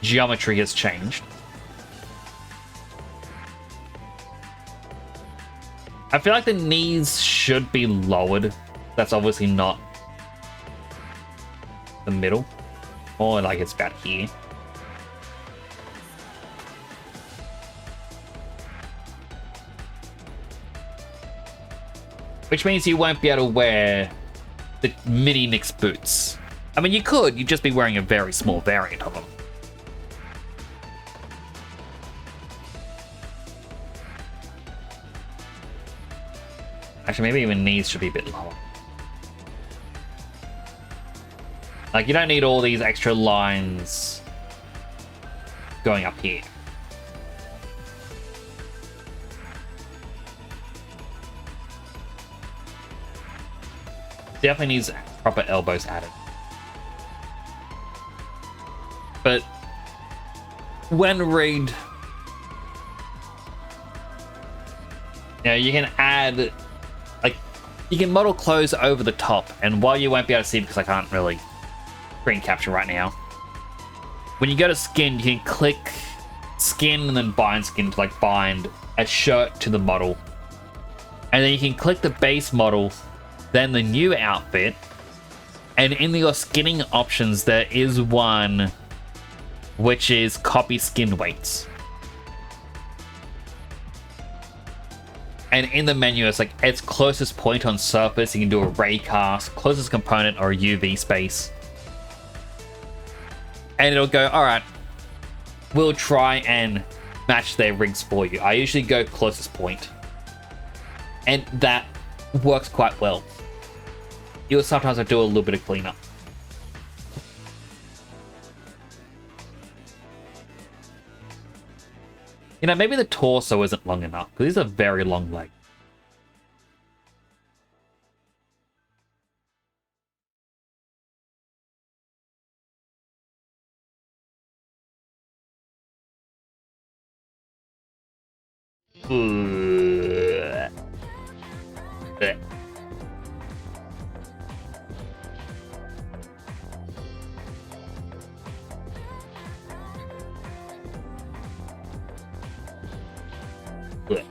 geometry has changed. I feel like the knees should be lowered. That's obviously not the middle. Or like it's about here. Which means you won't be able to wear the mini Nyx boots. I mean, you could, you'd just be wearing a very small variant of them. Actually, maybe even knees should be a bit lower. Like, you don't need all these extra lines going up here. Definitely needs proper elbows added. But when rigged, you can add, like, you can model clothes over the top, and while you won't be able to see because I can't really screen capture right now, when you go to skin, you can click skin and then bind skin to like bind a shirt to the model, and then you can click the base model, then the new outfit, and in your skinning options there is one which is copy skin weights. And in the menu, it's like its closest point on surface. You can do a ray cast, closest component, or a UV space. And it'll go, all right, we'll try and match their rigs for you. I usually go closest point. And that works quite well. You'll sometimes do a little bit of cleanup. You know, maybe the torso isn't long enough, because these are very long legs. Blech. Blech.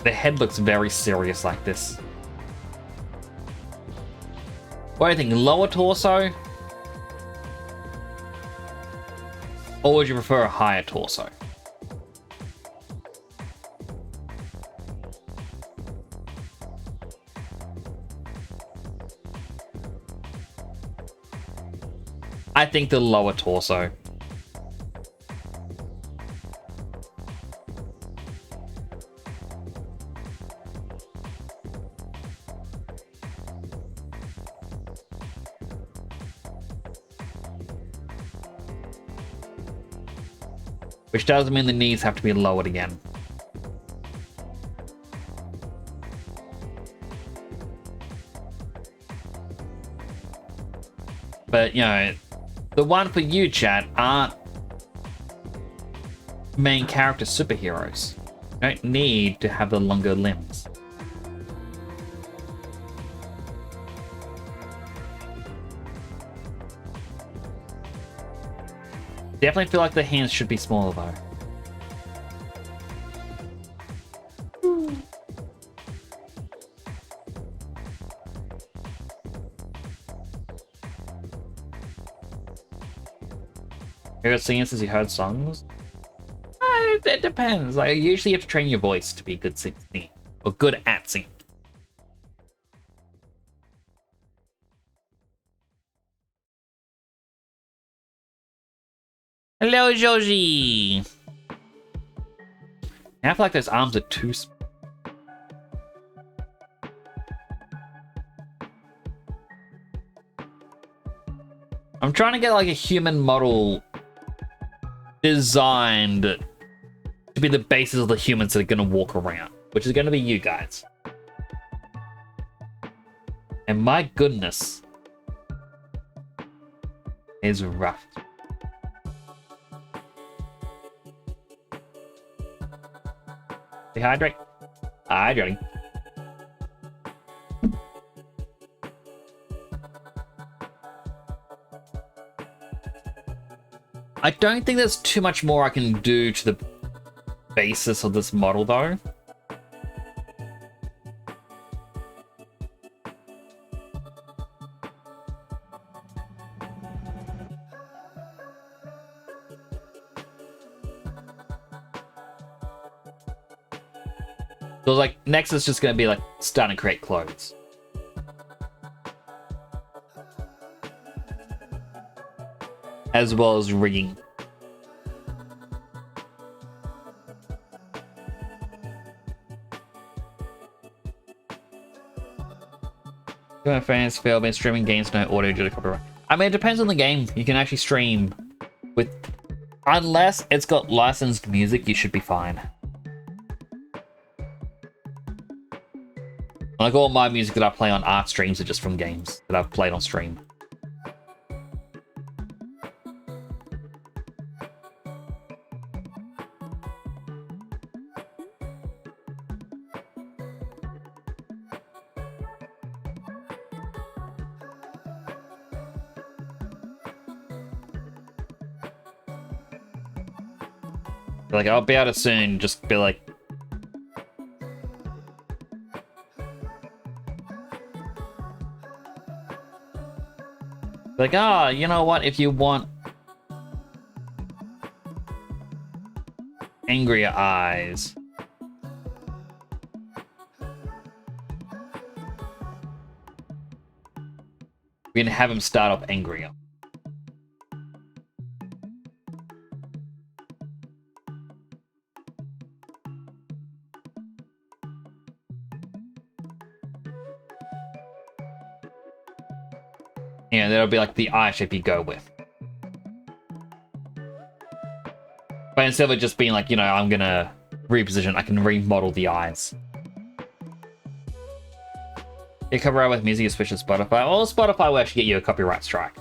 The head looks very serious like this. What do you think, lower torso? Or would you prefer a higher torso? I think the lower torso. Which does mean the knees have to be lowered again. But, you know, the one for you, chat, aren't main character superheroes. You don't need to have the longer limbs. Definitely feel like the hands should be smaller though. You got singing since you heard songs? It depends. Like, usually you have to train your voice to be good singing or good at singing. Hello, Joji. Now I feel like those arms are too small. I'm trying to get like a human model designed to be the basis of the humans that are gonna walk around, which is gonna be you guys. And my goodness, is rough. Dehydrate. Hydrating. I don't think there's too much more I can do to the basis of this model though. So like next is just gonna be like starting to create clothes. As well as rigging. When fans fail when streaming games no audio due to copyright. I mean, it depends on the game. You can actually stream with, unless it's got licensed music, you should be fine. Like all my music that I play on art streams are just from games that I've played on stream. Like, I'll be able to soon just be like... Like, ah, you know what, if you want... angrier eyes... we're gonna have him start off angrier. Yeah, that'll be like the eye shape you go with. But instead of just being like, you know, I'm gonna reposition, I can remodel the eyes. You copyright with music, especially Spotify. Well, Spotify will actually get you a copyright strike.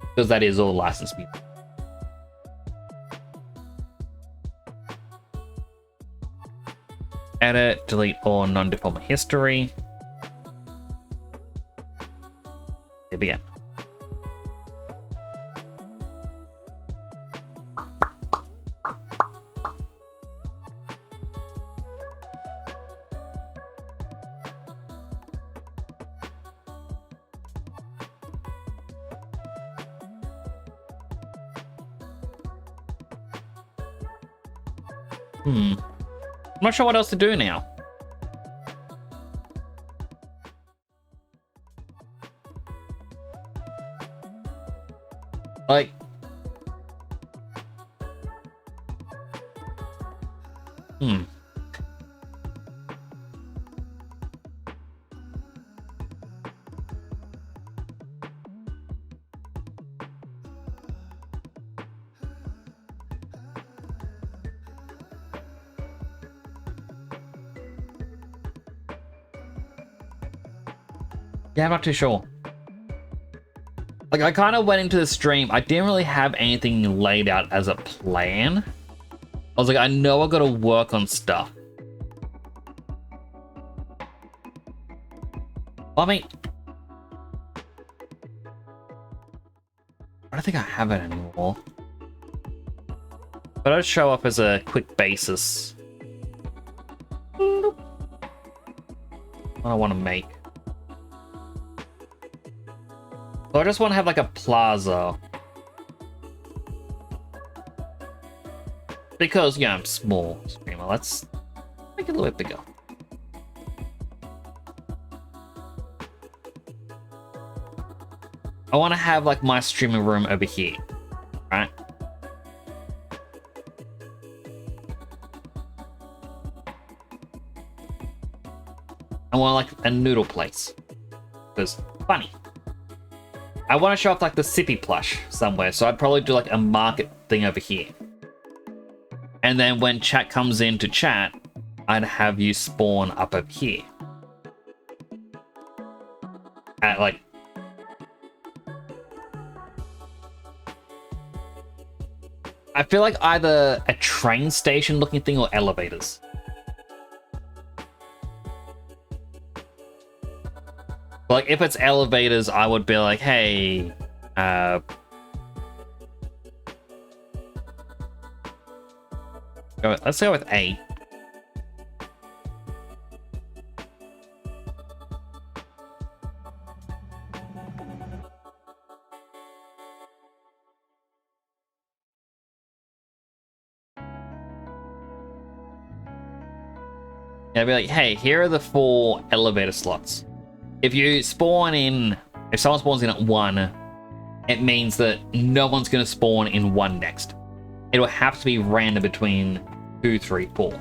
Because that is all licensed music. Edit, delete all non-deformer history. Begin. I'm not sure what else to do now. Like, yeah, I'm not too sure. Like, I kind of went into the stream, I didn't really have anything laid out as a plan. I was like, I know I gotta work on stuff. Well, I mean... I don't think I have it anymore. But I'll show up as a quick basis. What I want to make. So I just want to have like a plaza. Because, yeah, I'm small streamer. Let's make it a little bit bigger. I want to have like my streaming room over here, right? I want like a noodle place. Because funny. I want to show off like the Sippy plush somewhere, so I'd probably do like a market thing over here. And then when chat comes in to chat, I'd have you spawn up over here. At like... I feel like either a train station looking thing or elevators. Like, if it's elevators, I would be like, hey, let's go with A. Yeah, I'd be like, hey, here are the 4 elevator slots. If you spawn in, if someone spawns in at 1, it means that no one's going to spawn in 1 next. It'll have to be random between 2, 3, 4.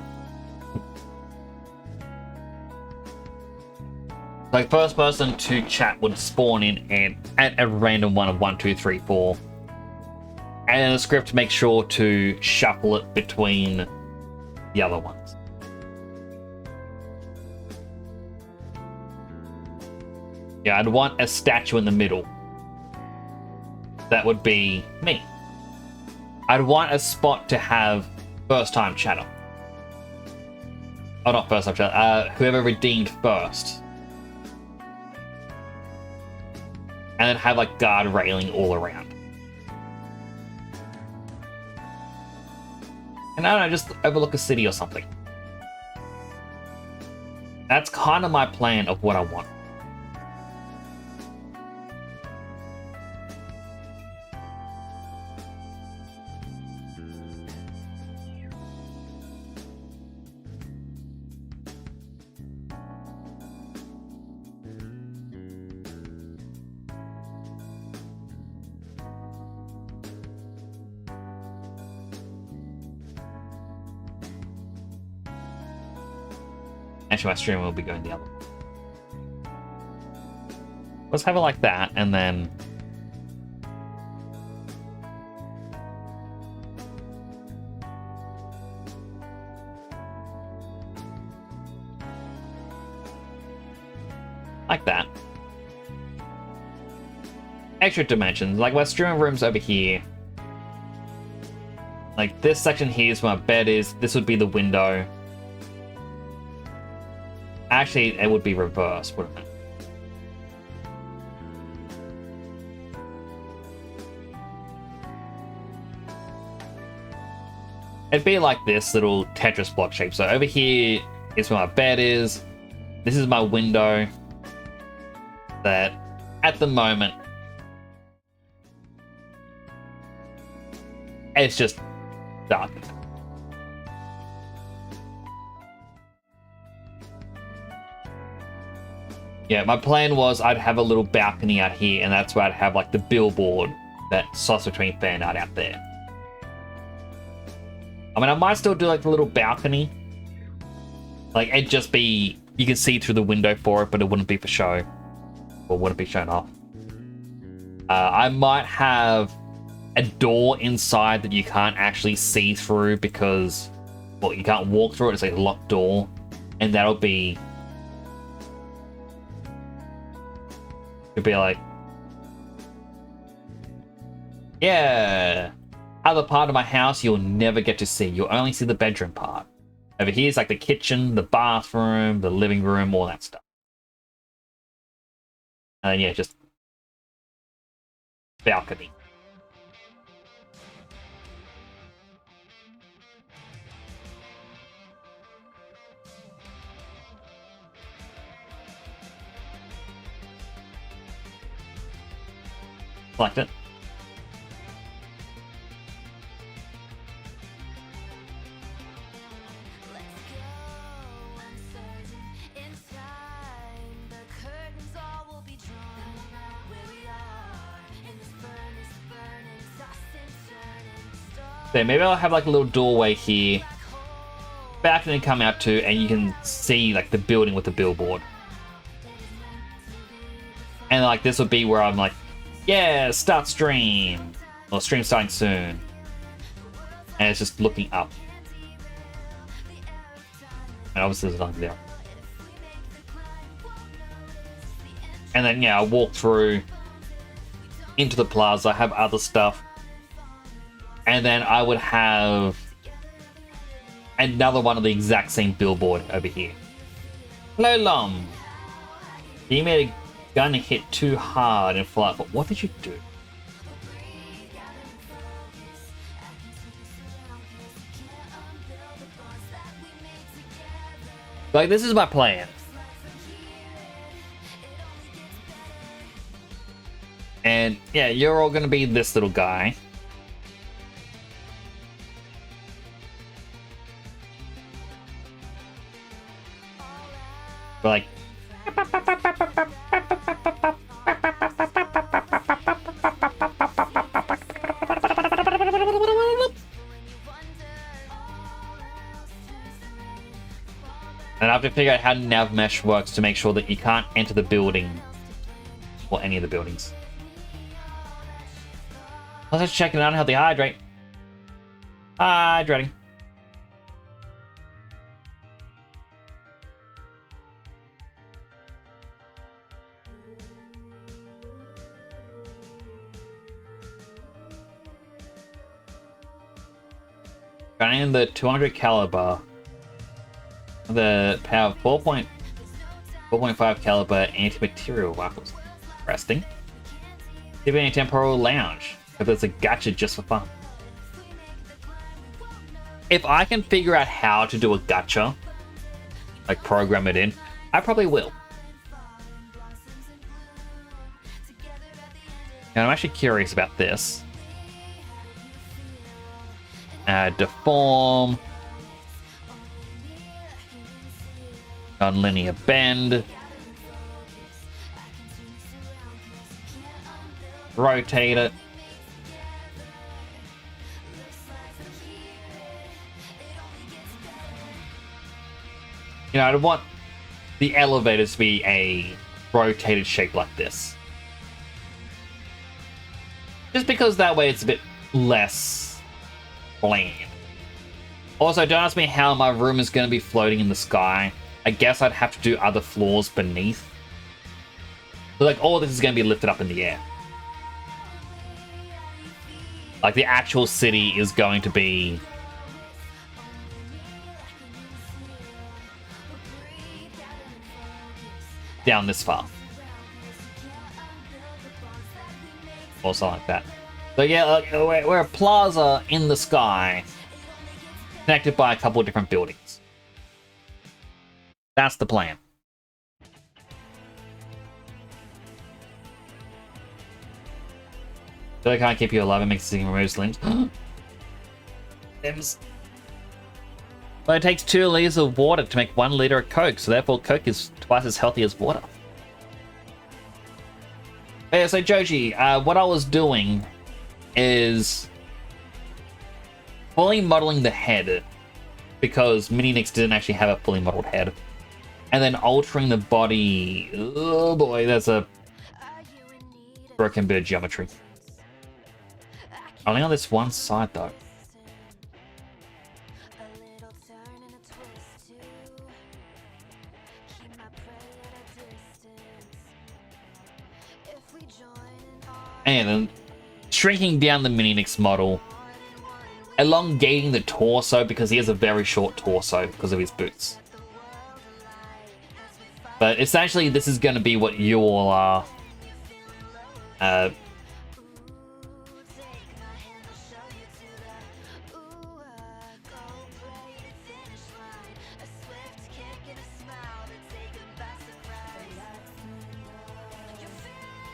Like, first person to chat would spawn in at a random one of 1, 2, 3, 4. And then the script makes sure to shuffle it between the other ones. Yeah, I'd want a statue in the middle. That would be me. I'd want a spot to have first time chatter. Oh, not first time chatter. Whoever redeemed first. And then have like guard railing all around. And I don't know, just overlook a city or something. That's kind of my plan of what I want. Actually, my stream will be going the other way. Let's have it like that, and then... like that. Extra dimensions. Like, my streaming room's over here. Like, this section here is where my bed is. This would be the window. Actually, it would be reversed, wouldn't it? It'd be like this little Tetris block shape. So over here is where my bed is. This is my window. That, at the moment, it's just dark. Yeah, my plan was I'd have a little balcony out here, and that's where I'd have like the billboard that slots between fan art out there. I mean, I might still do like the little balcony. Like, it'd just be, you can see through the window for it, but it wouldn't be for show. Or wouldn't be shown off. I might have a door inside that you can't actually see through because, well, you can't walk through it, it's like a locked door. And that'll be... it'd be like, yeah, other part of my house you'll never get to see. You'll only see the bedroom part. Over here is like the kitchen, the bathroom, the living room, all that stuff. And yeah, just balcony. Select it. Let's go uncertain in time. The curtains all will be drawn. Where we are in this furnace burning, tossing, turning, stars. So maybe I'll have like a little doorway here, balcony come out to, and you can see like the building with the billboard. And like this would be where I'm like Yeah, start stream. Well, stream starting soon. And it's just looking up. And obviously there's nothing there. And then, yeah, I walk through into the plaza, have other stuff. And then I would have another one of the exact same billboard over here. Hello, Lom. You made a gun hit too hard and fly. But what did you do? Like, this is my plan. And yeah, you're all gonna be this little guy. But like, and I have to figure out how nav mesh works to make sure that you can't enter the building or any of the buildings. Let's just check it out how they hydrate. Hydrating. Gunning the 200 caliber. The power of 4.5 caliber anti-material rifles. Resting. Giving a temporal lounge. If it's a gacha just for fun. If I can figure out how to do a gacha, like program it in, I probably will. And I'm actually curious about this. Deform. Non-linear bend. Rotate it. You know, I'd want the elevators to be a rotated shape like this. Just because that way it's a bit less bland. Also, don't ask me how my room is going to be floating in the sky. I guess I'd have to do other floors beneath. So, like, all this is going to be lifted up in the air. Like, the actual city is going to be down this far. Or something like that. So yeah, like, we're a plaza in the sky, connected by a couple of different buildings. That's the plan. So I can't keep you alive, it makes it remove limbs. Limbs. But it takes 2 liters of water to make 1 liter of Coke, so therefore Coke is twice as healthy as water. Yeah, so Joji, what I was doing is fully modeling the head, because Mini-Nix didn't actually have a fully modeled head, and then altering the body. Oh boy, that's a broken bit of geometry. Only on this one side though. And then shrinking down the Mini-Nix model, elongating the torso because he has a very short torso because of his boots. But essentially, this is going to be what you all are.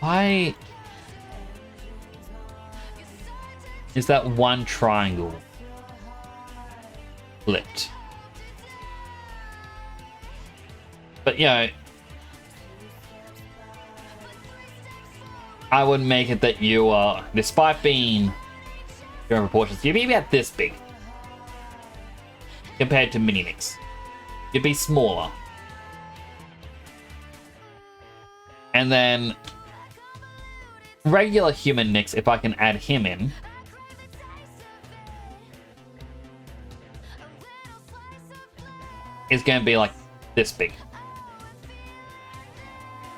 Why is that one triangle flipped? But you know, I would make it that you are, despite being your own proportions, you'd be about this big compared to Mini-Nix. You'd be smaller. And then regular human Nyx, if I can add him in, is going to be like this big.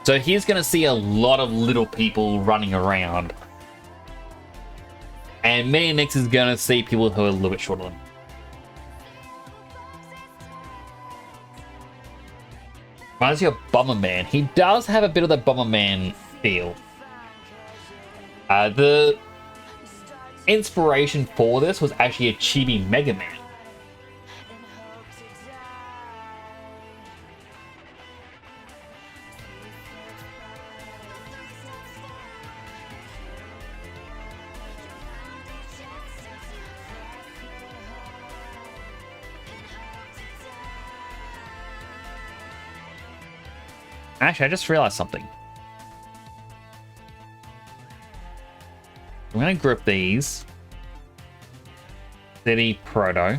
So he's going to see a lot of little people running around. And Mini Nyx is going to see people who are a little bit shorter than him. Reminds me of Bomberman. He does have a bit of the Bomberman feel. The inspiration for this was actually a chibi Mega Man. Actually, I just realized something. I'm going to group these. City Proto.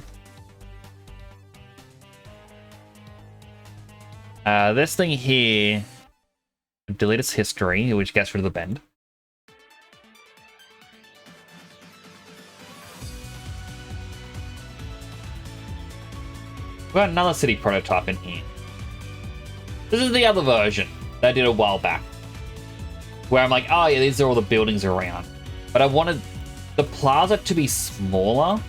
This thing here, delete its history, which gets rid of the bend. We've got another city prototype in here. This is the other version that I did a while back. Where I'm like, oh yeah, these are all the buildings around. But I wanted the plaza to be smaller.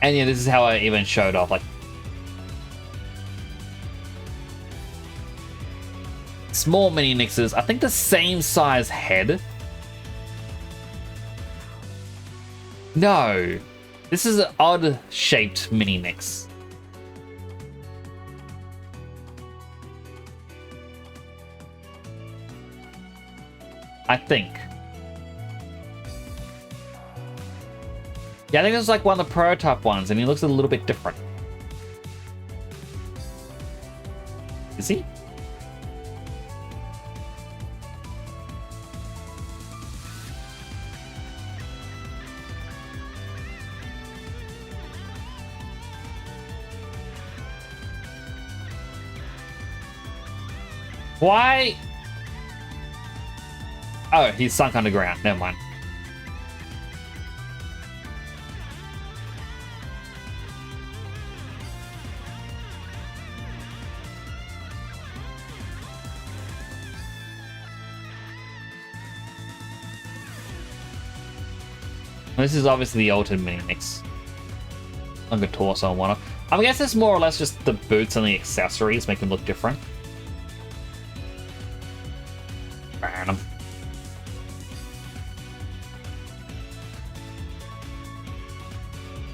And yeah, this is how I even showed off. Like, small Mini Nyxes, I think the same size head. No, this is an odd shaped Mini Nyx. I think. Yeah, I think this is like one of the prototype ones, and he looks a little bit different. Is he? Why? Oh, he's sunk underground. Never mind. This is obviously the altered Mini Nyx. Longer torso and whatnot. I guess it's more or less just the boots and the accessories make him look different. Random.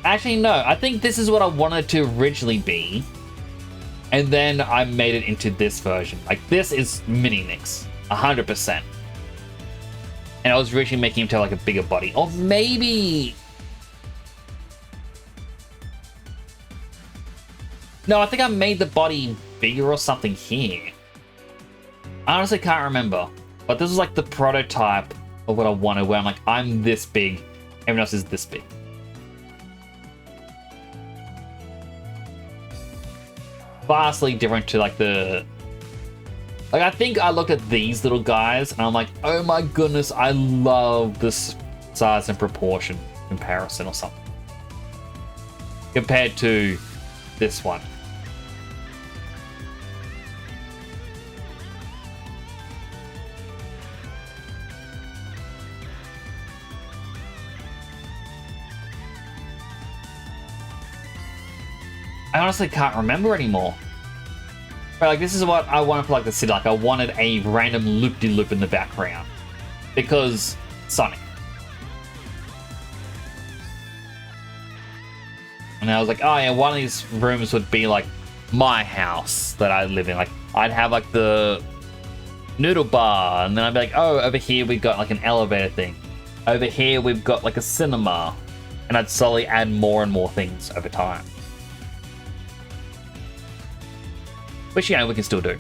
Actually, no. I think this is what I wanted to originally be. And then I made it into this version. Like, this is Mini Nyx. 100%. And I was originally making him to have like a bigger body. Or maybe... No, I think I made the body bigger or something here. I honestly can't remember. But this was like the prototype of what I wanted, where I'm like, I'm this big, everyone else is this big. Vastly different to like the... Like, I think I looked at these little guys and I'm like, oh my goodness, I love this size and proportion comparison or something. Compared to this one. I honestly can't remember anymore. But like, this is what I wanted for like the city. Like, I wanted a random loop-de-loop in the background. Because Sonic. And I was like, oh yeah, one of these rooms would be like my house that I live in. Like, I'd have like the noodle bar, and then I'd be like, oh, over here we've got like an elevator thing. Over here we've got like a cinema. And I'd slowly add more and more things over time. Which, yeah, we can still do.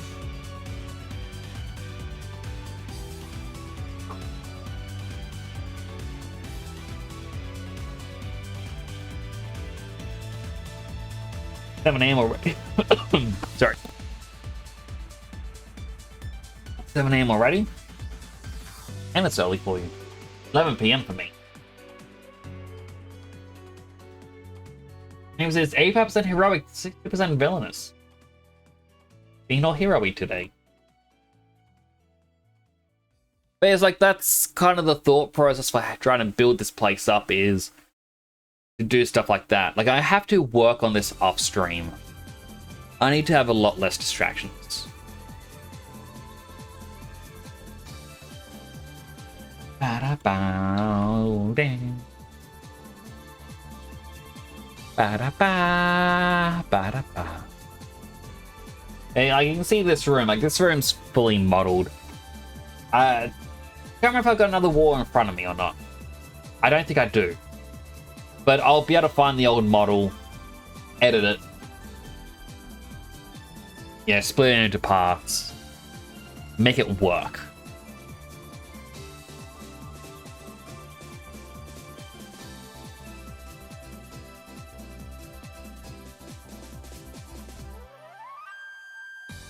Have an AM already. Sorry. 7 a.m. already? And it's early for you. 11 p.m. for me. It says 85% heroic, 60% villainous. Being all hero-y today. But it's like, that's kind of the thought process for trying to build this place up, is to do stuff like that. Like, I have to work on this off stream. I need to have a lot less distractions. Ba-da-bow, ding. Ba-da-ba, ba-da-ba. Hey, like, you can see this room. Like, this room's fully modeled. I can't remember if I've got another wall in front of me or not. I don't think I do. But I'll be able to find the old model, edit it. Yeah, split it into parts. Make it work.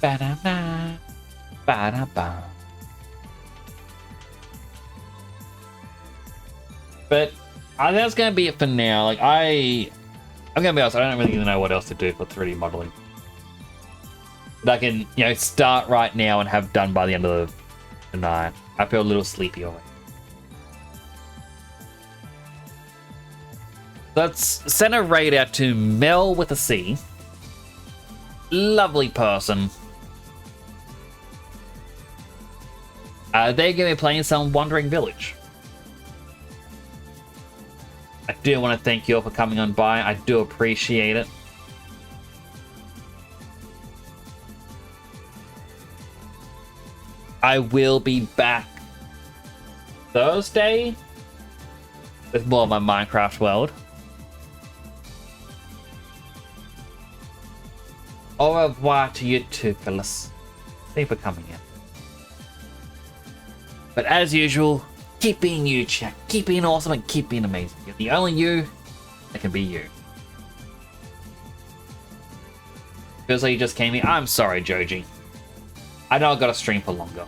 Ba-da-ba, ba-da-ba. But I think that's gonna be it for now. Like, I'm gonna be honest, I don't really know what else to do for 3D modeling. But I can, you know, start right now and have done by the end of the night. I feel a little sleepy already. Let's send a raid out to Mel with a C. Lovely person. They're going to be playing some Wandering Village. I do want to thank you all for coming on by. I do appreciate it. I will be back Thursday with more of my Minecraft world. Au revoir to you too, Phyllis. Thank you for coming in. But as usual, keep being you, chat. Keep being awesome and keep being amazing. You're the only you that can be you. Feels like you just came in. I'm sorry, Joji. I know I got to stream for longer.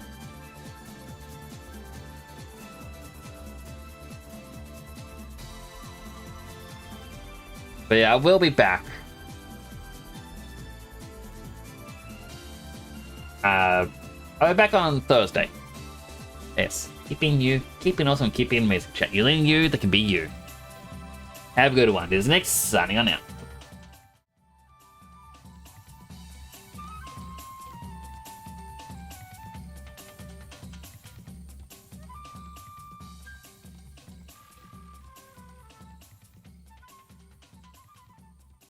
But yeah, I will be back. I'll be back on Thursday. Yes, keeping you, keeping awesome, keeping amazing. Chat, you're the you that can be you. Have a good one. This is Nick, signing on out.